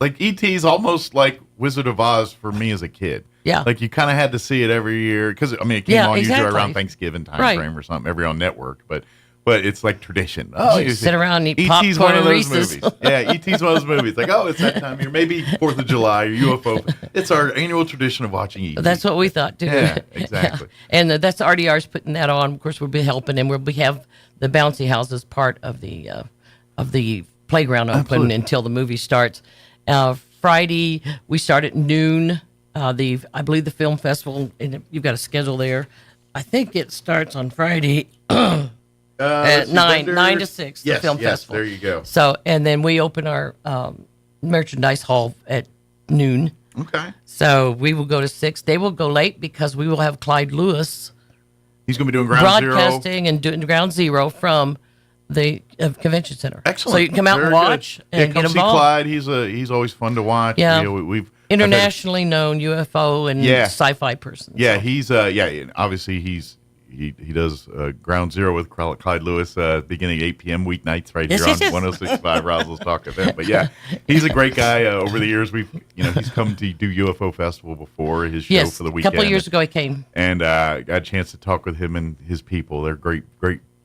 E.T.'s almost like Wizard of Oz for me as a kid. Yeah. Like you kind of had to see it every year because it came on usually around Thanksgiving time frame or something, every on network, but it's like tradition. Oh, you sit around and eat E.T.'s popcorn one of those Reese's. movies. Yeah, E.T.'s one of those movies. Like, it's that time of year. Maybe 4th of July or UFO. It's our annual tradition of watching E.T. That's what we thought, too. Yeah, exactly. And that's RDR's putting that on. Of course, we'll be helping, and we'll have the bouncy house as part of the playground open until the movie starts. Friday, we start at noon. I believe the film festival, and you've got a schedule there. I think it starts on Friday. At 9 to 6, the film festival. There you go. So, and then we open our merchandise hall at noon. Okay. So we will go to 6. They will go late because we will have Clyde Lewis. He's going to be doing Ground Zero. Broadcasting and doing Ground Zero from the convention center. Excellent. So you can come out Very and watch good. and come get see involved. Clyde. He's always fun to watch. Yeah. We've Internationally known UFO and sci-fi person. Yeah, he's obviously he does Ground Zero with Clyde Lewis beginning at 8 p.m. weeknights right here on 106.5 Roswell's Talk FM. But yeah, he's a great guy. Over the years, he's come to do UFO Festival before his show for the weekend. A couple of years ago he came. And got a chance to talk with him and his people. They're great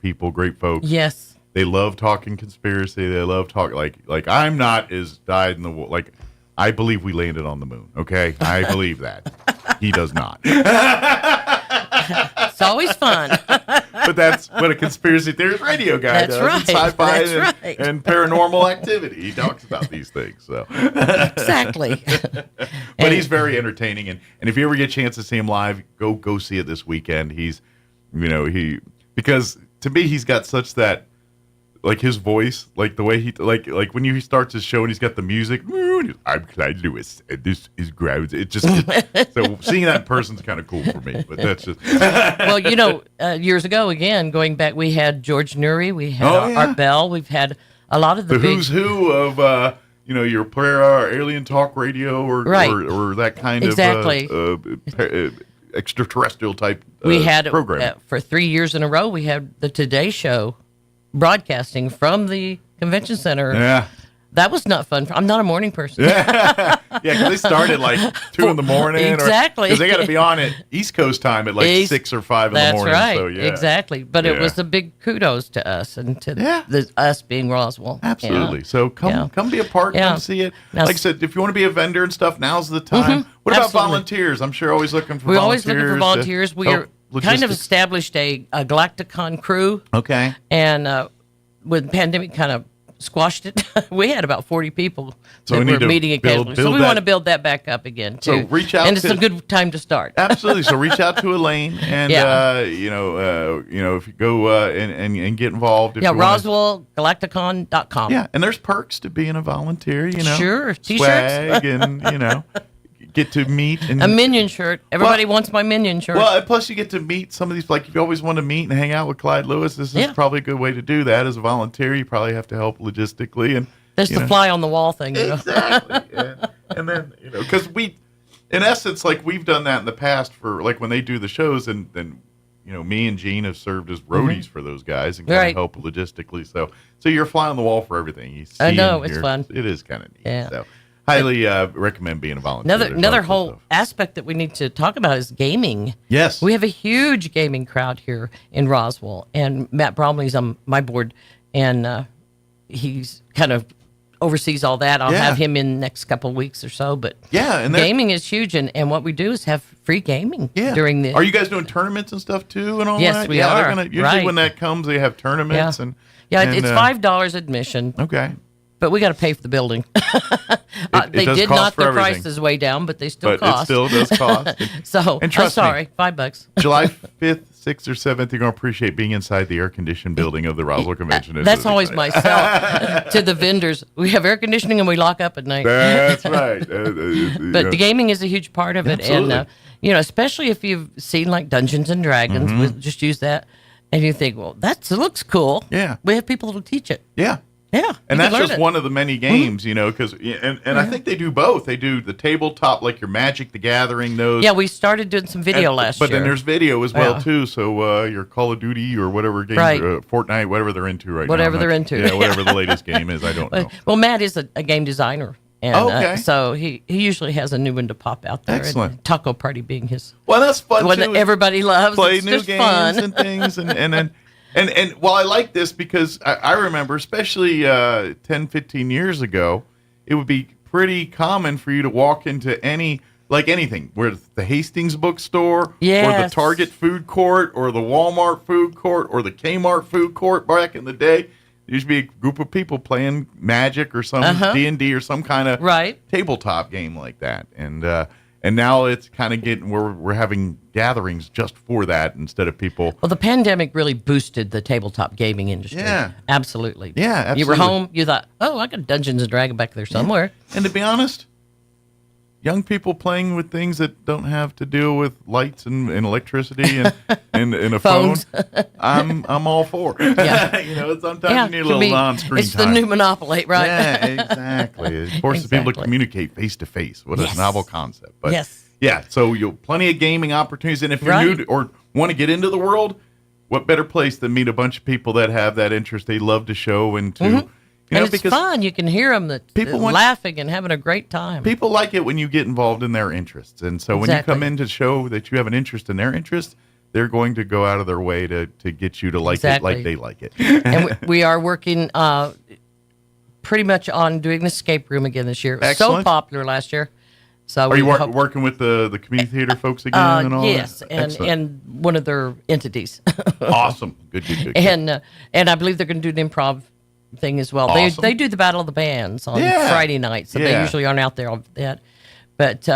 people, great folks. Yes. They love talking conspiracy. They love talk like I'm not as dyed in the wool. Like I believe we landed on the moon. Okay, I believe that. He does not. It's always fun. But that's what a conspiracy theorist radio guy That's does. right. And sci-fi That's and paranormal activity. He talks about these things. So exactly. But he's very entertaining, and if you ever get a chance to see him live, go see it this weekend. He's because to me he's got such that. Like his voice, like the way he like when he starts his show and he's got the music. I'm Clyde Lewis, and this is Grounds. So seeing that in person's kind of cool for me. But that's just well, years ago again, going back, we had George Nuri, we had Art Bell, we've had a lot of the big who's who of your prayer alien talk radio or that kind of extraterrestrial type. We had program for 3 years in a row. We had the Today Show broadcasting from the convention center. Yeah. That was not fun. I'm not a morning person. Because they started like 2 in the morning. Exactly. Because they got to be on at East Coast time at like 6 or 5 in the morning. That's right. So, yeah. Exactly. But it was a big kudos to us and to us being Roswell. Absolutely. So come be a part. Come see it. Now, like I said, if you want to be a vendor and stuff, now's the time. What about volunteers? I'm sure always looking for We're volunteers. always looking for volunteers. We are kind of established a Galacticon crew. Okay. And when the pandemic kind of squashed it, we had about 40 people so that we were meeting occasionally. So we want to build that back up again, too. So reach out and it's a good time to start. Absolutely. So reach out to Elaine and, if you go and get involved. RoswellGalacticon.com. Yeah, and there's perks to being a volunteer, Sure. T-shirts. Swag and, get to meet. And, a Minion shirt. Everybody wants my Minion shirt. Well, plus you get to meet some of these, like if you always want to meet and hang out with Clyde Lewis, this is probably a good way to do that. As a volunteer, you probably have to help logistically. And that's the fly on the wall thing. Exactly. And then, because in essence, like we've done that in the past for like when they do the shows and then, me and Gene have served as roadies for those guys and kind of help logistically. So you're a fly on the wall for everything. I know, it's fun. It is kind of neat. Yeah. So highly recommend being a volunteer. Another whole aspect that we need to talk about is gaming. Yes. We have a huge gaming crowd here in Roswell, and Matt Bromley's on my board, and he's kind of oversees all that. I'll have him in the next couple of weeks or so, but and gaming is huge, and what we do is have free gaming during the... Are you guys doing tournaments and stuff too and all that? Yes, we are. Usually when that comes, they have tournaments. It's $5 admission. Okay. But we got to pay for the building. They did knock their prices way down, but they still cost. It still does cost. So, and trust me, $5. July 5th, 6th, or 7th, you're going to appreciate being inside the air-conditioned building of the Roswell Convention. That's always my sell to the vendors. We have air conditioning and we lock up at night. That's right. But the gaming is a huge part of it. Absolutely. And, especially if you've seen like Dungeons and Dragons, we'll just use that. And you think, well, that looks cool. Yeah. We have people who teach it. Yeah. Yeah, and that's just one of the many games, because I think they do both. They do the tabletop, like your Magic the Gathering. Those. Yeah, we started doing some video last year. But then there's video as well too. So your Call of Duty or whatever game, Fortnite, whatever they're into right now. Whatever they're into. Yeah, whatever the latest game is, I don't know. Well, Matt is a game designer. And so he usually has a new one to pop out there. Excellent. And Taco Party being his. Well, that's fun one too. That everybody loves. Play it's new just games fun. and things, And while I like this because I remember, especially 10, 15 years ago, it would be pretty common for you to walk into anything, where the Hastings bookstore, or the Target food court, or the Walmart food court, or the Kmart food court back in the day. There used to be a group of people playing Magic or some D&D or some kind of tabletop game like that. And now it's kind of getting where we're having gatherings just for that instead of people. Well, the pandemic really boosted the tabletop gaming industry. Yeah. Absolutely. Yeah, absolutely. You were home, you thought, I got Dungeons & Dragons back there somewhere. And to be honest, young people playing with things that don't have to deal with lights and electricity and a phone, I'm all for. Yeah. Sometimes you need a little on-screen it's time. The new Monopoly, right? Yeah, exactly. It forces people to communicate face-to-face. What a novel concept. But yeah, so you'll plenty of gaming opportunities. And if you're new to, or want to get into the world, what better place than meet a bunch of people that have that interest they love to show and to... it's fun. You can hear them laughing and having a great time. People like it when you get involved in their interests. And so when you come in to show that you have an interest in their interest, they're going to go out of their way to get you to like it like they like it. And we are working pretty much on doing the escape room again this year. It was so popular last year. So are you working with the community theater folks again and all yes, that? and one of their entities. Awesome. Good. And I believe they're going to do an improv thing as well. Awesome. They do the Battle of the Bands on Friday night, so they usually aren't out there on that. But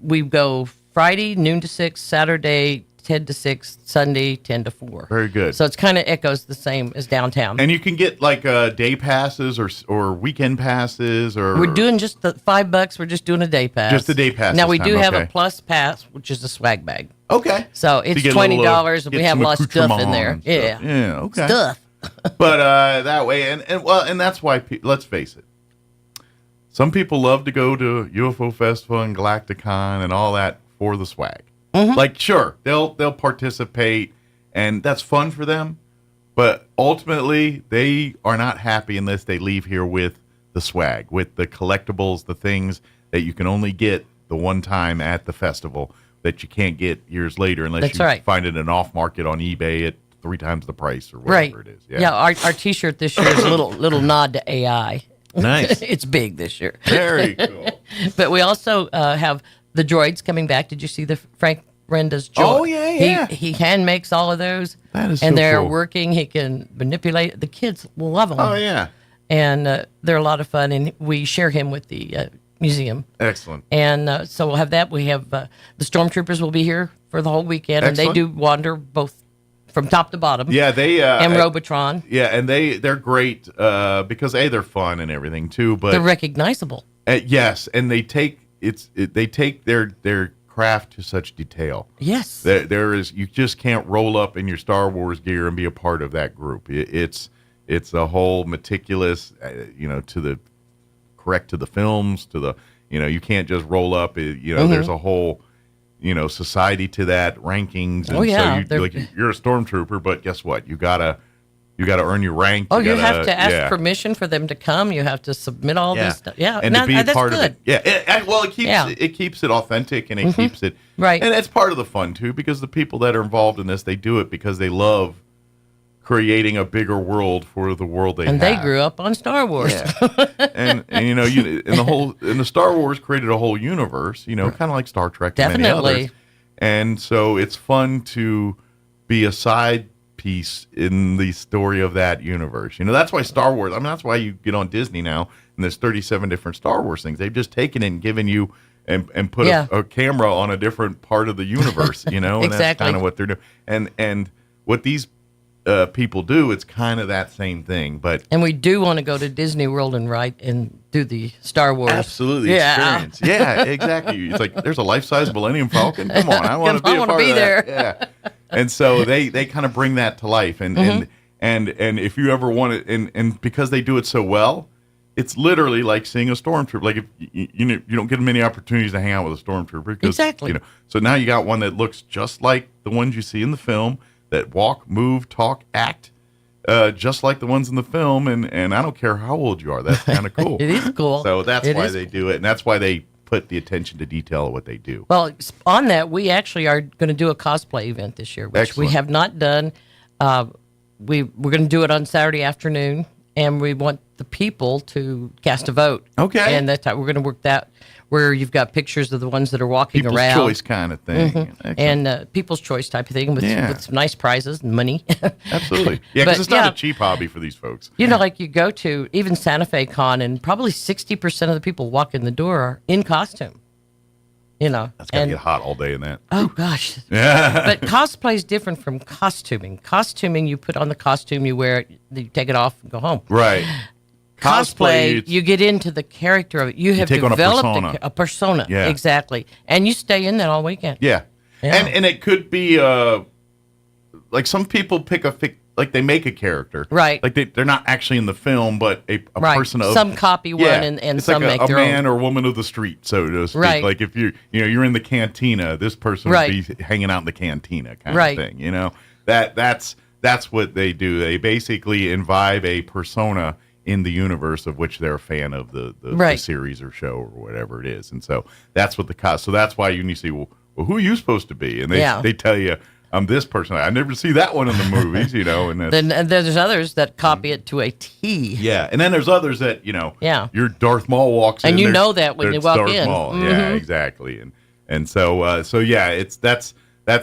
we go Friday noon to 6, Saturday 10 to 6, Sunday 10 to 4. Very good. So it's kind of echoes the same as downtown. And you can get like day passes or weekend passes or... We're doing just the $5. We're just doing a day pass. Just a day pass. Now we do have a plus pass, which is a swag bag. Okay. So it's $20 and we have a lot of stuff in there. Yeah. Yeah. Okay. Stuff. But that way, and that's why. Let's face it. Some people love to go to UFO Festival and Galacticon and all that for the swag. Like, sure, they'll participate, and that's fun for them. But ultimately, they are not happy unless they leave here with the swag, with the collectibles, the things that you can only get the one time at the festival that you can't get years later unless you find it in an off market on eBay at 3 times the price or whatever it is. Yeah, our T-shirt this year is a little nod to AI. Nice. It's big this year. Very cool. But we also have the droids coming back. Did you see the Frank Renda's droid? Oh, yeah. He hand makes all of those. That is and so they're cool. working. He can manipulate. The kids will love them. Oh, yeah. And they're a lot of fun, and we share him with the museum. Excellent. And so we'll have that. We have the Stormtroopers will be here for the whole weekend, Excellent. and they do wander both from top to bottom. Yeah, they and Robotron. Yeah, and they're great because they're fun and everything too. But they're recognizable. Yes, and they take their craft to such detail. Yes, there is you just can't roll up in your Star Wars gear and be a part of that group. It's a whole meticulous, to the correct to the films, to the you can't just roll up. There's a whole. Society to that, rankings. And so you're a stormtrooper, but guess what? You gotta earn your rank. You have to ask permission for them to come. You have to submit all this stuff. Yeah, and to be that's part good. of it. Yeah, it keeps it authentic and it keeps it right. And it's part of the fun too, because the people that are involved in this, they do it because they love creating a bigger world for the world they have. And they grew up on Star Wars. Yeah. and the Star Wars created a whole universe, kind of like Star Trek and many others. And so it's fun to be a side piece in the story of that universe. That's why Star Wars, that's why you get on Disney now and there's 37 different Star Wars things. They've just taken it and given you and put a camera on a different part of the universe, and that's kind of what they're doing. And what these people do, it's kind of that same thing. And we do want to go to Disney World and do the Star Wars experience. Yeah, exactly. It's like there's a life-size Millennium Falcon. Come on, I want to be a part of that. Yeah. And so they kind of bring that to life. And if you ever want it, and because they do it so well, it's literally like seeing a stormtrooper. Like if you don't get many opportunities to hang out with a stormtrooper because so now you got one that looks just like the ones you see in the film. That walk, move, talk, act, just like the ones in the film, and I don't care how old you are. That's kind of cool. It is cool. So that's why they do it, and that's why they put the attention to detail of what they do. Well, on that, we actually are going to do a cosplay event this year, which we have not done. We're going to do it on Saturday afternoon, and we want the people to cast a vote. Okay. And that's how we're going to work that, where you've got pictures of the ones that are walking people's around. People's choice kind of thing. And people's choice type of thing with some nice prizes and money. Absolutely. Yeah, because it's not a cheap hobby for these folks. Like you go to even Santa Fe Con, and probably 60% of the people walk in the door are in costume. That's got to get hot all day in that. Oh, gosh. Yeah. But cosplay is different from costuming. Costuming, you put on the costume, you wear it, you take it off and go home. Right. Cosplay, you get into the character of it. You have take on a developed persona. a persona. Yeah. Exactly. And you stay in that all weekend. Yeah. And it could be like some people pick like they make a character. Right. Like they're not actually in the film, but a person of some copy one and it's some like make a their man own. or woman of the street, so to speak. Right. Like if you're in the cantina, this person would be hanging out in the cantina kind of thing. You know, that's what they do. They basically imbibe a persona in the universe of which they're a fan of the series or show or whatever it is. And so that's what so that's why you see, well, who are you supposed to be? And they tell you, I'm this person. I never see that one in the movies, you know. And then there's others that copy it to a T. Yeah, and then there's others that, your Darth Maul walks in. And you know that when you walk Darth in. Maul. Yeah, exactly. And so yeah, that's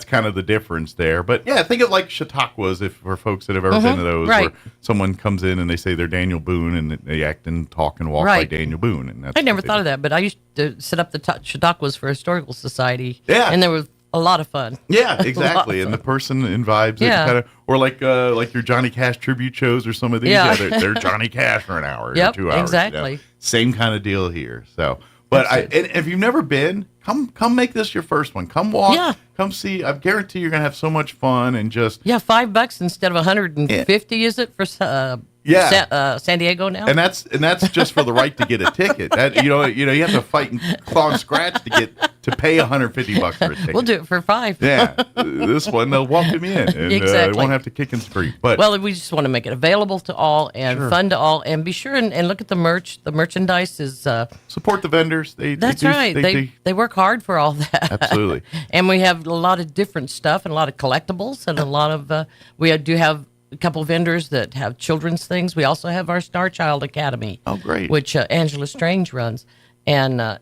kind of the difference there. But yeah, think of like Chautauquas, for folks that have ever been to those, where someone comes in and they say they're Daniel Boone and they act and talk and walk like Daniel Boone. And I never thought of that, but I used to set up the Chautauquas for Historical Society. Yeah. And there was a lot of fun. Yeah, exactly. And the person imbibes it kind of, or like your Johnny Cash tribute shows or some of these. Yeah, they're Johnny Cash for an hour or 2 hours. Exactly. You know? Same kind of deal here. So, but and if you've never been, come make this your first one. Come walk. Yeah. Come see. I guarantee you're gonna have so much fun and just $5 instead of 150. Is it for San Diego now? And that's just for the right to get a ticket. That you have to fight and claw and scratch to pay $150 for a ticket. We'll do it for $5. Yeah, this one they'll welcome you in, and exactly. Won't have to kick and scream. But we just want to make it available to all and fun to all, and be sure and look at the merch. The merchandise is support the vendors. That's right. They work hard for all that. Absolutely. And we have a lot of different stuff and a lot of collectibles and a lot of we do have a couple vendors that have children's things. We also have our Star Child Academy. Oh, great. Which Angela Strange runs. And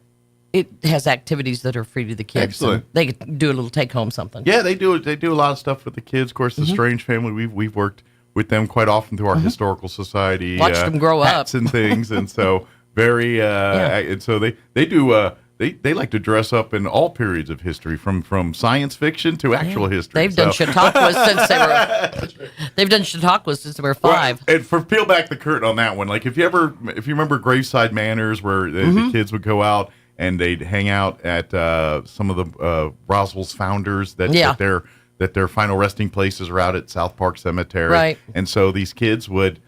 it has activities that are free to the kids. Excellent. They can do a little take-home something. Yeah, they do. They do a lot of stuff with the kids. Of course, the Strange family, we've worked with them quite often through our Historical Society. Watched them grow hats up. and things. And so very, and so they do, they like to dress up in all periods of history, from science fiction to actual history. They've done Chautauquas since they were. They've done Chautauquas since they were 5. Well, and for peel back the curtain on that one, like if you remember Graveside Manors, where the kids would go out and they'd hang out at some of the Roswell's founders that their final resting places are out at South Park Cemetery, right? And so these kids would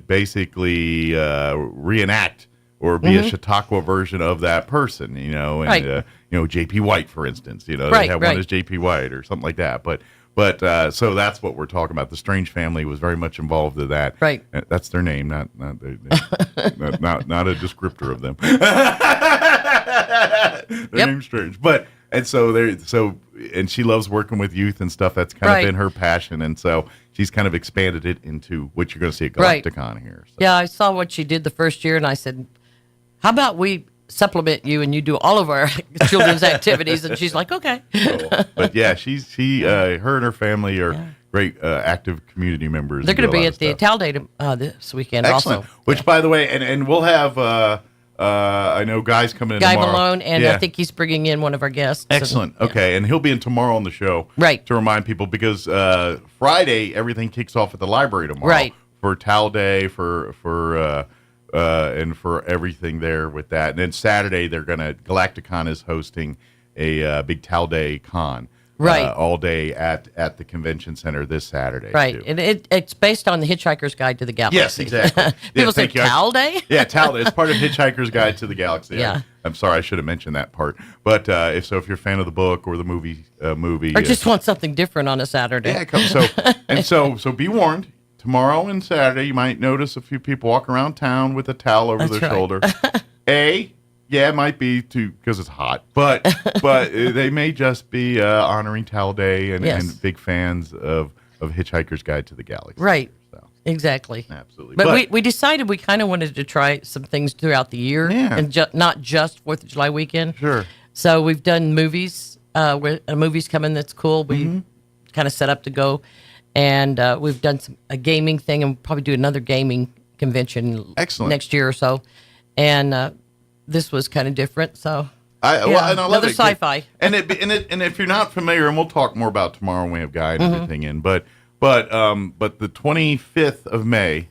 basically reenact or be a Chautauqua version of that person, and right. J.P. White, for instance, they have one as J.P. White or something like that. But so that's what we're talking about. The Strange family was very much involved in that. Right. That's their name, not not a descriptor of them. Their name's Strange, and she loves working with youth and stuff. That's kind of been her passion, and so she's kind of expanded it into what you're going to see at Galacticon here. So. Yeah, I saw what she did the first year, and I said, "How about we supplement you and you do all of our children's activities?" And she's like, "Okay." But yeah, her and her family are great active community members. They're going to be at the Talday this weekend. Excellent. Also. Which, by the way, and we'll have I know Guy's coming in Guy tomorrow. Malone, and I think he's bringing in one of our guests. Excellent. Okay, and he'll be in tomorrow on the show. Right. To remind people, because Friday everything kicks off at the library tomorrow. Right. For Talday, and for everything there with that. And then Saturday, Galacticon is hosting a big Talday con. Right. All day at the convention center this Saturday. Right. Too. And it's based on the Hitchhiker's Guide to the Galaxy. Yes, exactly. People say Talday? Yeah, Talday. It's part of Hitchhiker's Guide to the Galaxy. Yeah. I'm sorry, I should have mentioned that part. But if you're a fan of the book or the movie. Or just want something different on a Saturday. Yeah, so be warned. Tomorrow and Saturday, you might notice a few people walk around town with a towel over their shoulder. Yeah, it might be because it's hot, but they may just be honoring Talday and big fans of Hitchhiker's Guide to the Galaxy. Right. So. Exactly. Absolutely. But we decided we kind of wanted to try some things throughout the year, and not just 4th of July weekend. Sure. So we've done movies. A movie's coming that's cool. We kind of set up to go, and we've done a gaming thing, and we'll probably do another gaming convention next year or so, and. This was kind of different, so another sci-fi. And if you're not familiar, and we'll talk more about tomorrow when we have Guy and everything in, but the 25th of May,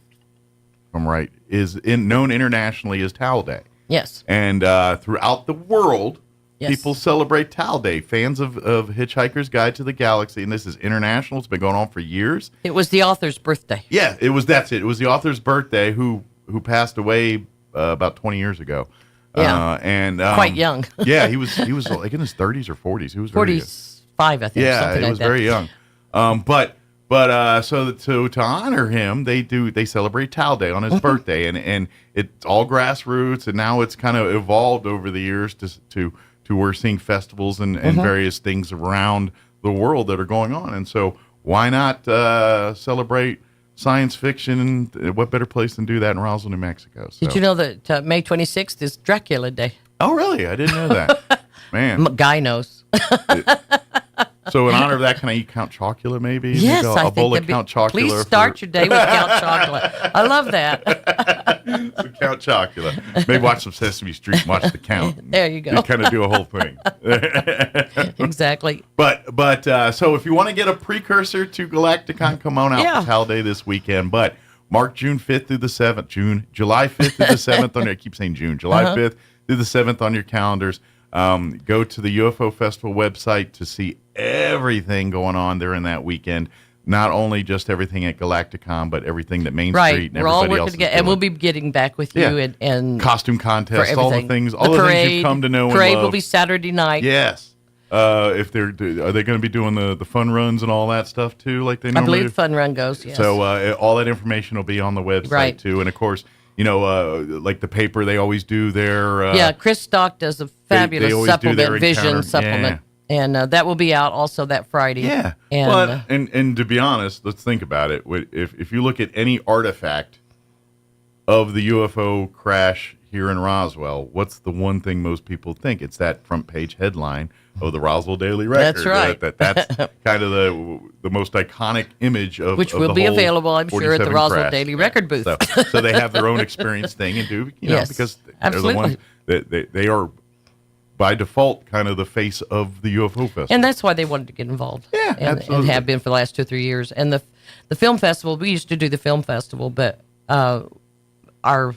I'm right, is known internationally as Towel Day. Yes. And throughout the world, yes, people celebrate Towel Day. Fans of Hitchhiker's Guide to the Galaxy, and this is international. It's been going on for years. It was the author's birthday. Yeah, it was. That's it. It was the author's birthday who passed away about 20 years ago. Yeah, and quite young. Yeah, he was like in his 30s or 40s. He was 45, I think. Yeah, something he like was that. very young. So to honor him, they celebrate Towel Day on his birthday, and it's all grassroots, and now it's kind of evolved over the years to we're seeing festivals and various things around the world that are going on, and so why not celebrate science fiction? And what better place than do that in Roswell, New Mexico? So. Did you know that May 26th is Dracula Day? Oh, really? I didn't know that. Man, Guy knows. So in honor of that, can I eat Count Chocula maybe? Yes, maybe I a bowl think of Count Chocula. Please start your day with Count Chocula. I love that. So Count Chocula. Maybe watch some Sesame Street and watch The Count. There you go. And kind of do a whole thing. Exactly. But so if you want to get a precursor to Galacticon, come on out to Towel Day this weekend. But mark July 5th through the 7th. July 5th through the 7th. I keep saying June. July 5th through the 7th on your calendars. Go to the UFO Festival website to see everything going on during that weekend. Not only just everything at Galacticon, but everything that Main Street and we're all everybody working else together, is doing. and we'll be getting back with you and costume contests, all the things, the parade, you've come to know and parade love. will be Saturday night. Yes. Are they going to be doing the fun runs and all that stuff too, like they normally I believe the fun run goes. Yes. So all that information will be on the website too, and of course, like the paper, they always do their. Chris Stock does a fabulous supplement, Vision supplement. Yeah. And that will be out also that Friday. Yeah. And, and to be honest, let's think about it. If you look at any artifact of the UFO crash here in Roswell, what's the one thing most people think? It's that front page headline of the Roswell Daily Record. That's right. That's kind of the most iconic image of which will the be whole available, I'm sure, at the 47 Roswell crash. Daily Record booth. So they have their own experience thing and do yes, because absolutely. they're the ones that they are by default kind of the face of the UFO festival. And that's why they wanted to get involved. Yeah, and have been for the last 2 or 3 years. And the film festival, we used to do the film festival, but our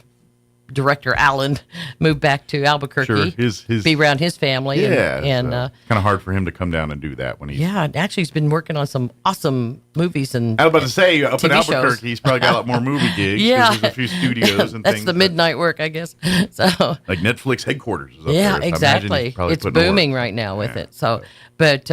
director Alan moved back to Albuquerque. Sure, be around his family. Yeah, and kind of hard for him to come down and do that when he's. Yeah, actually, he's been working on some awesome movies and. I was about to say up TV in Albuquerque, shows. He's probably got a lot more movie gigs. Yeah, there's a few studios and that's things. The midnight work, I guess. So like Netflix headquarters. Is up yeah, there. So exactly. It's booming right now with it. So, but.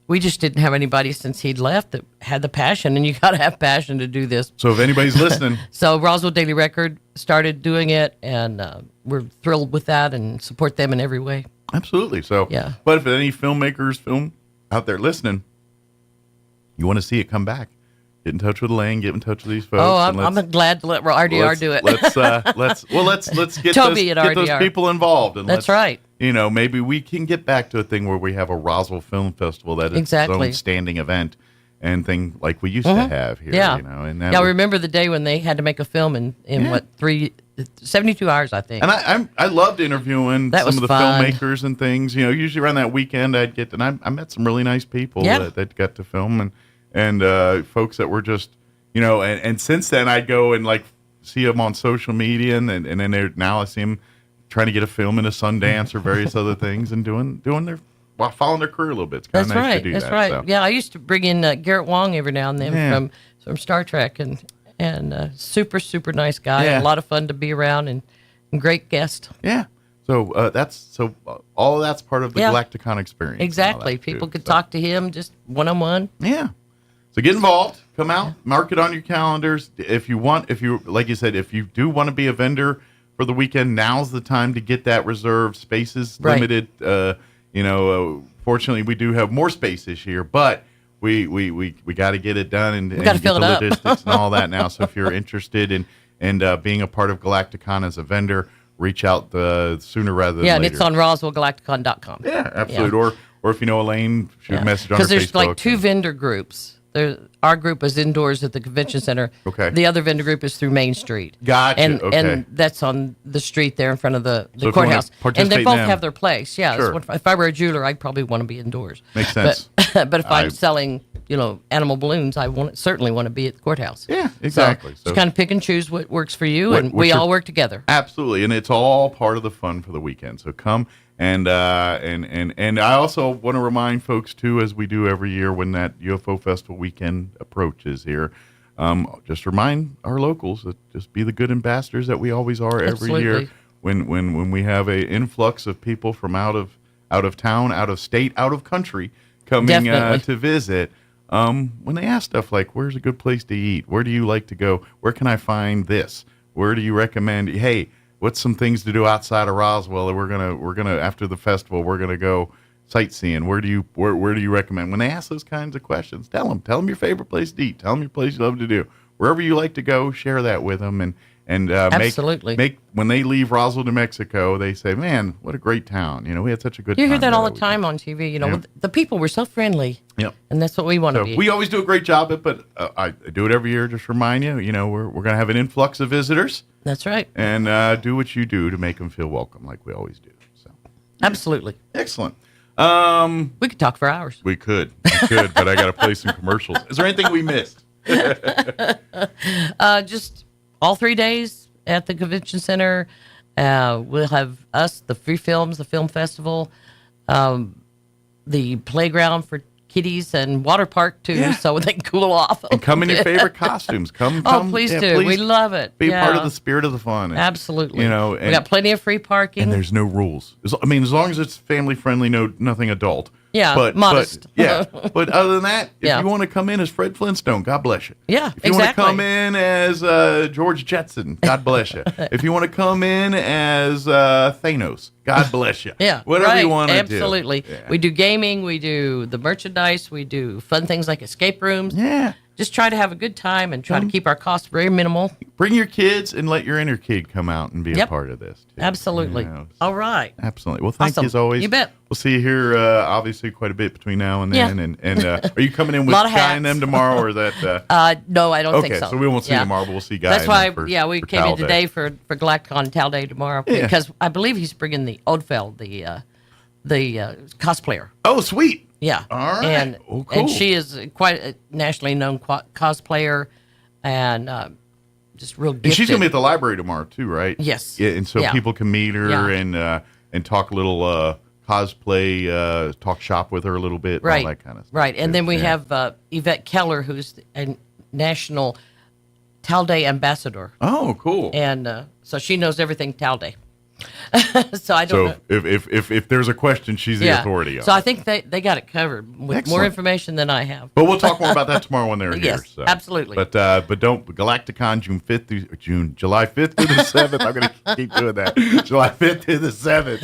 We just didn't have anybody since he'd left that had the passion, and you got to have passion to do this. So if anybody's listening. So Roswell Daily Record started doing it, and we're thrilled with that and support them in every way. Absolutely. So, yeah. But if any filmmakers, film out there listening, you want to see it come back, get in touch with Elaine, get in touch with these folks. Oh, I'm glad to let RDR do it. Let's get those people involved. And that's right. Maybe we can get back to a thing where we have a Roswell Film Festival that is its own standing event and thing like we used to have here. Yeah. And I remember the day when they had to make a film in 72 hours, I think. And I loved interviewing some of the filmmakers and things. Usually around that weekend I met some really nice people that got to film and folks that were just, and since then I'd go and like see them on social media and then now I see them trying to get a film in a Sundance or various other things and doing following their career a little bit. It's kind of nice to do that. That's right. So. Yeah, I used to bring in Garrett Wong every now and then from Star Trek and super, super nice guy. Yeah. A lot of fun to be around and great guest. Yeah. So all of that's part of the Galacticon experience. Exactly. People could talk to him just one-on-one. Yeah. So get involved. Come out. Mark it on your calendars. If you like you said, if you do want to be a vendor for the weekend, now's the time to get that reserved. Space is limited. Fortunately, we do have more space this year, but we got to get it done and got to fill it up. Logistics and all that now. So if you're interested in being a part of Galacticon as a vendor, reach out sooner rather than later. Yeah, and it's on RoswellGalacticon.com. Yeah, absolutely. Yeah. Or if you know Elaine, shoot a message on her Facebook. Because there's like 2 vendor groups. Our group is indoors at the convention center. Okay. The other vendor group is through Main Street. Gotcha. And that's on the street there in front of the So if you courthouse. wanna And they participate both in them- have their place. Yeah. Sure. If I were a jeweler, I'd probably want to be indoors. Makes sense. But if I'm selling, animal balloons, I certainly want to be at the courthouse. Yeah, exactly. So kind of pick and choose what works for you, and what's we your- all work together. Absolutely, and it's all part of the fun for the weekend. So come and I also want to remind folks too, as we do every year when that UFO Festival weekend approaches here, just remind our locals that just be the good ambassadors that we always are every year. When we have a influx of people from out of town, out of state, out of country coming to visit. When they ask stuff like, where's a good place to eat? Where do you like to go? Where can I find this? Where do you recommend? Hey, what's some things to do outside of Roswell? We're gonna after the festival, we're gonna go sightseeing. Where do you recommend? When they ask those kinds of questions, tell them your favorite place to eat. Tell them your place you love to do. Wherever you like to go, share that with them and Absolutely. make when they leave Roswell, New Mexico, they say, "Man, what a great town! We had such a good time." You hear that all the weekend." time on TV. Yep. The people were so friendly. Yep. And that's what we want to So be. we always do a great job at it, but I do it every year. Just remind you, we're going to have an influx of visitors. That's right. And do what you do to make them feel welcome, like we always do. So Absolutely. Excellent. We could talk for hours. We could, but I got to play some commercials. Is there anything we missed? Just all 3 days at the convention center. We'll have the free films, the film festival, the playground for kiddies and water park too, so they can cool off. And come in your favorite costumes. Come. Please do. We love it. Be part of the spirit of the fun. Absolutely. And we got plenty of free parking. And there's no rules. As long as it's family friendly, nothing adult. Yeah, but modest. But other than that, if Yeah. you want to come in as Fred Flintstone, God bless you. Yeah, If you want to come in as George Jetson, God bless you. If you want to come in as Thanos, God bless you. Yeah, whatever you want to do. Absolutely. Yeah. We do gaming. We do the merchandise. We do fun things like escape rooms. Yeah. Just try to have a good time and try to keep our costs very minimal. Bring your kids and let your inner kid come out and be a part of this. Too. Absolutely. All right. Absolutely. Well, thank Awesome. you as always. You bet. We'll see you here, obviously, quite a bit between now and then. Yeah. And are you coming in with Lot of Guy hats. and them tomorrow, or is that? No, I don't okay, think so. so we won't see Yeah. you tomorrow, but we'll see Guy. That's and why, them we for came Towel in Day. today for Galacticon Tal Day tomorrow Yeah. because I believe he's bringing the Oldfell, the cosplayer. Oh, sweet. Yeah. All right. And cool. and she is quite a nationally known cosplayer, and just real gifted. And she's gonna be at the library tomorrow too, right? Yes. Yeah, and so Yeah. people can meet her Yeah. and talk a little cosplay, talk shop with her a little bit, Right. all that kind of stuff. Right. And then we Yeah. have Yvette Keller, who's a national Tal Day ambassador. Oh, cool. And so she knows everything Tal Day. So I don't know. if there's a question, she's the authority on So it. I think they got it covered with Excellent. more information than I have. But we'll talk more about that tomorrow when they're here. Yes, So. absolutely. But don't Galacticon July 5th through the 7th. I'm gonna keep doing that. July 5th to the 7th.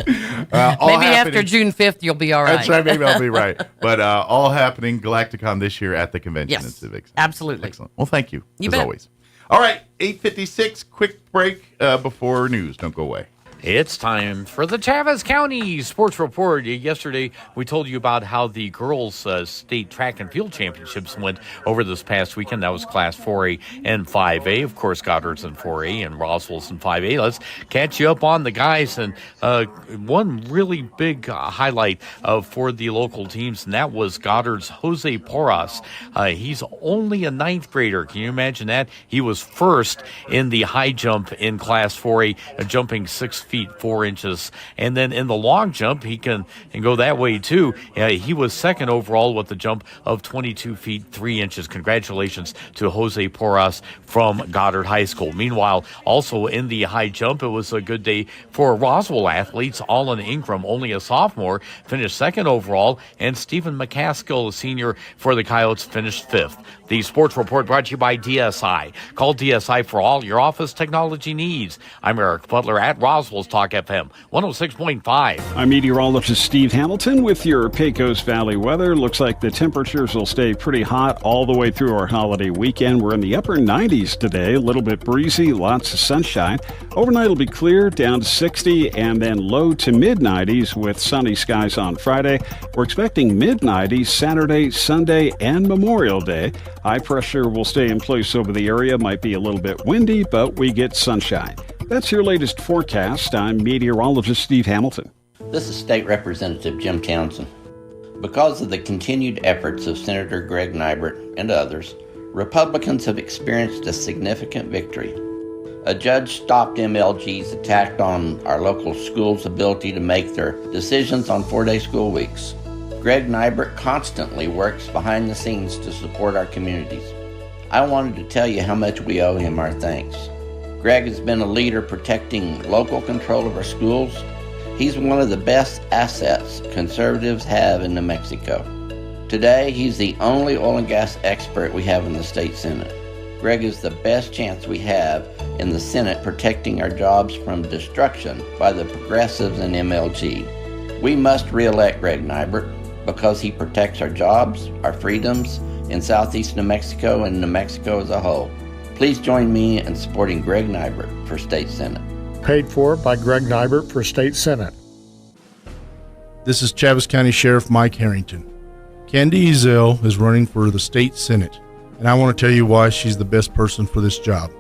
All Maybe happening- after June 5th, you'll be all right. That's right. Maybe I'll be right. But all happening Galacticon this year at the convention Yes, in Civic Center. absolutely. Excellent. Well, thank you, You as bet. always. All right, 8:56. Quick break before news. Don't go away. It's time for the Travis County Sports Report. Yesterday, we told you about how the girls' state track and field championships went over this past weekend. That was Class 4A and 5A. Of course, Goddard's in 4A and Roswell's in 5A. Let's catch you up on the guys. And one really big highlight for the local teams, and that was Goddard's Jose Porras. He's only a ninth grader. Can you imagine that? He was first in the high jump in Class 4A, jumping 6 feet 4 inches, and then in the long jump he can go that way too. He was second overall with a jump of 22 feet 3 inches. Congratulations to Jose Porras from Goddard High School. Meanwhile, also in the high jump, it was a good day for Roswell athletes. Allen Ingram, only a sophomore, finished second overall, and Stephen McCaskill, a senior for the Coyotes, finished fifth. The Sports Report brought to you by DSI. Call DSI for all your office technology needs. I'm Eric Butler at Roswell Roswell's Talk FM 106.5. I'm meteorologist Steve Hamilton with your Pecos Valley weather. Looks like the temperatures will stay pretty hot all the way through our holiday weekend. We're in the upper 90s today, a little bit breezy, lots of sunshine. Overnight will be clear, down to 60, and then low to mid 90s with sunny skies on Friday. We're expecting mid 90s Saturday, Sunday, and Memorial Day. High pressure will stay in place over the area. Might be a little bit windy, but we get sunshine. That's your latest forecast. I'm meteorologist Steve Hamilton. This is State Representative Jim Townsend. Because of the continued efforts of Senator Greg Nibert and others, Republicans have experienced a significant victory. A judge stopped MLG's attack on our local schools' ability to make their decisions on 4-day school weeks. Greg Nibert constantly works behind the scenes to support our communities. I wanted to tell you how much we owe him our thanks. Greg has been a leader protecting local control of our schools. He's one of the best assets conservatives have in New Mexico. Today, he's the only oil and gas expert we have in the state Senate. Greg is the best chance we have in the Senate protecting our jobs from destruction by the progressives and MLG. We must re-elect Greg Nibert because he protects our jobs, our freedoms in southeast New Mexico and New Mexico as a whole. Please join me in supporting Greg Nibert for State Senate. Paid for by Greg Nibert for State Senate. This is Chaves County Sheriff Mike Harrington. Candy Ezell is running for the State Senate, and I want to tell you why she's the best person for this job.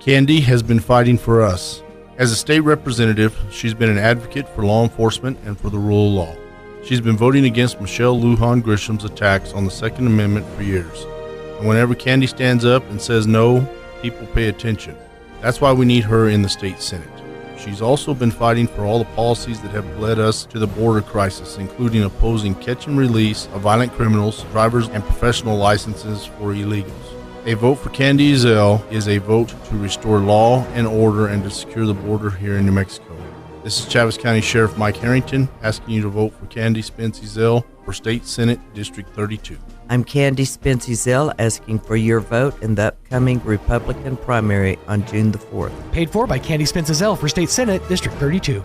Candy has been fighting for us. As a state representative, she's been an advocate for law enforcement and for the rule of law. She's been voting against Michelle Lujan Grisham's attacks on the Second Amendment for years. And whenever Candy stands up and says no, people pay attention. That's why we need her in the state Senate. She's also been fighting for all the policies that have led us to the border crisis, including opposing catch and release of violent criminals, drivers, and professional licenses for illegals. A vote for Candy Ezell is a vote to restore law and order and to secure the border here in New Mexico. This is Chaves County Sheriff Mike Harrington asking you to vote for Candy Spence Ezell for State Senate District 32. I'm Candy Spence Ezell asking for your vote in the upcoming Republican primary on June the 4th. Paid for by Candy Spence Ezell for State Senate District 32.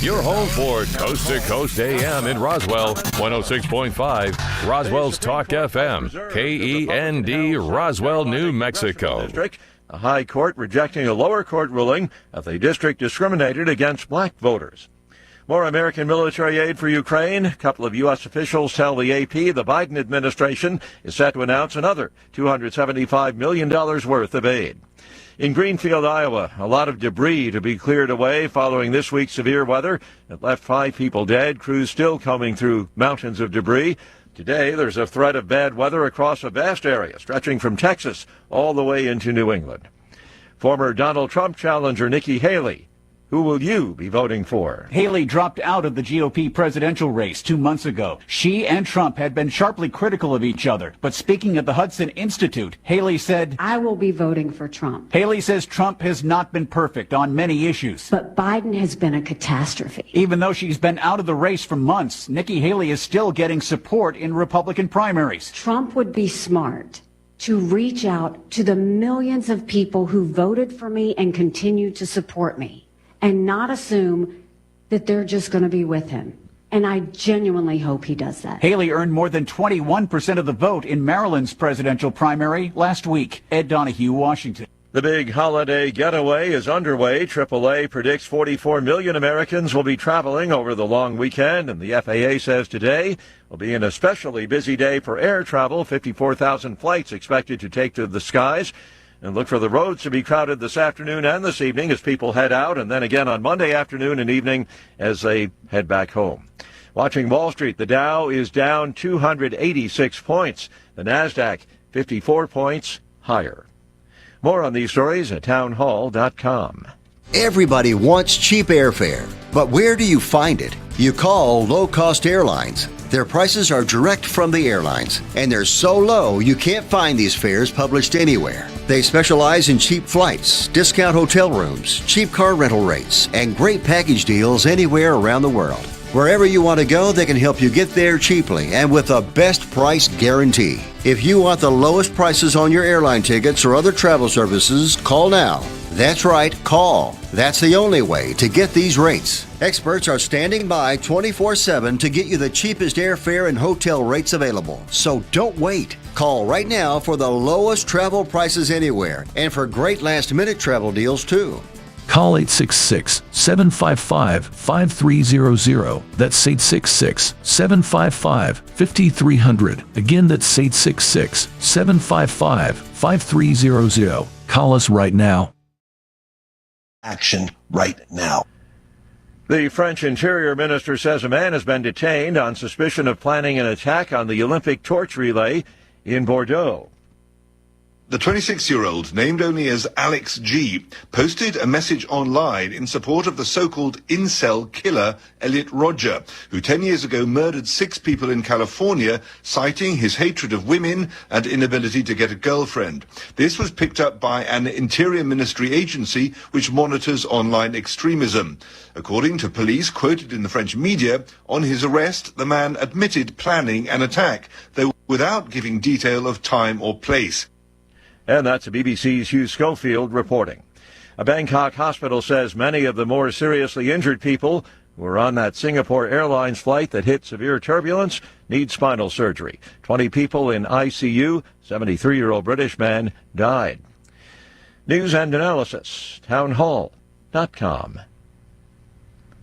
Your home for Coast to Coast AM in Roswell, 106.5, Roswell's Talk FM, KEND, Roswell, New Mexico. A high court rejecting a lower court ruling that the district discriminated against black voters. More American military aid for Ukraine. A couple of U.S. officials tell the AP the Biden administration is set to announce another $275 million worth of aid. In Greenfield, Iowa, a lot of debris to be cleared away following this week's severe weather that left 5 people dead. Crews still combing through mountains of debris. Today, there's a threat of bad weather across a vast area, stretching from Texas all the way into New England. Former Donald Trump challenger Nikki Haley. Who will you be voting for? Haley dropped out of the GOP presidential race 2 months ago. She and Trump had been sharply critical of each other. But speaking at the Hudson Institute, Haley said, I will be voting for Trump. Haley says Trump has not been perfect on many issues. But Biden has been a catastrophe. Even though she's been out of the race for months, Nikki Haley is still getting support in Republican primaries. Trump would be smart to reach out to the millions of people who voted for me and continue to support me, and not assume that they're just going to be with him. And I genuinely hope he does that. Haley earned more than 21% of the vote in Maryland's presidential primary last week. Ed Donahue, Washington. The big holiday getaway is underway. AAA predicts 44 million Americans will be traveling over the long weekend, and the FAA says today will be an especially busy day for air travel. 54,000 flights expected to take to the skies. And look for the roads to be crowded this afternoon and this evening as people head out, and then again on Monday afternoon and evening as they head back home. Watching Wall Street, the Dow is down 286 points. The NASDAQ, 54 points higher. More on these stories at townhall.com. Everybody wants cheap airfare, but where do you find it? You call Low Cost Airlines. Their prices are direct from the airlines, and they're so low you can't find these fares published anywhere. They specialize in cheap flights, discount hotel rooms, cheap car rental rates, and great package deals anywhere around the world. Wherever you want to go, they can help you get there cheaply and with a best price guarantee. If you want the lowest prices on your airline tickets or other travel services, call now. That's right, call. That's the only way to get these rates. Experts are standing by 24/7 to get you the cheapest airfare and hotel rates available. So don't wait. Call right now for the lowest travel prices anywhere and for great last-minute travel deals too. Call 866-755-5300. That's 866-755-5300. Again, that's 866-755-5300. Call us right now. Action right now. The French Interior Minister says a man has been detained on suspicion of planning an attack on the Olympic torch relay in Bordeaux. The 26-year-old, named only as Alex G., posted a message online in support of the so-called incel killer Elliot Rodger, who 10 years ago murdered 6 people in California, citing his hatred of women and inability to get a girlfriend. This was picked up by an Interior Ministry agency which monitors online extremism. According to police quoted in the French media, on his arrest, the man admitted planning an attack, though without giving detail of time or place. And that's BBC's Hugh Schofield reporting. A Bangkok hospital says many of the more seriously injured people who were on that Singapore Airlines flight that hit severe turbulence need spinal surgery. 20 people in ICU, 73-year-old British man died. News and analysis, townhall.com.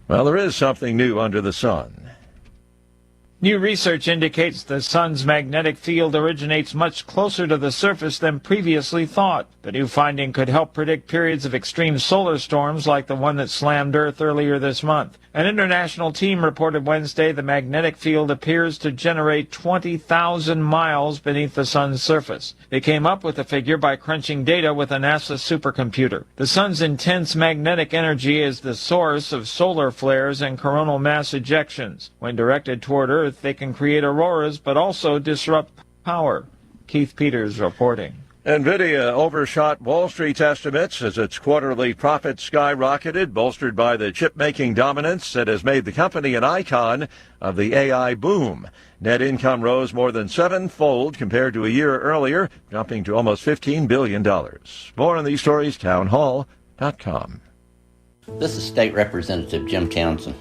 Well, there is something new under the sun. New research indicates the sun's magnetic field originates much closer to the surface than previously thought. The new finding could help predict periods of extreme solar storms like the one that slammed Earth earlier this month. An international team reported Wednesday the magnetic field appears to generate 20,000 miles beneath the sun's surface. They came up with the figure by crunching data with a NASA supercomputer. The sun's intense magnetic energy is the source of solar flares and coronal mass ejections. When directed toward Earth, they can create auroras but also disrupt power. Keith Peters reporting. NVIDIA overshot Wall Street's estimates as its quarterly profits skyrocketed, bolstered by the chip-making dominance that has made the company an icon of the AI boom. Net income rose more than 7-fold compared to a year earlier, jumping to almost $15 billion. More on these stories, townhall.com. This is State Representative Jim Townsend.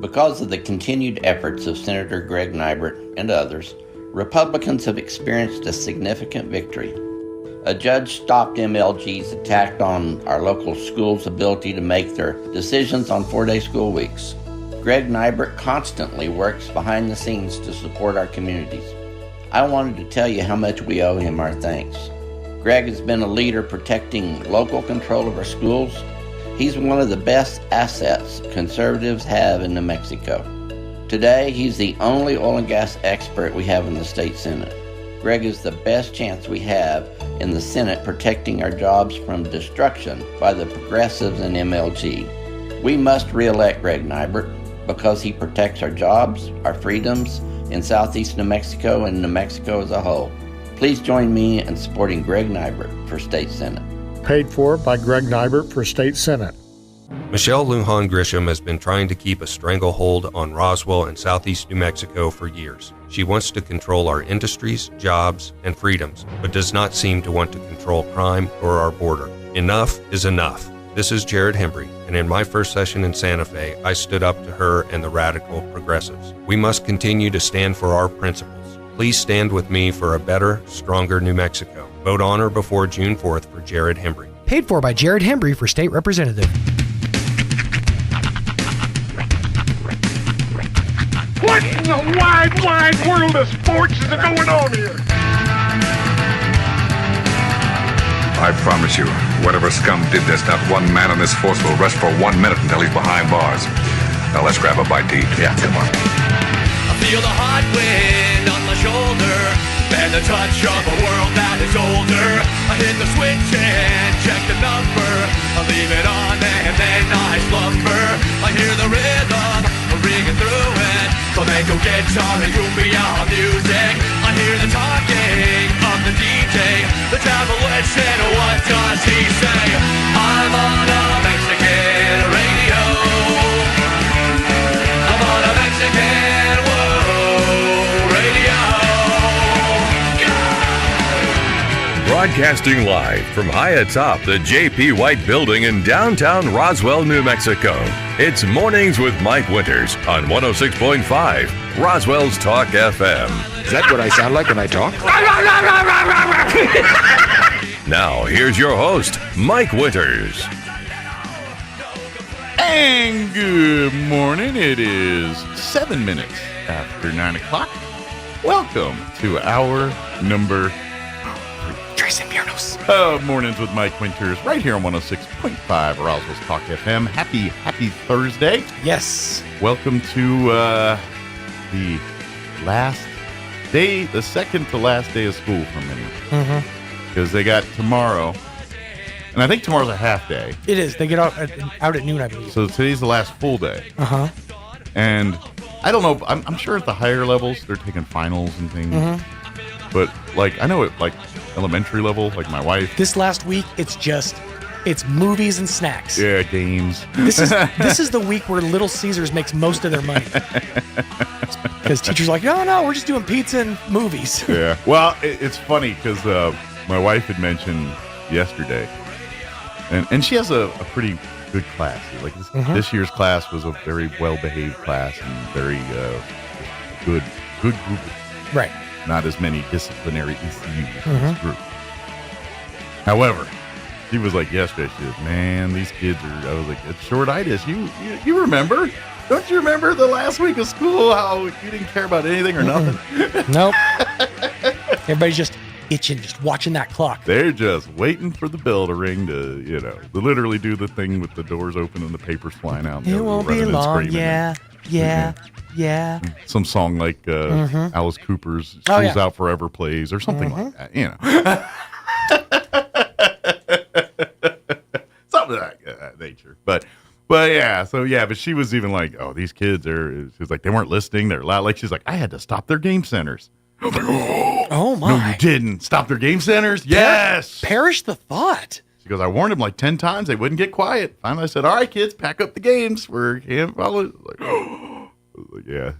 Because of the continued efforts of Senator Greg Nibert and others, Republicans have experienced a significant victory. A judge stopped MLG's attack on our local schools' ability to make their decisions on 4-day school weeks. Greg Nibert constantly works behind the scenes to support our communities. I wanted to tell you how much we owe him our thanks. Greg has been a leader protecting local control of our schools. He's one of the best assets conservatives have in New Mexico. Today, he's the only oil and gas expert we have in the state Senate. Greg is the best chance we have in the Senate protecting our jobs from destruction by the progressives and MLG. We must re-elect Greg Nibert because he protects our jobs, our freedoms in southeast New Mexico and New Mexico as a whole. Please join me in supporting Greg Nibert for State Senate. Paid for by Greg Nibert for State Senate. Michelle Lujan Grisham has been trying to keep a stranglehold on Roswell and southeast New Mexico for years. She wants to control our industries, jobs, and freedoms, but does not seem to want to control crime or our border. Enough is enough. This is Jared Hembry, and in my first session in Santa Fe, I stood up to her and the radical progressives. We must continue to stand for our principles. Please stand with me for a better, stronger New Mexico. Vote on or before June 4th for Jared Hembry. Paid for by Jared Hembry for State Representative. What in the wide, wide world of sports is going on here? I promise you, whatever scum did this, not one man on this force will rest for 1 minute until he's behind bars. Now let's grab a bite to eat. Yeah, come on. I feel the hot wind on my shoulder and the touch of a world that is older. I hit the switch and check the number. I leave it on and then I slumber. I hear the rhythm ringing through it. Flamenco guitar and cumbia music. I hear the talking of the DJ. The Travelician, what does he say? I'm on a Mexican radio. I'm on a Mexican radio. Broadcasting live from high atop the J.P. White Building in downtown Roswell, New Mexico. It's Mornings with Mike Winters on 106.5 Roswell's Talk FM. Is that what I sound like when I talk? Now, here's your host, Mike Winters. And good morning. It is 7 minutes after 9 o'clock. Welcome to hour number Mornings with Mike Winters, right here on 106.5 Roswell's Talk FM. Happy Thursday. Yes. Welcome to the last day, the second to last day of school for many. Because they got tomorrow, and I think tomorrow's a half day. It is. They get out at noon, I believe. So today's the last full day. And I don't know, I'm sure at the higher levels they're taking finals and things. But like I know at like elementary level, like my wife. This last week, it's movies and snacks. Yeah, games. This is the week where Little Caesars makes most of their money. Because teachers are like, no, we're just doing pizza and movies. Yeah. Well, it's funny because my wife had mentioned yesterday, and she has a pretty good class. Like this year's class was a very well-behaved class and very good group. Right. Not as many disciplinary issues in this group. However, she was like yesterday, she said, man, these kids are, I was like, it's short-itis. You remember? Don't you remember the last week of school, how you didn't care about anything or nothing? Nope. Everybody's just itching, just watching that clock. They're just waiting for the bell to ring to, to literally do the thing with the doors open and the papers flying out. It won't be long, yeah. Some song like Alice Cooper's School's Out Forever plays or something like that, something like that nature. But she was even like, oh, these kids she's like, they weren't listening, they're loud. Like, she's like, I had to stop their game centers. I was like, oh my. No, you didn't. Stop their game centers? Yes. Perish the thought. She goes, I warned them like 10 times, they wouldn't get quiet. Finally, I said, all right, kids, pack up the games. We're like, yeah.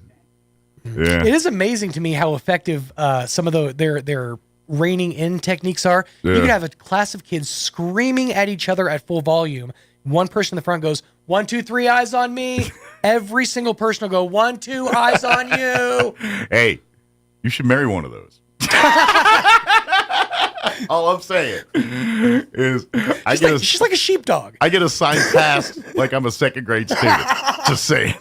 It is amazing to me how effective some of their reining in techniques are. Yeah. You could have a class of kids screaming at each other at full volume. One person in the front goes, 1, 2, 3, eyes on me. Every single person will go, 1, 2, eyes on you. Hey, you should marry one of those. All I'm saying is she's like a sheepdog. I get assigned tasks like I'm a second grade student. Just saying.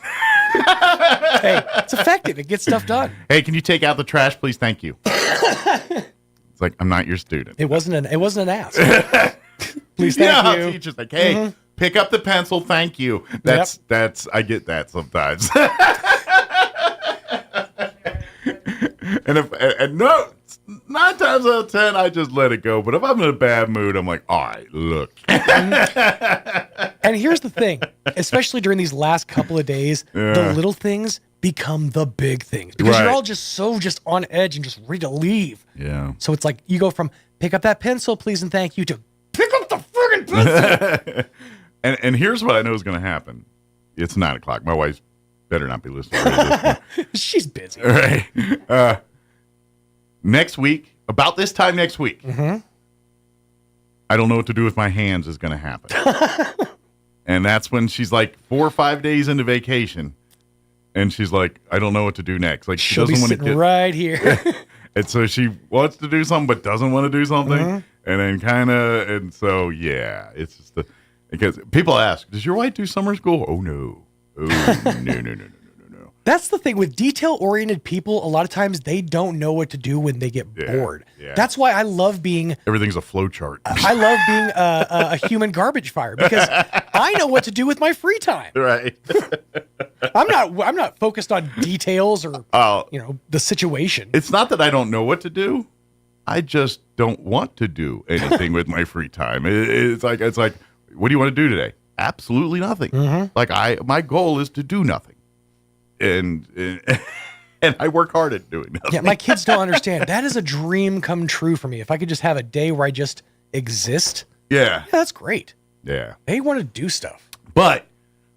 Hey, it's effective. It gets stuff done. Hey, can you take out the trash, please? Thank you. It's like, I'm not your student. It wasn't an ask. Please, thank you. Teacher's like, hey, pick up the pencil. Thank you. That's I get that sometimes. and no, 9 times out of 10, I just let it go. But if I'm in a bad mood, I'm like, all right, look. And here's the thing, especially during these last couple of days, the little things become the big things because you're all just on edge and just ready to leave. Yeah. So it's like you go from pick up that pencil, please and thank you, to pick up the friggin' pencil. and here's what I know is going to happen. It's 9 o'clock. My wife better not be listening to this. She's busy. All right. Next week, about this time next week, I don't know what to do with my hands is going to happen. And that's when she's like 4 or 5 days into vacation. And she's like, I don't know what to do next. Like, she doesn't want to get right here. And so she wants to do something, but doesn't want to do something. And then and so, yeah, it's just because people ask, does your wife do summer school? Oh, no. Oh, no. That's the thing with detail-oriented people. A lot of times they don't know what to do when they get bored. Yeah. That's why I love being... Everything's a flow chart. I love being a human garbage fire because I know what to do with my free time. Right. I'm not focused on details or the situation. It's not that I don't know what to do. I just don't want to do anything with my free time. It's like, what do you want to do today? Absolutely nothing. Like my goal is to do nothing. And I work hard at doing nothing. Yeah, my kids don't understand. That is a dream come true for me. If I could just have a day where I just exist. Yeah, that's great. Yeah. They want to do stuff. But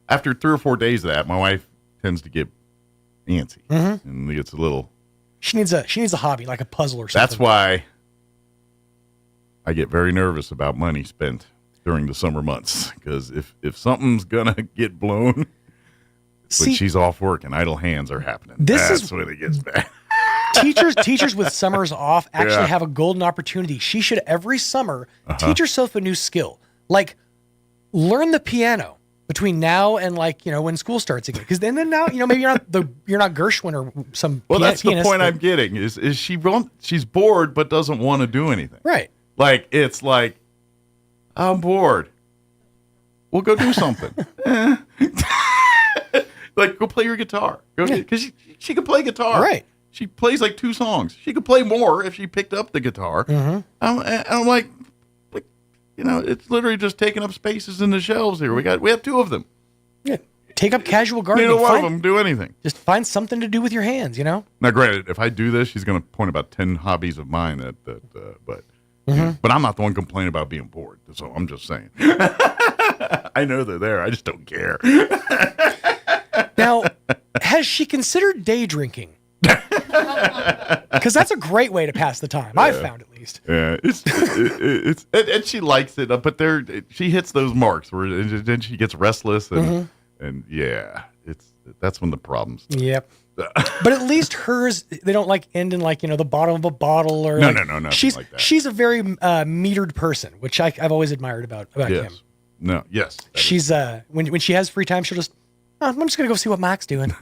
after 3 or 4 days of that, my wife tends to get antsy. And gets a little... She needs a hobby, like a puzzle or something. That's why I get very nervous about money spent during the summer months because if something's gonna get blown when she's off work and idle hands are happening, that's when it gets bad. Teachers with summers off actually have a golden opportunity. She should every summer teach herself a new skill, like learn the piano between now and when school starts again. Because then now maybe you're not Gershwin or some. Well, that's the point I'm getting. Is she's bored but doesn't want to do anything. Right. It's like I'm bored. We'll go do something. Go play your guitar. Because she can play guitar. Right. She plays 2 songs. She could play more if she picked up the guitar. Mm-hmm. I'm like, it's literally just taking up spaces in the shelves here. We have 2 of them. Yeah. Take up casual gardening. Neither one of them do anything. Just find something to do with your hands, Now, granted, if I do this, she's going to point about 10 hobbies of mine but I'm not the one complaining about being bored. So I'm just saying. I know they're there. I just don't care. Now, has she considered day drinking? Because that's a great way to pass the time. I've found, at least. Yeah, it's and she likes it, but she hits those marks where then she gets restless and that's when the problems start. Yep. But at least hers, they don't end in the bottom of a bottle or no, she's like that. She's a very metered person, which I've always admired about him. No, yes. She's when she has free time, she'll just I'm just gonna go see what Mac's doing.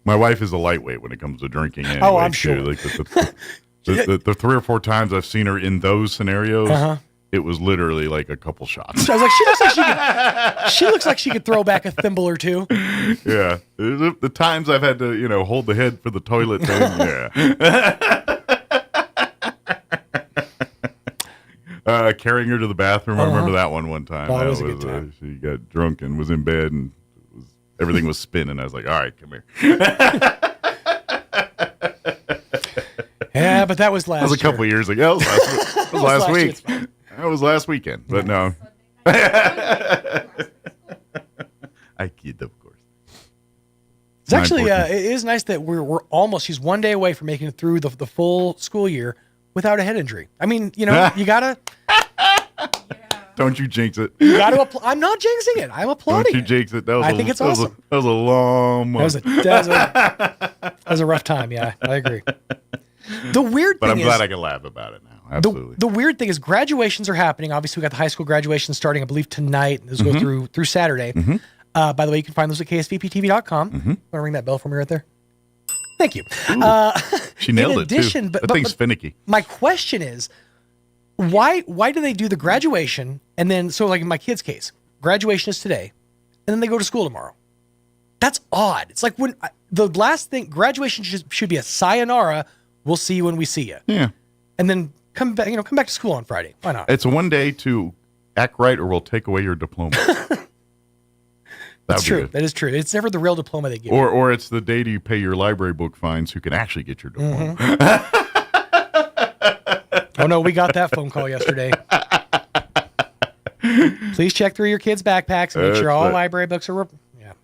My wife is a lightweight when it comes to drinking. Anyway, I'm sure. The 3 or 4 times I've seen her in those scenarios, it was literally a couple shots. I was like, she looks like she could throw back a thimble or 2. Yeah, the times I've had to hold the head for the toilet thing. Yeah. Carrying her to the bathroom. I remember that one time. Oh, that was a good time. She got drunk and was in bed and everything was spinning. I was like, all right, come here. Yeah, but that was last year. That was a couple years ago. That was last week. That was last weekend, but no. I kid, of course. It's actually, it is nice that we're almost, she's one day away from making it through the full school year without a head injury. I mean, you gotta. Don't you jinx it. You gotta I'm not jinxing it. I'm applauding. Don't you jinx it. I think it's awesome. That was a long month. That was a rough time. Yeah, I agree. The weird thing but I'm is, glad I can laugh about it now. Absolutely. The weird thing is graduations are happening. Obviously, we got the high school graduation starting, I believe, tonight. And those go through Saturday. By the way, you can find those at ksvptv.com. Want to ring that bell for me right there? Thank you. She nailed it, too. That thing's finicky. My question is, why do they do the graduation and then, so in my kid's case, graduation is today, and then they go to school tomorrow? That's odd. It's like when the last thing, graduation should be a sayonara. We'll see you when we see you. Yeah. And then come back to school on Friday. Why not? It's one day to act right or we'll take away your diploma. That's true. That is true. It's never the real diploma they give you. Or it's the day you pay your library book fines who can actually get your diploma. Oh, no, we got that phone call yesterday. Please check through your kids' backpacks and make sure all library books are...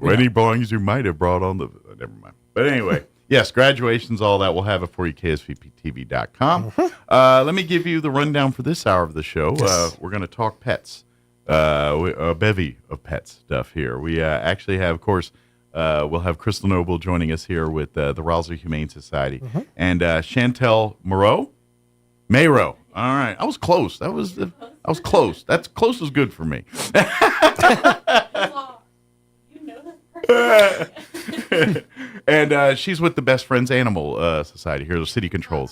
Any belongings you might have brought on the... never mind. But anyway, yes, graduations, all that. We'll have it for you, ksvptv.com. Let me give you the rundown for this hour of the show. Yes. We're going to talk pets. A bevy of pet stuff here. We actually have, of course, we'll have Crystal Noble joining us here with the Roswell Humane Society. And Chantel Mayrow. All right. I was close. I was close. That's close is good for me. And she's with the Best Friends Animal Society here, the city control,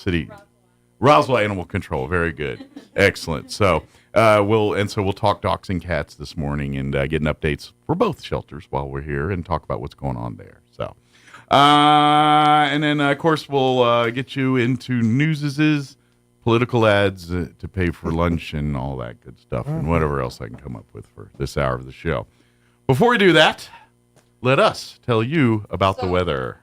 Roswell Animal Control. Very good. Excellent. So we'll talk dogs and cats this morning and getting updates for both shelters while we're here and talk about what's going on there. So, and then of course we'll get you into newses, political ads to pay for lunch and all that good stuff and whatever else I can come up with for this hour of the show. Before we do that, let us tell you about the weather.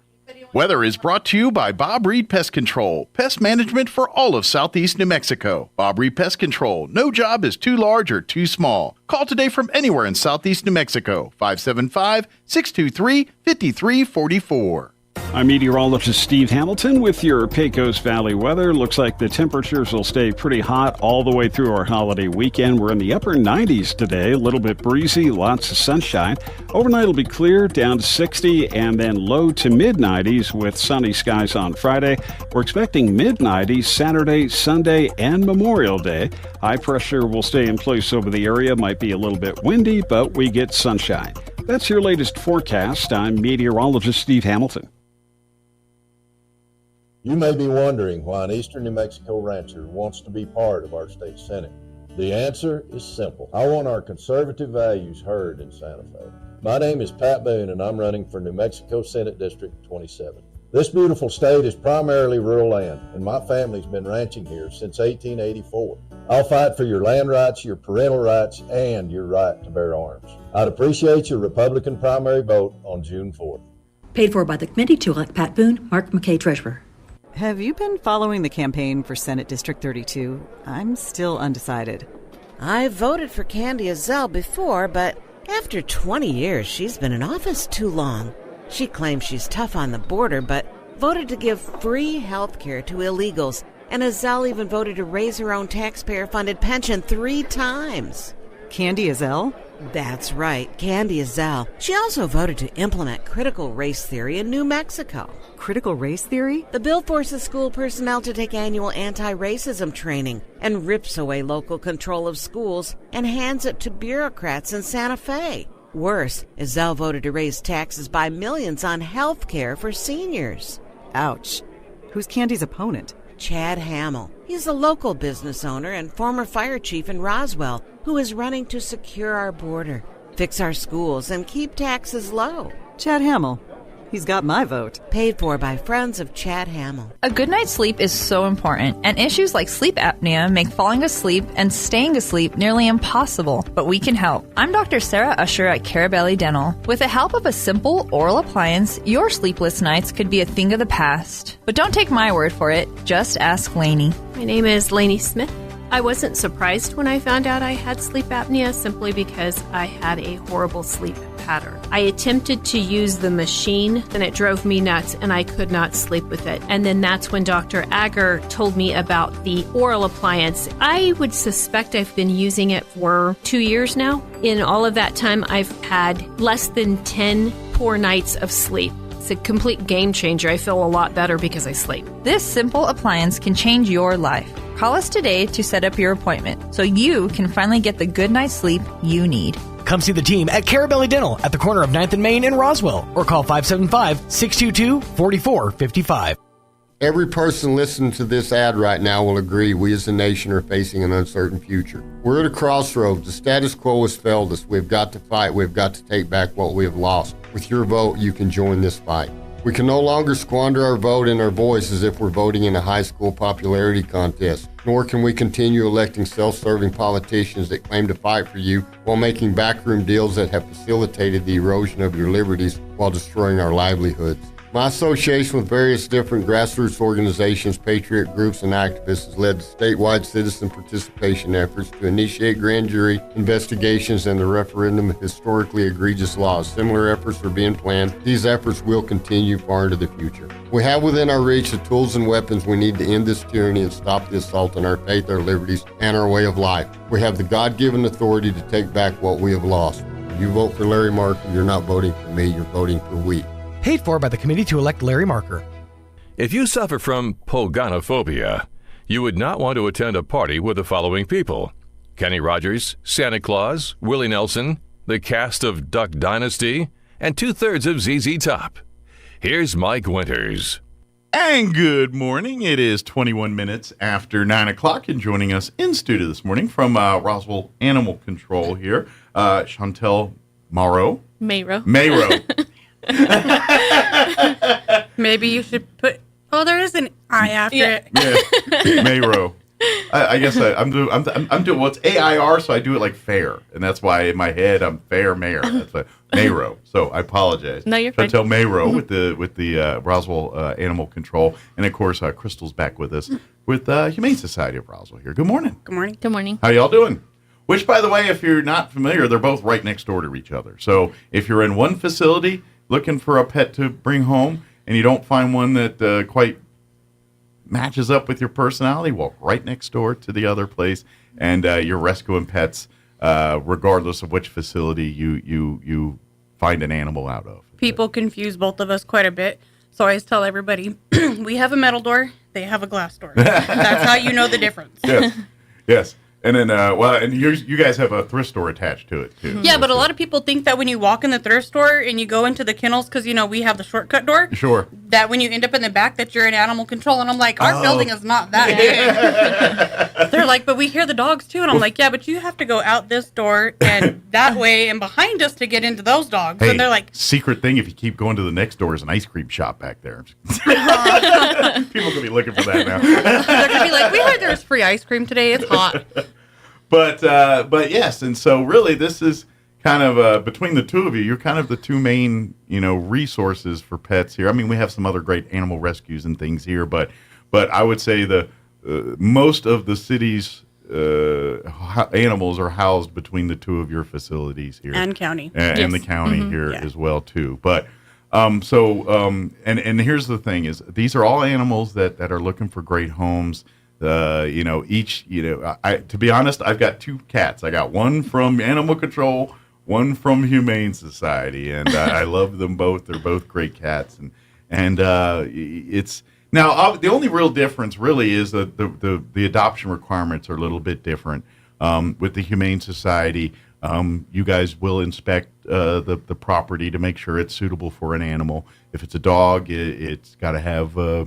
Weather is brought to you by Bob Reed Pest Control, pest management for all of Southeast New Mexico. Bob Reed Pest Control. No job is too large or too small. Call today from anywhere in Southeast New Mexico, 575-623-5344. I'm meteorologist Steve Hamilton with your Pecos Valley weather. Looks like the temperatures will stay pretty hot all the way through our holiday weekend. We're in the upper 90s today, a little bit breezy, lots of sunshine. Overnight will be clear, down to 60, and then low to mid 90s with sunny skies on Friday. We're expecting mid 90s Saturday, Sunday, and Memorial Day. High pressure will stay in place over the area. Might be a little bit windy, but we get sunshine. That's your latest forecast. I'm meteorologist Steve Hamilton. You may be wondering why an Eastern New Mexico rancher wants to be part of our state Senate. The answer is simple. I want our conservative values heard in Santa Fe. My name is Pat Boone, and I'm running for New Mexico Senate District 27. This beautiful state is primarily rural land, and my family's been ranching here since 1884. I'll fight for your land rights, your parental rights, and your right to bear arms. I'd appreciate your Republican primary vote on June 4th. Paid for by the committee to elect Pat Boone, Mark McKay, Treasurer. Have you been following the campaign for Senate District 32? I'm still undecided. I voted for Candy Azell before, but after 20 years, she's been in office too long. She claims she's tough on the border, but voted to give free health care to illegals. And Azell even voted to raise her own taxpayer-funded pension 3 times. Candy Azell? That's right, Candy Azell. She also voted to implement critical race theory in New Mexico. Critical race theory? The bill forces school personnel to take annual anti-racism training and rips away local control of schools and hands it to bureaucrats in Santa Fe. Worse, Azell voted to raise taxes by millions on health care for seniors. Ouch. Who's Candy's opponent? Chad Hamill. He's a local business owner and former fire chief in Roswell who is running to secure our border, fix our schools, and keep taxes low. Chad Hamill. He's got my vote. Paid for by friends of Chad Hamill. A good night's sleep is so important, and issues like sleep apnea make falling asleep and staying asleep nearly impossible, but we can help. I'm Dr. Sarah Usher at Carabelli Dental. With the help of a simple oral appliance, your sleepless nights could be a thing of the past. But don't take my word for it, just ask Lainey. My name is Lainey Smith. I wasn't surprised when I found out I had sleep apnea simply because I had a horrible sleep pattern. I attempted to use the machine and it drove me nuts and I could not sleep with it. And then that's when Dr. Agger told me about the oral appliance. I would suspect I've been using it for 2 years now. In all of that time, I've had less than 10 poor nights of sleep. It's a complete game changer. I feel a lot better because I sleep. This simple appliance can change your life. Call us today to set up your appointment so you can finally get the good night's sleep you need. Come see the team at Carabelli Dental at the corner of 9th and Main in Roswell or call 575-622-4455. Every person listening to this ad right now will agree we as a nation are facing an uncertain future. We're at a crossroads. The status quo has failed us. We've got to fight. We've got to take back what we have lost. With your vote, you can join this fight. We can no longer squander our vote and our voice as if we're voting in a high school popularity contest, nor can we continue electing self-serving politicians that claim to fight for you while making backroom deals that have facilitated the erosion of your liberties while destroying our livelihoods. My association with various different grassroots organizations, patriot groups, and activists has led to statewide citizen participation efforts to initiate grand jury investigations and the referendum of historically egregious laws. Similar efforts are being planned. These efforts will continue far into the future. We have within our reach the tools and weapons we need to end this tyranny and stop the assault on our faith, our liberties, and our way of life. We have the God-given authority to take back what we have lost. When you vote for Larry Marker, you're not voting for me, you're voting for we. Paid for by the committee to elect Larry Marker. If you suffer from poganophobia, you would not want to attend a party with the following people: Kenny Rogers, Santa Claus, Willie Nelson, the cast of Duck Dynasty, and 2/3 of ZZ Top. Here's Mike Winters. And good morning. It is 21 minutes after 9 o'clock, and joining us in studio this morning from Roswell Animal Control here, Chantel Mayro. Maybe you should put. Oh, there is an I after it. Yeah, Mayro. I guess I'm doing what's AIR, so I do it like fair, and that's why in my head I'm fair mayor. That's a Mayro. So I apologize. No, you're fine. Chantel Mayro with the Roswell Animal Control, and of course Crystal's back with us with Humane Society of Roswell here. Good morning. Good morning. Good morning. How y'all doing? Which, by the way, if you're not familiar, they're both right next door to each other. So if you're in one facility looking for a pet to bring home, and you don't find one that quite matches up with your personality, walk right next door to the other place, and you're rescuing pets regardless of which facility you find an animal out of. People confuse both of us quite a bit. So I always tell everybody, we have a metal door, they have a glass door. That's how you know the difference. Yes. And then, and you guys have a thrift store attached to it, too. Yeah, but a lot of people think that when you walk in the thrift store and you go into the kennels, because, we have the shortcut door. Sure. That when you end up in the back, that you're in animal control. And I'm like, our building is not that big. They're like, but we hear the dogs, too. And I'm like, yeah, but you have to go out this door and that way and behind us to get into those dogs. Hey, and they're like, secret thing, if you keep going to the next door, is an ice cream shop back there. People going to be looking for that now. They're going to be like, we heard there's free ice cream today. It's hot. But yes, and so really this is kind of between the two of you, you're kind of the two main resources for pets here. I mean, we have some other great animal rescues and things here, but I would say the most of the city's animals are housed between the two of your facilities here and county and the county here as well too. But and here's the thing: is these are all animals that are looking for great homes. To be honest, I've got two cats. I got one from Animal Control, one from Humane Society, and I love them both. They're both great cats, and it's now the only real difference really is that the adoption requirements are a little bit different. With the Humane Society, you guys will inspect the property to make sure it's suitable for an animal. If it's a dog, it's got to have a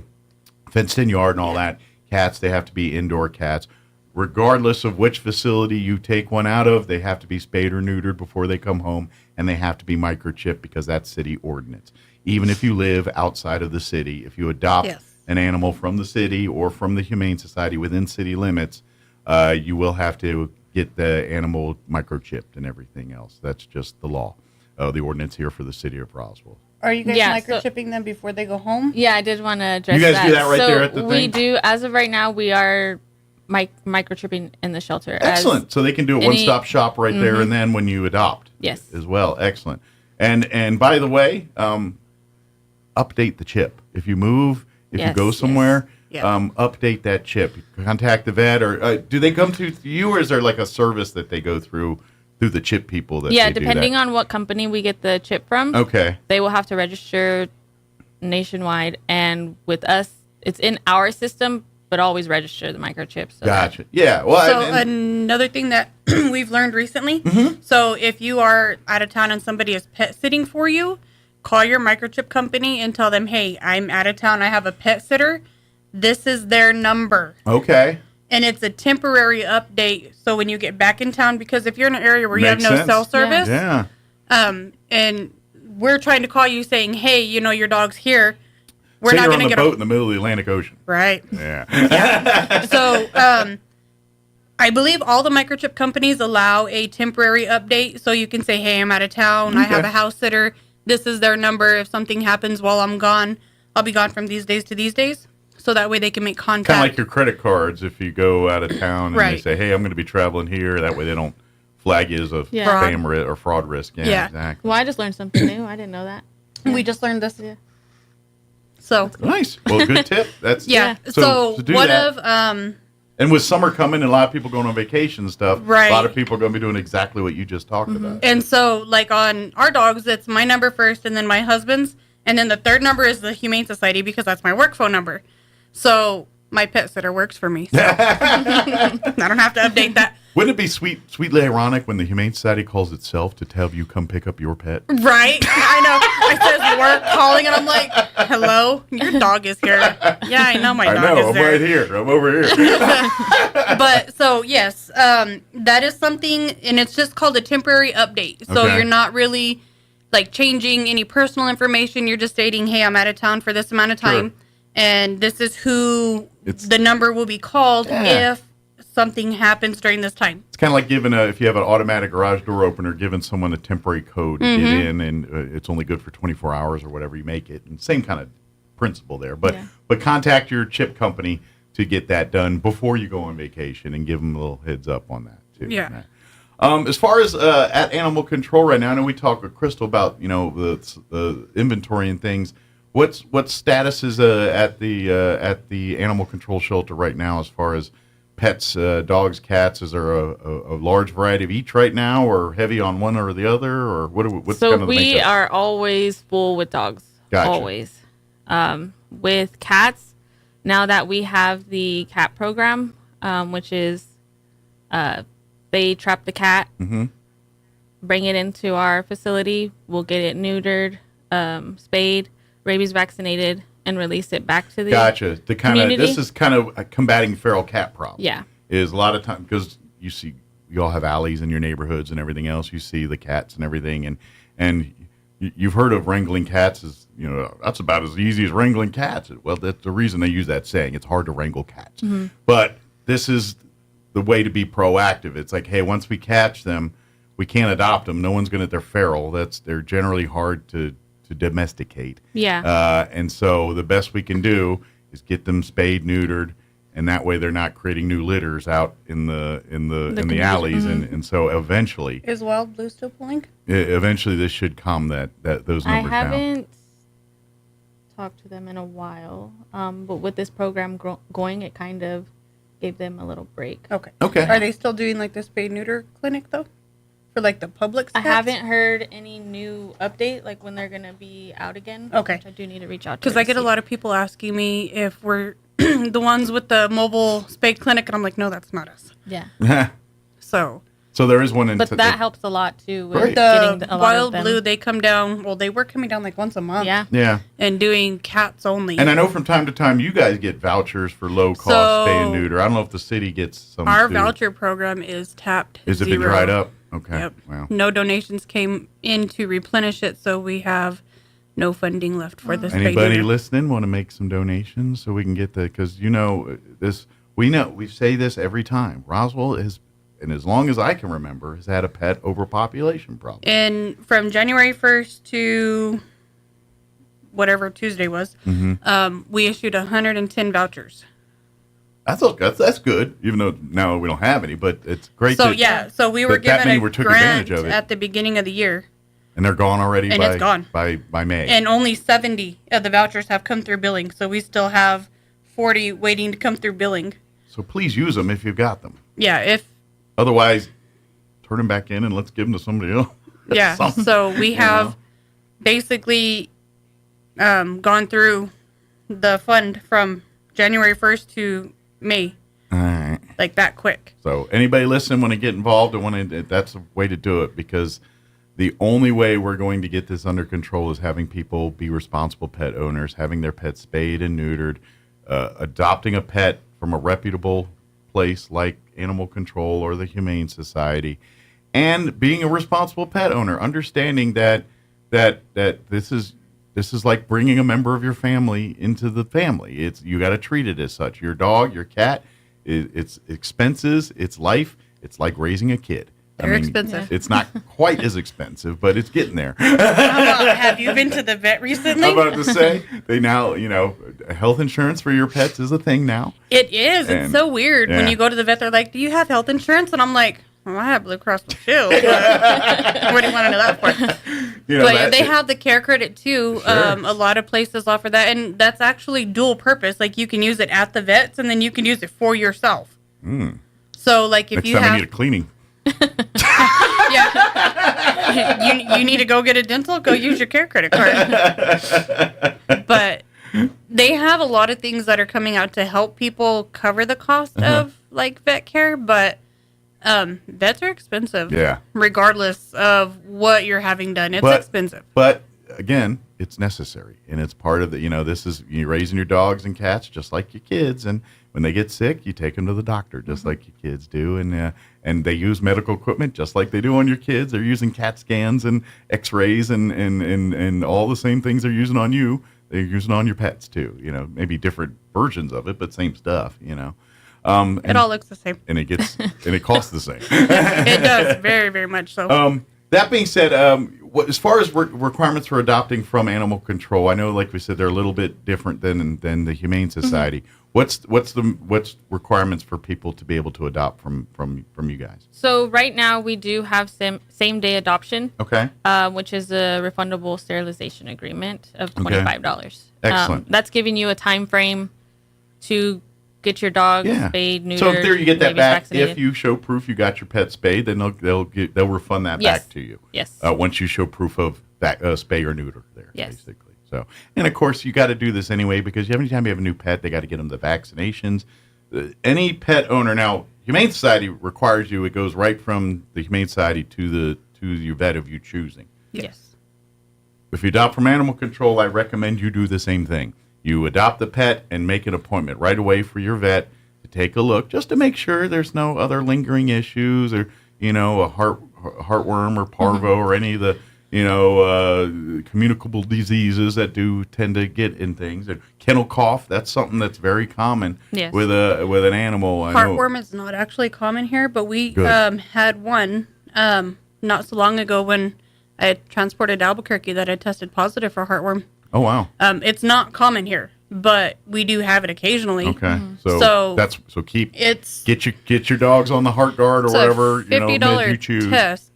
fenced-in yard and all that. Cats, they have to be indoor cats. Regardless of which facility you take one out of, they have to be spayed or neutered before they come home, and they have to be microchipped because that's city ordinance. Even if you live outside of the city, if you adopt an animal from the city or from the Humane Society within city limits, you will have to get the animal microchipped and everything else. That's just the law, the ordinance here for the city of Roswell. Are you guys microchipping them before they go home? Yeah, I did want to address that. You guys do that right there at the thing? We do. As of right now, we are microchipping in the shelter. Excellent. So they can do a one-stop shop right there, and then when you adopt as well. Excellent. And by the way, update the chip. If you move, if you go somewhere, update that chip. Contact the vet, or do they come to you, or is there like a service that they go through the chip people that they depending do that? on what company we get the chip from. Okay. They will have to register nationwide, and with us, it's in our system, but always register the microchip. So gotcha. Yeah. Well, another thing that we've learned recently, so if you are out of town and somebody is pet sitting for you, call your microchip company and tell them, hey, I'm out of town, I have a pet sitter. This is their number. Okay. And it's a temporary update. So when you get back in town, because if you're in an area where you have no cell service, and we're trying to call you saying, hey, your dog's here. We're not going to get on a boat in the middle of the Atlantic Ocean. Right. Yeah. So I believe all the microchip companies allow a temporary update. So you can say, hey, I'm out of town. I have a house sitter. This is their number. If something happens while I'm gone, I'll be gone from these days to these days. So that way they can make contact. Kind of like your credit cards. If you go out of town and they say, hey, I'm going to be traveling here. That way they don't flag you as a spam or fraud risk. Yeah, exactly. Well, I just learned something new. I didn't know that. We just learned this. So nice. Well, good tip. That's So one of and with summer coming and a lot of people going on vacation and stuff, right. A lot of people are going to be doing exactly what you just talked about. And so, like on our dogs, it's my number first, and then my husband's, and then the third number is the Humane Society because that's my work phone number. So my pet sitter works for me. So I don't have to update that. Wouldn't it be sweetly ironic when the Humane Society calls itself to have you come pick up your pet? Right. I know. I says we're calling, and I'm like, hello, your dog is here. Yeah, I know my dog is there. I'm right here. I'm over here. But so, yes, that is something, and it's just called a temporary update. So you're not really like changing any personal information. You're just stating, hey, I'm out of town for this amount of time. Sure. And this is who the number will be called if something happens during this time. It's kind of like giving if you have an automatic garage door opener, giving someone a temporary code to get in, and it's only good for 24 hours or whatever you make it. And same kind of principle there. But contact your chip company to get that done before you go on vacation, and give them a little heads up on that too. Yeah. As far as at Animal Control right now, I know we talked with Crystal about the inventory and things. What status is at the animal control shelter right now as far as pets, dogs, cats? Is there a large variety of each right now, or heavy on one or the other, or what's so kind of the we makeup? are always full with dogs. Gotcha. Always. With cats, now that we have the cat program, which is they trap the cat, bring it into our facility, we'll get it neutered, spayed, rabies vaccinated, and release it back to the community. This is kind of combating feral cat problem. Yeah. Is a lot of time because you all have alleys in your neighborhoods and everything else. You see the cats and everything, and you've heard of wrangling cats as, that's about as easy as wrangling cats. Well, that's the reason they use that saying. It's hard to wrangle cats. But this is the way to be proactive. It's like, hey, once we catch them, we can't adopt them. No one's they're feral. They're generally hard to domesticate. Yeah. And so the best we can do is get them spayed, neutered, and that way they're not creating new litters out in the alleys. And so eventually, is Wild Blue still pulling? Eventually, this should calm those numbers down. I haven't talked to them in a while, but with this program going, it kind of gave them a little break. Okay. Okay. Are they still doing like the spay neuter clinic though? For like the public? I haven't heard any new update, like when they're gonna be out again. Okay. Which I do need to reach out to. Because I get a lot of people asking me if we're the ones with the mobile spay clinic, and I'm like, no, that's not us. Yeah. So there is one in. But that helps a lot too with the getting a lot Wild of them. Blue. They come down. Well, they were coming down like once a month. Yeah. Yeah. And doing cats only. And I know from time to time you guys get vouchers for low cost spay and neuter. I don't know if the city gets some. Our too. voucher program is tapped. Is it zero. been dried up? Okay. Yep. Wow. No donations came in to replenish it, so we have no funding left for this. Anybody listening want to make some donations so we can get that? Because we say this every time. Roswell is, and as long as I can remember, has had a pet overpopulation problem. And from January 1st to whatever Tuesday was, we issued 110 vouchers. That's good, even though now we don't have any, but it's great. So we were given a took grant advantage of it. at the beginning of the year. And they're gone already. And it's gone. by May. And only 70 of the vouchers have come through billing, so we still have 40 waiting to come through billing. So please use them if you've got them. Yeah, Otherwise, turn them back in and let's give them to somebody else. Yeah, so we have basically gone through the fund from January 1st to May. All right. Like that quick. So anybody listening want to get involved and that's a way to do it, because the only way we're going to get this under control is having people be responsible pet owners, having their pets spayed and neutered, adopting a pet from a reputable place like Animal Control or the Humane Society, and being a responsible pet owner, understanding that this is like bringing a member of your family into the family. You got to treat it as such. Your dog, your cat, it's expenses, it's life. It's like raising a kid. They're expensive. It's not quite as expensive, but it's getting there. Have you been to the vet recently? I'm about to say, they now, health insurance for your pets is a thing now. It is. It's so weird. When you go to the vet, they're like, do you have health insurance? And I'm like, well, I have Blue Cross Blue Shield. What do you want to know that for? They have the care credit too. Sure. A lot of places offer that. And that's actually dual purpose. Like you can use it at the vets and then you can use it for yourself. Mm. So like if Next time I need a cleaning. Yeah. you need to go get a dental, go use your care credit card. But they have a lot of things that are coming out to help people cover the cost of like vet care, but vets are expensive. Yeah. Regardless of what you're having done. It's expensive. But again, it's necessary, and it's part of the, this is, you're raising your dogs and cats just like your kids, and when they get sick, you take them to the doctor just like your kids do, and they use medical equipment just like they do on your kids. They're using CAT scans and X-rays and all the same things they're using on you. They're using on your pets too. Maybe different versions of it, but same stuff. It all looks the same, and it costs the same. It does very, very much so. That being said, as far as requirements for adopting from animal control, I know, like we said, they're a little bit different than the Humane Society. Mm-hmm. What's requirements for people to be able to adopt from you guys? So right now we do have same day adoption. Okay. Which is a refundable sterilization agreement of $25. Excellent. That's giving you a time frame to get your dog spayed, neutered. So in theory, you get that back vaccinated. if you show proof you got your pet spayed. Then they'll refund that back to you. Yes. Once you show proof of that spay or neuter there. Yes. Basically. So, and of course, you got to do this anyway because anytime you have a new pet, they got to get them the vaccinations. Any pet owner now, Humane Society requires you. It goes right from the Humane Society to your vet of you choosing. Yes. If you adopt from animal control, I recommend you do the same thing. You adopt the pet and make an appointment right away for your vet to take a look, just to make sure there's no other lingering issues or, a heartworm or parvo or any of the, communicable diseases that do tend to get in things. And kennel cough, that's something that's very common with an animal. Heartworm is not actually common here, but we had one not so long ago when I had transported to Albuquerque that had tested positive for heartworm. Oh, wow. It's not common here, but we do have it occasionally. Okay. Mm-hmm. Get your dogs on the heart guard or whatever, $50 you choose. test.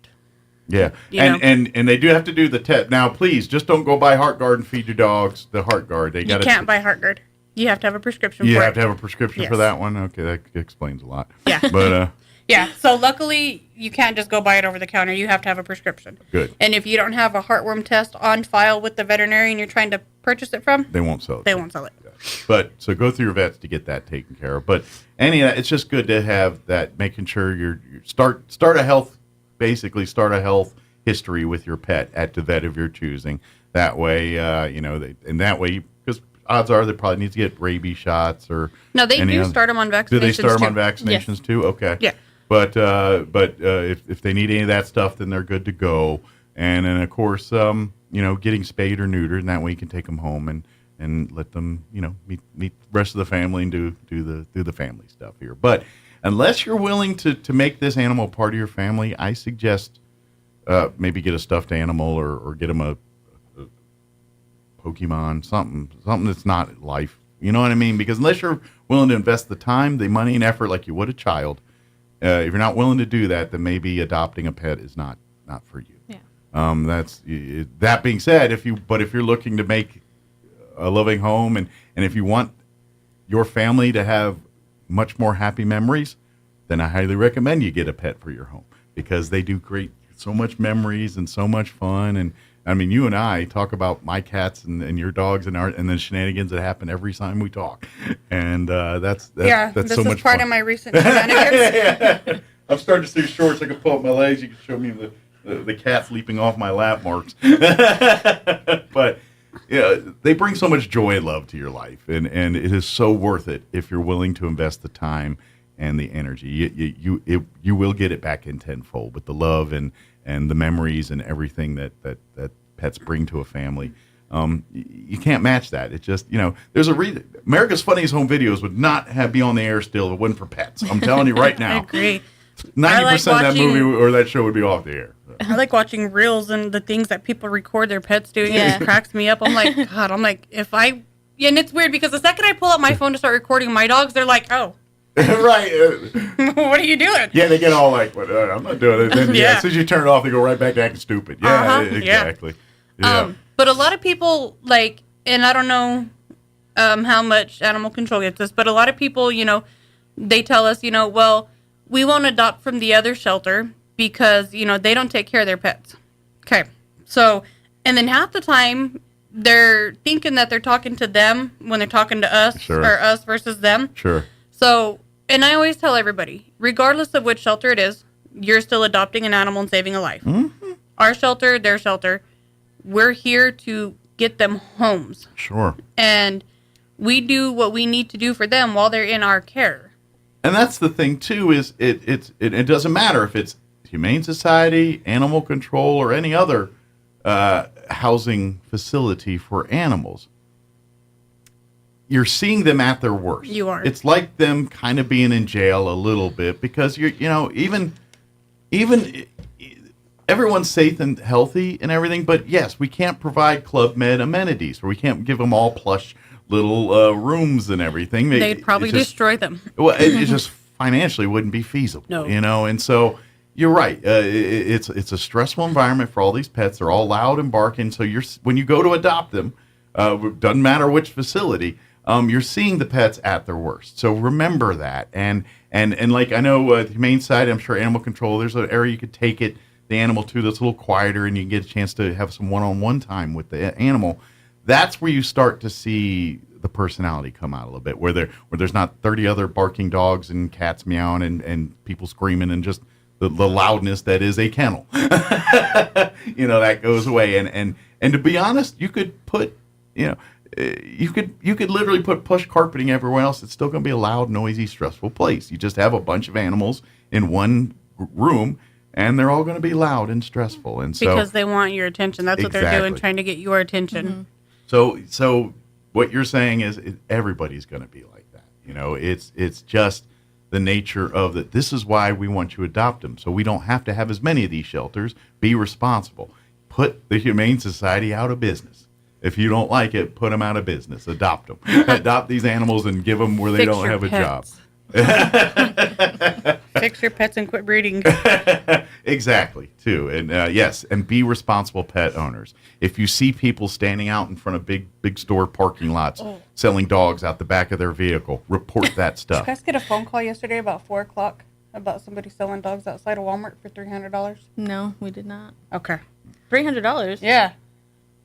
Yeah. And they do have to do the test. Now, please, just don't go buy heart guard and feed your dogs the heart guard. You can't buy heart guard. You have to have a prescription for it. You have to have a prescription for that one? Okay, that explains a lot. Yeah. But yeah, so luckily you can't just go buy it over the counter. You have to have a prescription. Good. And if you don't have a heartworm test on file with the veterinarian you're trying to purchase it from, they won't sell it. They won't sell it. Yeah. But so go through your vets to get that taken care of. But any of that, it's just good to have that, making sure you start a health history with your pet at the vet of your choosing. That way, because odds are they probably need to get rabies shots or. No, they do start them on vaccinations. Do they start them on vaccinations too? Okay. Yeah. But if they need any of that stuff, then they're good to go. And then of course, getting spayed or neutered, and that way you can take them home and let them, meet the rest of the family and do the family stuff here. But unless you're willing to make this animal part of your family, I suggest maybe get a stuffed animal or get them a Pokemon, something that's not life. You know what I mean? Because unless you're willing to invest the time, the money, and effort like you would a child. If you're not willing to do that, then maybe adopting a pet is not for you. Yeah. That being said, if you're looking to make a loving home and if you want your family to have much more happy memories, then I highly recommend you get a pet for your home because they do create so much memories and so much fun. And I mean, you and I talk about my cats and your dogs and the shenanigans that happen every time we talk, and that's so much fun. This is part of my recent shenanigans. I'm starting to see shorts. I can pull up my legs. You can show me the cats leaping off my lap marks. But they bring so much joy and love to your life, and it is so worth it if you're willing to invest the time and the energy. You will get it back in tenfold with the love and the memories and everything that pets bring to a family. You can't match that. It's just, there's a reason. America's Funniest Home Videos would not be on the air still if it wasn't for pets. I'm telling you right now. I agree. 90% of that movie or that show would be off the air. I like watching reels and the things that people record their pets doing. It just cracks me up. I'm like, God, and it's weird because the second I pull out my phone to start recording my dogs, they're like, oh. Right. What are you doing? Yeah, they get all like, I'm not doing it. Then, as soon as you turn it off, they go right back to acting stupid. Yeah, exactly. Yeah. But a lot of people, and I don't know how much animal control gets this, but a lot of people, they tell us, well, we won't adopt from the other shelter because, they don't take care of their pets. Okay. So, and then half the time, they're thinking that they're talking to them when they're talking to us, or us versus them. Sure. So, and I always tell everybody, regardless of which shelter it is, you're still adopting an animal and saving a life. Mm-hmm. Our shelter, their shelter, we're here to get them homes. Sure. And we do what we need to do for them while they're in our care. And that's the thing, too, is it doesn't matter if it's Humane Society, Animal Control, or any other housing facility for animals. You're seeing them at their worst. You are. It's like them kind of being in jail a little bit because even everyone's safe and healthy and everything, but yes, we can't provide Club Med amenities, or we can't give them all plush little rooms and everything. They'd probably destroy them. Well, it just financially wouldn't be feasible, No. and so you're right. It's a stressful environment for all these pets. They're all loud and barking. So when you go to adopt them, doesn't matter which facility, you're seeing the pets at their worst. So remember that. And like I know the humane side, I'm sure animal control, there's an area you could take the animal to that's a little quieter, and you can get a chance to have some one-on-one time with the animal. That's where you start to see the personality come out a little bit, where there's not 30 other barking dogs and cats meowing and people screaming and just the loudness that is a kennel. That goes away. And to be honest, you could put, you could literally put plush carpeting everywhere else. It's still going to be a loud, noisy, stressful place. You just have a bunch of animals in one room, and they're all going to be loud and stressful. And so because they want your attention. That's what they're doing, trying to get your attention. Mm-hmm. So what you're saying is everybody's going to be like that. It's just the nature of that. This is why we want you to adopt them, so we don't have to have as many of these shelters. Be responsible. Put the Humane Society out of business. If you don't like it, put them out of business. Adopt them. Adopt these animals and give them where they don't have a job. Fix your pets and quit breeding. Exactly, too. And yes, and be responsible pet owners. If you see people standing out in front of big store parking lots selling dogs out the back of their vehicle, report that stuff. Did you guys get a phone call yesterday about 4 o'clock about somebody selling dogs outside of Walmart for $300? No, we did not. Okay. $300? Yeah.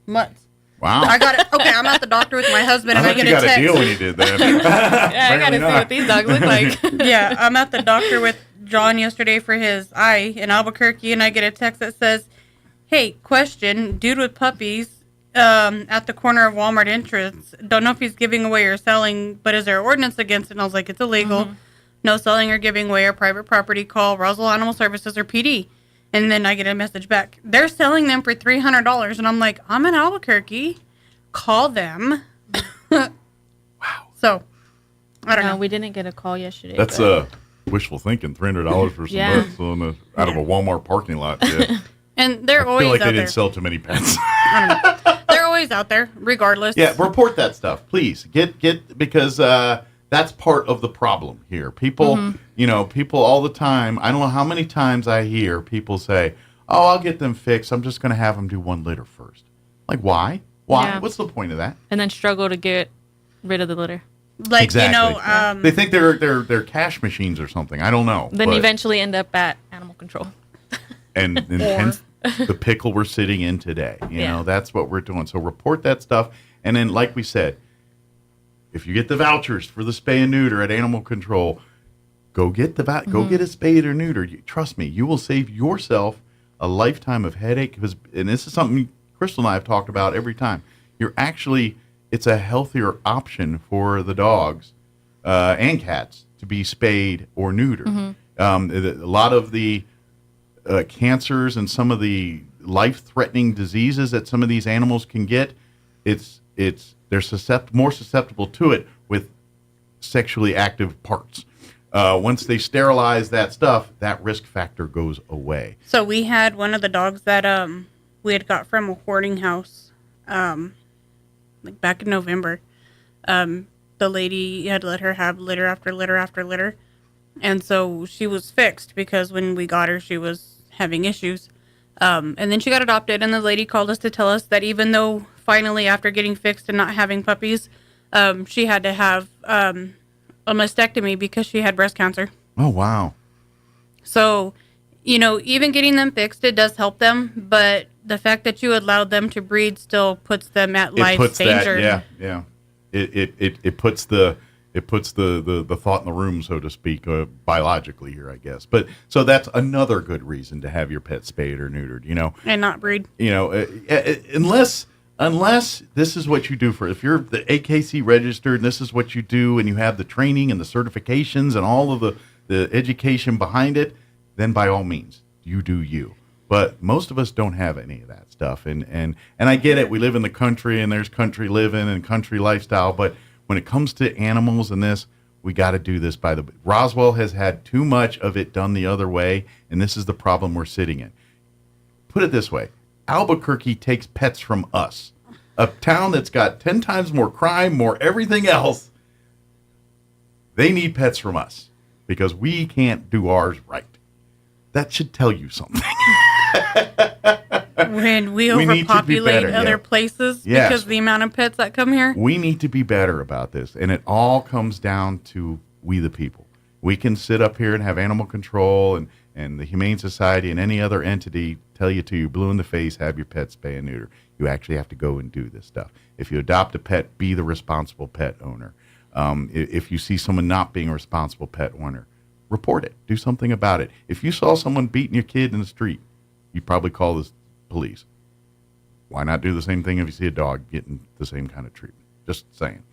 Months. Wow. I got it. Okay, I'm at the doctor with my husband, and I get a text. You got a deal when you did that. Yeah, I got to see what these dogs look like. Yeah, I'm at the doctor with John yesterday for his eye in Albuquerque, and I get a text that says, "Hey, question, dude with puppies at the corner of Walmart entrance. Don't know if he's giving away or selling, but is there an ordinance against it?" And I was like, "It's illegal. Mm-hmm. No selling or giving away or private property. Call Roswell Animal Services or PD." And then I get a message back. They're selling them for $300. And I'm like, I'm in Albuquerque. Call them. Wow. So, I don't know. We didn't get a call yesterday. That's wishful thinking. $300 for some nuts out of a Walmart parking lot. Yeah. And they're always I feel like out they there. didn't sell too many pets. I don't know. They're always out there, regardless. Yeah, report that stuff, please. Get because that's part of the problem here. People, people all the time. I don't know how many times I hear people say, "Oh, I'll get them fixed. I'm just going to have them do 1 litter first." Like, why? Why? Yeah. What's the point of that? And then struggle to get rid of the litter. Like, exactly. They think they're cash machines or something. I don't know. Then eventually end up at animal control. and hence the pickle we're sitting in today. You know, that's what we're doing. So report that stuff. And then, like we said, if you get the vouchers for the spay and neuter at animal control, go get go get a spayed or neutered. Trust me, you will save yourself a lifetime of headache. And this is something Crystal and I have talked about every time. It's a healthier option for the dogs and cats to be spayed or neutered. A lot of the cancers and some of the life-threatening diseases that some of these animals can get, they're more susceptible to it with sexually active parts. Once they sterilize that stuff, that risk factor goes away. So we had one of the dogs that we had got from a hoarding house, like back in November. The lady had let her have litter after litter after litter, and so she was fixed because when we got her, she was having issues. And then she got adopted, and the lady called us to tell us that even though finally after getting fixed and not having puppies, she had to have a mastectomy because she had breast cancer. Oh, wow. So, even getting them fixed, it does help them, but the fact that you allowed them to breed still puts them at life's danger. Yeah. It puts the thought in the room, so to speak, biologically here, I guess. But so that's another good reason to have your pet spayed or neutered, and not breed. Unless this is what you do if you're the AKC registered, and this is what you do, and you have the training and the certifications and all of the education behind it, then by all means, you do you. But most of us don't have any of that stuff, and I get it. We live in the country, and there's country living and country lifestyle, but when it comes to animals and this, we got to do this Roswell has had too much of it done the other way, and this is the problem we're sitting in. put it this way. Albuquerque takes pets from us. A town that's got 10 times more crime, more everything else. They need pets from us because we can't do ours right. That should tell you something. When we overpopulate other places because of the amount of pets that come here. We need to be better about this. And it all comes down to we the people. We can sit up here and have animal control and the Humane Society and any other entity tell you till you're blue in the face, have your pets spay and neuter. You actually have to go and do this stuff. If you adopt a pet, be the responsible pet owner. If you see someone not being a responsible pet owner, report it. Do something about it. If you saw someone beating your kid in the street, you'd probably call the police. Why not do the same thing if you see a dog getting the same kind of treatment? Just saying.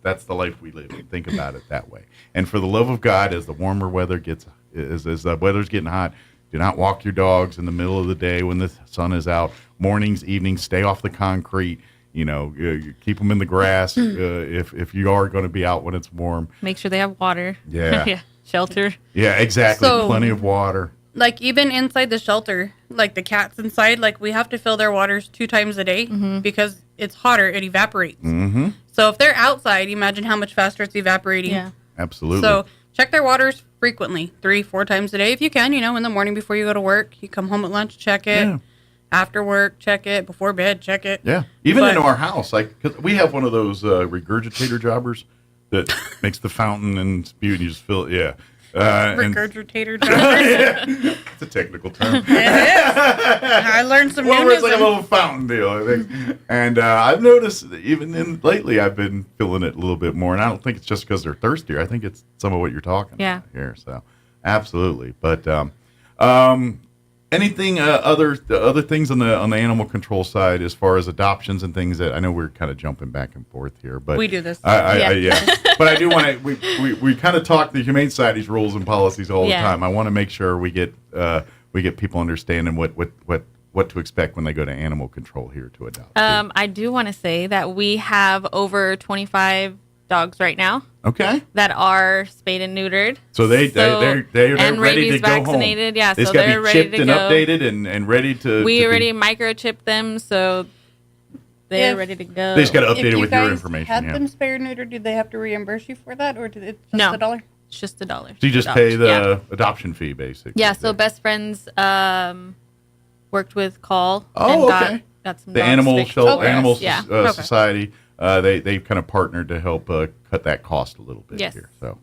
That's the life we live in. Think about it that way. And for the love of God, as the warmer weather gets, as the weather's getting hot, do not walk your dogs in the middle of the day when the sun is out. Mornings, evenings, stay off the concrete. Keep them in the grass if you are going to be out when it's warm. Make sure they have water. Yeah. Yeah. Shelter. Yeah, exactly. So, plenty of water. Like even inside the shelter, like the cats inside, like we have to fill their waters 2 times a day because it's hotter, it evaporates. Mm-hmm. So if they're outside, imagine how much faster it's evaporating. Yeah. Absolutely. So check their waters frequently, 3-4 times a day if you can. In the morning before you go to work, you come home at lunch, check it. Yeah. After work, check it. Before bed, check it. Yeah. Even in our house, cause we have one of those regurgitator jobbers that makes the fountain and spew and you just fill it. Yeah. Regurgitator jobbers. Yeah. It's a technical term. It is. I learned some Well, new it's like a little fountain deal, I think. And I've noticed that even lately I've been filling it a little bit more. And I don't think it's just because they're thirstier. I think it's some of what you're talking about here. So absolutely. But anything other things on the animal control side as far as adoptions and things that I know we're kind of jumping back and forth here, but we do this. Yeah. But I do want to. We kind of talk the Humane Society's rules and policies all the time. I want to make sure we get people understanding what to expect when they go to animal control here to adopt. I do want to say that we have over 25 dogs right now. Okay. That are spayed and neutered. So they're and ready to go vaccinated. Home. Yeah, so they're ready chipped to and go. Updated and ready to. We already microchipped them, so they're ready to go. They just got to update it with your information. Had them spay or neutered, do they have to reimburse you for that, or is it just $1? It's just $1. So you just pay the adoption fee, basically. Yeah. So Best Friends worked with Call. Oh, and okay. Got some the dogs animal fixed show, for us. animal Yeah. society. They kind of partnered to help cut that cost a little bit here. So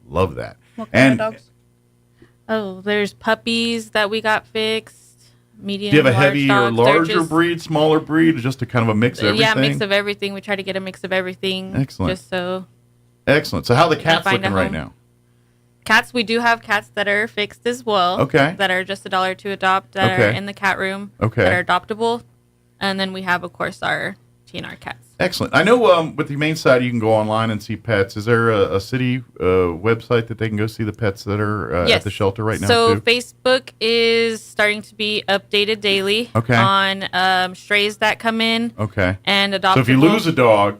love that. What kind of dogs? Oh, there's puppies that we got fixed. Medium. Do you have a large heavy dogs. or larger breed, smaller breed, or just a kind of a mix of everything? Yeah, mix of everything. We try to get a mix of everything. Excellent. Just so. Excellent. So how are the cats looking right now? Cats, we do have cats that are fixed as well. Okay. That are just $1 to adopt. That are in the cat room. Okay. That are adoptable, and then we have, of course, our TNR cats. Excellent. I know with the Humane Society, you can go online and see pets. Is there a city website that they can go see the pets that are at the shelter right now? So too? Facebook is starting to be updated daily on strays that come in. Okay. And adoptable. So if you lose a dog,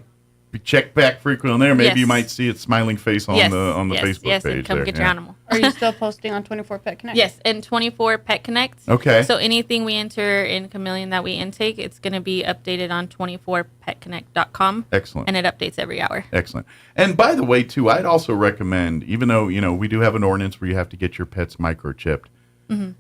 check back frequently on there. Maybe you might see its smiling face on the Facebook page. And come get your animal. Are you still posting on 24 Pet Connect? Yes, and 24 Pet Connect. Okay. So anything we enter in Chameleon that we intake, it's going to be updated on 24petconnect.com. Excellent. And it updates every hour. Excellent. And by the way, too, I'd also recommend, even though, we do have an ordinance where you have to get your pets microchipped, Mm-hmm.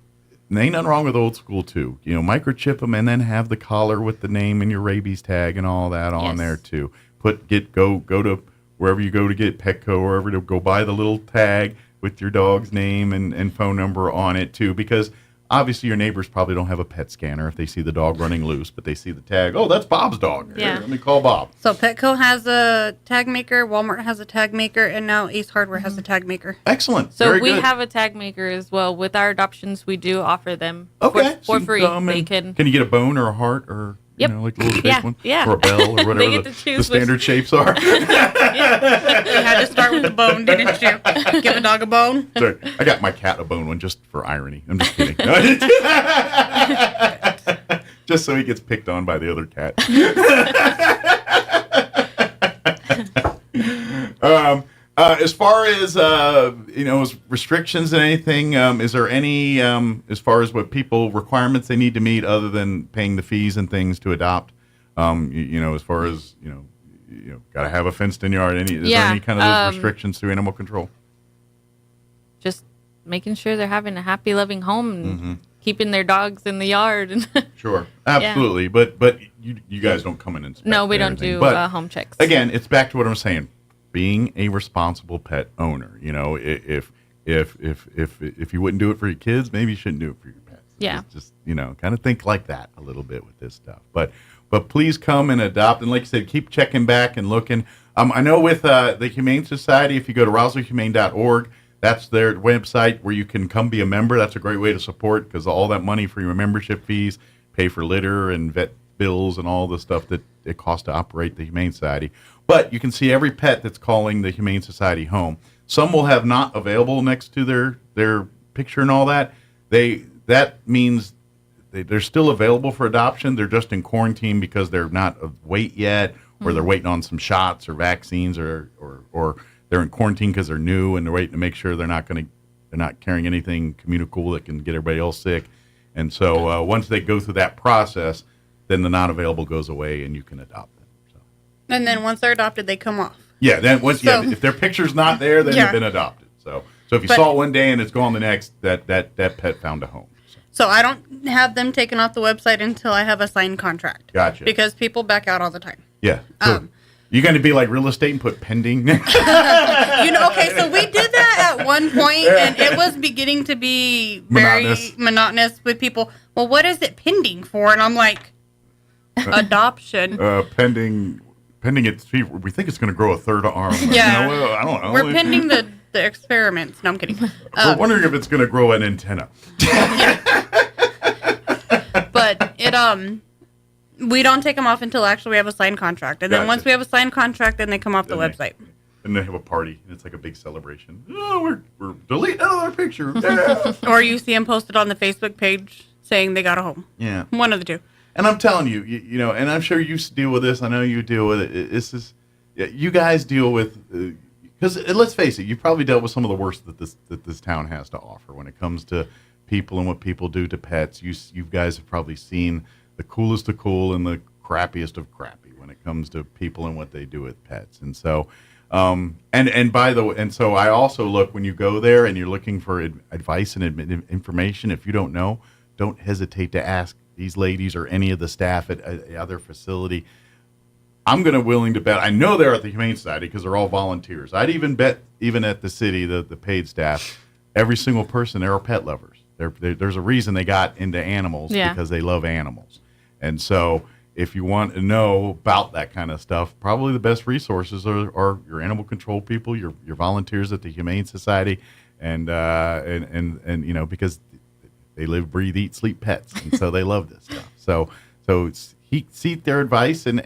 there ain't nothing wrong with old school, too. Microchip them and then have the collar with the name and your rabies tag and all that on there, too. Go to wherever you go to get Petco, wherever to go buy the little tag with your dog's name and phone number on it too, because obviously your neighbors probably don't have a pet scanner if they see the dog running loose, but they see the tag. Oh, that's Bob's dog. Yeah. Here, let me call Bob. So Petco has a tag maker, Walmart has a tag maker, and now Ace Hardware has a tag maker. Excellent. So Very we good. have a tag maker as well. With our adoptions, we do offer them Okay. for So free. you can you get a bone or a heart or like a little shaped one? Yeah. Or a bell or whatever They get the to choose standard shapes are. You had to start with the bone, didn't you? Give a dog a bone. Sorry, I got my cat a bone one just for irony. I'm just kidding. Just so he gets picked on by the other cat. As far as as restrictions and anything, is there any as far as what people requirements they need to meet other than paying the fees and things to adopt? As far as got to have a fenced-in yard. Is there any kind of those restrictions through animal control? Just making sure they're having a happy, loving home and keeping their dogs in the yard. Sure, absolutely. Yeah. But you guys don't come in and inspect. No, we don't do home checks. Again, it's back to what I'm saying. Being a responsible pet owner, if you wouldn't do it for your kids, maybe you shouldn't do it for your pets. Yeah. Just kind of think like that a little bit with this stuff. But please come and adopt, and like I said, keep checking back and looking. I know with the Humane Society, if you go to roswellhumane.org, that's their website where you can come be a member. That's a great way to support, because all that money for your membership fees pay for litter and vet bills and all the stuff that it costs to operate the Humane Society. But you can see every pet that's calling the Humane Society home. Some will have not available next to their picture and all that. That means they're still available for adoption. They're just in quarantine because they're not of weight yet, or they're waiting on some shots or vaccines, or they're in quarantine because they're new and they're waiting to make sure they're not carrying anything communicable that can get everybody else sick. And so once they go through that process, then the not available goes away and you can adopt them. So. And then once they're adopted, they come off. Yeah. Then if their picture's not there, then they've been adopted. So if you saw it one day and it's gone the next, that pet found a home. So I don't have them taken off the website until I have a signed contract. Gotcha. Because people back out all the time. Yeah. So you're going to be like real estate and put pending? Okay, so we did that at one point, and it was beginning to be very monotonous with people. Well, what is it pending for? And I'm like, adoption. Pending it. We think it's going to grow a third arm. Yeah. I don't know. We're pending the experiments. No, I'm kidding. We're wondering if it's going to grow an antenna. But we don't take them off until actually we have a signed contract. And then once we have a signed contract, then they come off the website. And they have a party, and it's like a big celebration. Oh, we're deleting another picture. Yeah. Or you see them posted on the Facebook page saying they got a home. Yeah. One of the two. And I'm telling you, and I'm sure you deal with this. I know you deal with it. You guys deal with, because let's face it, you've probably dealt with some of the worst that this town has to offer when it comes to people and what people do to pets. You guys have probably seen the coolest of cool and the crappiest of crappy when it comes to people and what they do with pets. And so, and by the way, and so I also look when you go there and you're looking for advice and information. If you don't know, don't hesitate to ask these ladies or any of the staff at other facility. I'm willing to bet. I know they're at the Humane Society because they're all volunteers. I'd even bet, even at the city, the paid staff, every single person there are pet lovers. There's a reason they got into animals because they love animals. And so if you want to know about that kind of stuff, probably the best resources are your animal control people, your volunteers at the Humane Society, and because they live, breathe, eat, sleep pets, and so they love this stuff. So seek their advice and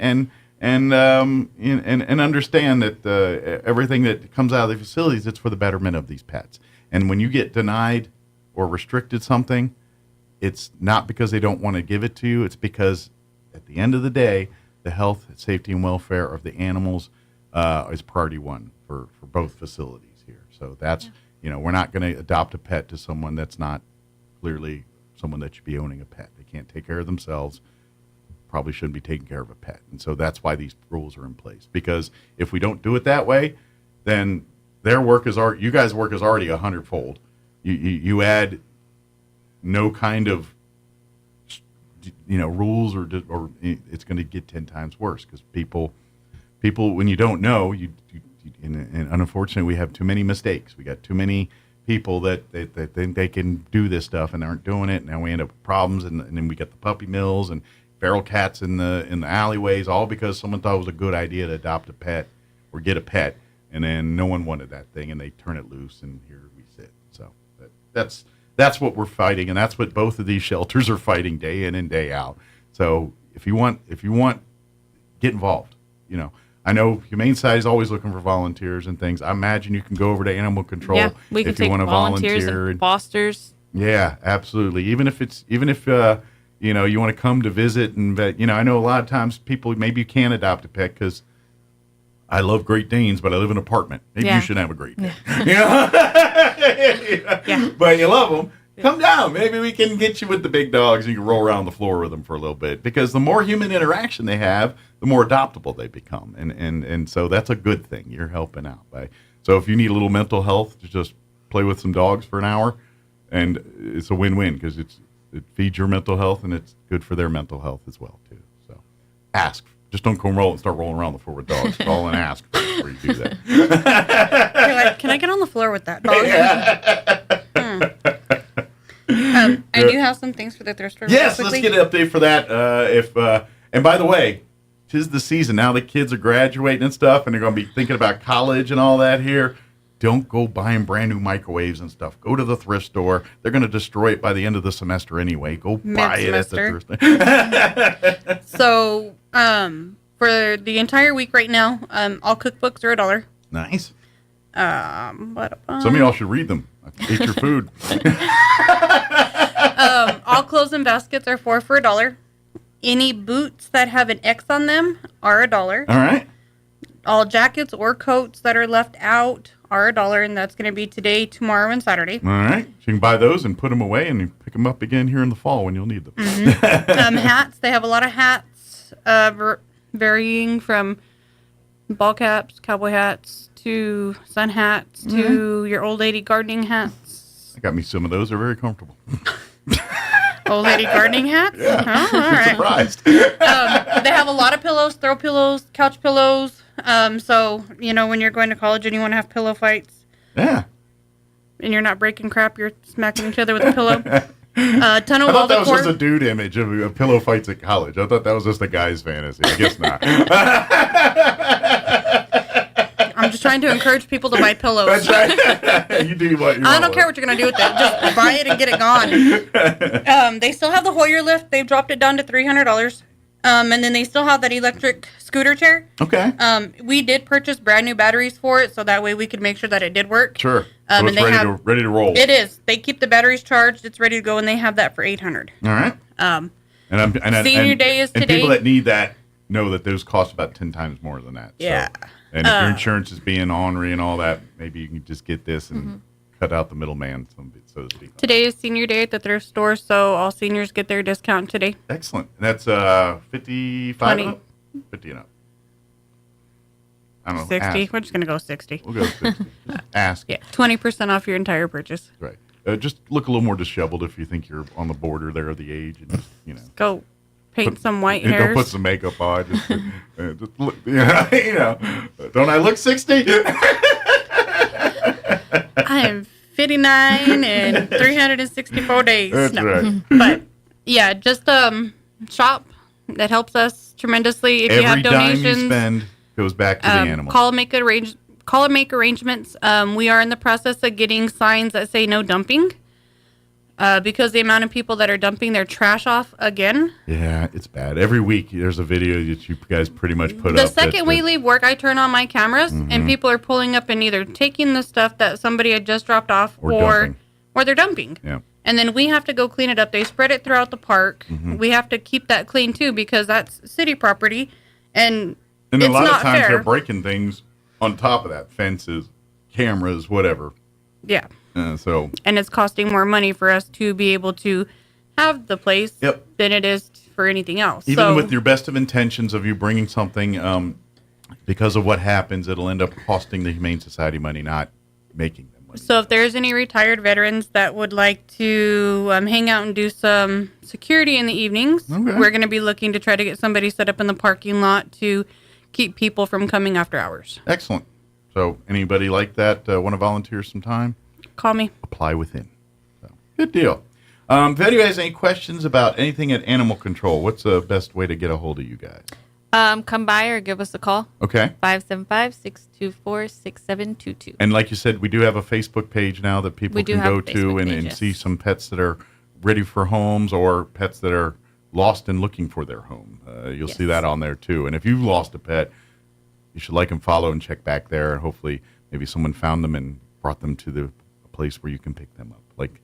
understand that everything that comes out of the facilities, it's for the betterment of these pets. And when you get denied or restricted something, it's not because they don't want to give it to you. It's because at the end of the day, the health, safety, and welfare of the animals is priority one for both facilities here. So that's, we're not going to adopt a pet to someone that's not clearly someone that should be owning a pet. They can't take care of themselves, probably shouldn't be taking care of a pet. And so that's why these rules are in place. Because if we don't do it that way, then their work is you guys' work is already 100-fold. You add no kind of rules or it's going to get 10 times worse because people when you don't know and unfortunately we have too many mistakes. We got too many people that think they can do this stuff and aren't doing it. And now we end up with problems and then we get the puppy mills and feral cats in the alleyways, all because someone thought it was a good idea to adopt a pet or get a pet, and then no one wanted that thing and they turn it loose and here we sit. So that's what we're fighting, and that's what both of these shelters are fighting day in and day out. So if you want, get involved. I know Humane Society is always looking for volunteers and things. I imagine you can go over to Animal Control if you want to volunteer and fosters. Yeah, absolutely. Even if you want to come to visit and I know a lot of times people maybe you can't adopt a pet because I love Great Danes, but I live in an apartment. Maybe you should have a Great Dane. But you love them. Come down. Maybe we can get you with the big dogs and you can roll around the floor with them for a little bit. Because the more human interaction they have, the more adoptable they become. And so that's a good thing. You're helping out. So if you need a little mental health, just play with some dogs for an hour. And it's a win-win because it feeds your mental health and it's good for their mental health as well, too. So ask. Just don't come roll and start rolling around the floor with dogs. Call and ask before you do that. You're like, can I get on the floor with that dog? I do have some things for the thrift store. Yes, let's get an update for that. And by the way, 'tis the season. Now the kids are graduating and stuff, and they're going to be thinking about college and all that here. Don't go buying brand new microwaves and stuff. Go to the thrift store. They're going to destroy it by the end of the semester anyway. Go buy it at the thrift store. So, for the entire week right now, all cookbooks are $1. Nice. Some of y'all should read them. Eat your food. All clothes and baskets are 4 for $1. Any boots that have an X on them are $1. All right. All jackets or coats that are left out are $1, and that's going to be today, tomorrow, and Saturday. All right. So you can buy those and put them away and you pick them up again here in the fall when you'll need them. Hats. They have a lot of hats, varying from ball caps, cowboy hats, to sun hats, to your old lady gardening hats. I got me some of those. They're very comfortable. Old lady gardening hats? Yeah. Oh, all right. Surprised. They have a lot of pillows, throw pillows, couch pillows. So, when you're going to college and you want to have pillow fights. Yeah. And you're not breaking crap, you're smacking each other with a pillow. Ton of I thought wall that was decor. just a dude image of pillow fights at college. I thought that was just a guy's fantasy. I guess not. I'm just trying to encourage people to buy pillows. That's right. You do what you want. I don't care what you're going to do with it. Just buy it and get it gone. They still have the Hoyer lift. They've dropped it down to $300. And then they still have that electric scooter chair. Okay. We did purchase brand new batteries for it, so that way we could make sure that it did work. Sure. So And it's they ready to roll. It is. They keep the batteries charged. It's ready to go, and they have that for $800. All right. Senior day is and today. people that need that know that those cost about 10 times more than that. Yeah. So, and if your insurance is being ornery and all that, maybe you can just get this and cut out the middleman, so to speak. Today is senior day at the thrift store, so all seniors get their discount today. Excellent. And that's 55 and up? 50 and up. I don't know. 60. Ask. We're just going to go 60. We'll go 60. Ask. Yeah, 20% off your entire purchase. Right. Just look a little more disheveled if you think you're on the border there of the age. And just, Go paint some white hairs. Don't put some makeup on. Just look, don't I look 60? I am 59 and 364 days. That's right. But, yeah, just shop. That helps us tremendously. If you have Every dime donations, you spend goes back to the animal. call and make arrangements. We are in the process of getting signs that say no dumping. Because the amount of people that are dumping their trash off again. Yeah, it's bad. Every week there's a video that you guys pretty much put The up. second we leave work, I turn on my cameras, and people are pulling up and either taking the stuff that somebody had just dropped off or they're dumping. Yeah. And then we have to go clean it up. They spread it throughout the park. We have to keep that clean, too, because that's city property. And a it's lot not of times fair. they're breaking things on top of that. Fences, cameras, whatever. Yeah. So. And it's costing more money for us to be able to have the place than it is for anything else. Even with your best of intentions of you bringing something, because of what happens, it'll end up costing the Humane Society money, not making them money. So if there's any retired veterans that would like to hang out and do some security in the evenings, we're going to be looking to try to get somebody set up in the parking lot to keep people from coming after hours. Excellent. So anybody like that want to volunteer some time? Call me. Apply within. So, good deal. If anybody has any questions about anything at animal control, what's the best way to get a hold of you guys? Come by or give us a call. Okay. 575-624-6722. And like you said, we do have a Facebook page now that people can go to and see some pets that are ready for homes or pets that are lost and looking for their home. You'll see that on there too. And if you've lost a pet, you should like and follow and check back there. And hopefully maybe someone found them and brought them to the place where you can pick them up, like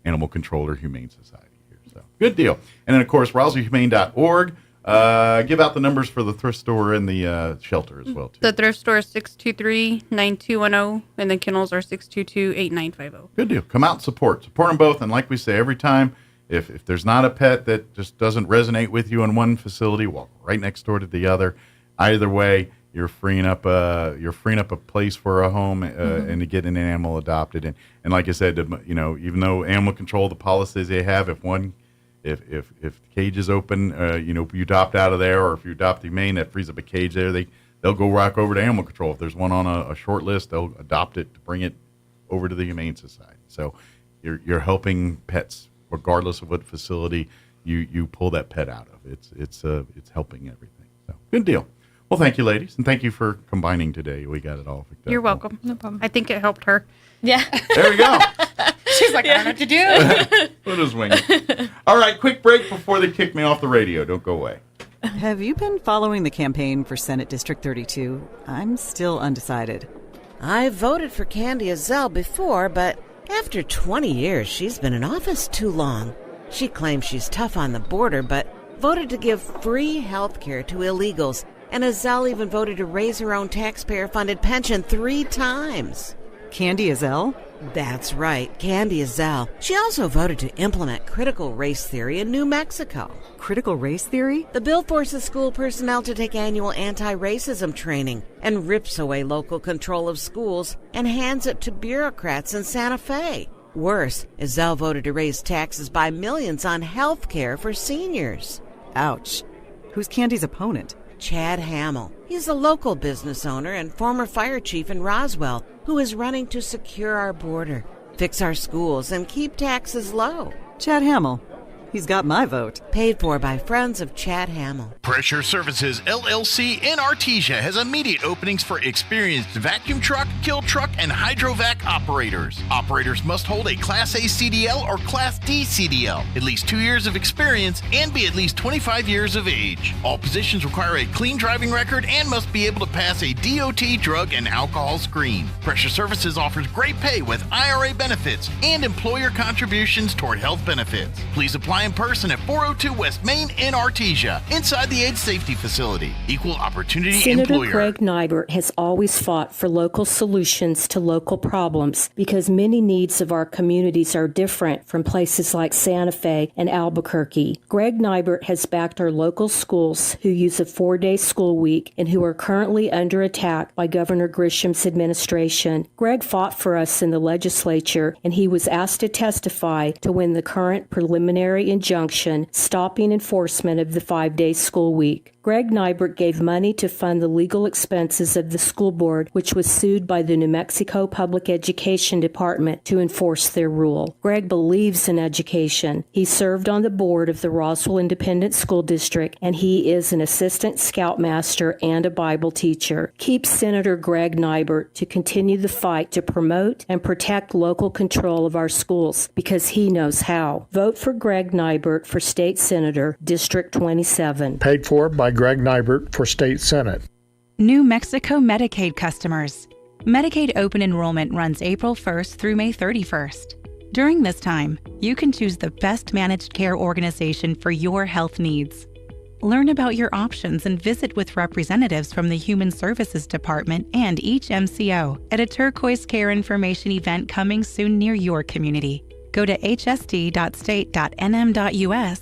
Animal Control or Humane Society here. So good deal. And then, of course, RoswellHumane.org. Give out the numbers for the thrift store and the shelter as well, too. The thrift store is 623-9210, and the kennels are 622-8950. Good deal. Come out and support. Support them both. And like we say every time, if there's not a pet that just doesn't resonate with you in one facility, walk right next door to the other. Either way, you're freeing up a place for a home and to get an animal adopted. And like I said, even though animal control, the policies they have, if the cage is open, you adopt out of there, or if you adopt humane, that frees up a cage there. They'll go rock over to animal control. If there's one on a short list, they'll adopt it to bring it over to the Humane Society. So you're helping pets regardless of what facility you pull that pet out of. It's helping everything. So good deal. Well, thank you, ladies, and thank you for combining today. We got it all fixed up. You're welcome. No problem. I think it helped her. Yeah. There we go. She's like, I don't know what to do. We'll just wing it. All right, quick break before they kick me off the radio. Don't go away. Have you been following the campaign for Senate District 32? I'm still undecided. I voted for Candy Azell before, but after 20 years, she's been in office too long. She claims she's tough on the border, but voted to give free health care to illegals. And Azell even voted to raise her own taxpayer-funded pension 3 times. Candy Azell? That's right, Candy Azell. She also voted to implement critical race theory in New Mexico. Critical race theory? The bill forces school personnel to take annual anti-racism training and rips away local control of schools and hands it to bureaucrats in Santa Fe. Worse, Azell voted to raise taxes by millions on health care for seniors. Ouch. Who's Candy's opponent? Chad Hamill. He's a local business owner and former fire chief in Roswell who is running to secure our border, fix our schools, and keep taxes low. Chad Hamill. He's got my vote. Paid for by friends of Chad Hamill. Pressure Services LLC in Artesia has immediate openings for experienced vacuum truck, kill truck, and hydrovac operators. Operators must hold a Class A CDL or Class D CDL, at least 2 years of experience, and be at least 25 years of age. All positions require a clean driving record and must be able to pass a DOT drug and alcohol screen. Pressure Services offers great pay with IRA benefits and employer contributions toward health benefits. Please apply in person at 402 West Main in Artesia, inside the Age Safety Facility. Equal Opportunity Senator Employer. Greg Nibert has always fought for local solutions to local problems because many needs of our communities are different from places like Santa Fe and Albuquerque. Greg Nibert has backed our local schools who use a 4-day school week and who are currently under attack by Governor Grisham's administration. Greg fought for us in the legislature, and he was asked to testify to win the current preliminary injunction stopping enforcement of the 5-day school week. Greg Nibert gave money to fund the legal expenses of the school board, which was sued by the New Mexico Public Education Department to enforce their rule. Greg believes in education. He served on the board of the Roswell Independent School District, and he is an assistant scoutmaster and a Bible teacher. Keep Senator Greg Nibert to continue the fight to promote and protect local control of our schools, because he knows how. Vote for Greg Nibert for State Senator, District 27. Paid for by Greg Nibert for State Senate. New Mexico Medicaid customers. Medicaid open enrollment runs April 1st through May 31st. During this time, you can choose the best managed care organization for your health needs. Learn about your options and visit with representatives from the Human Services Department and each MCO at a Turquoise Care Information event coming soon near your community. Go to hsd.state.nm.us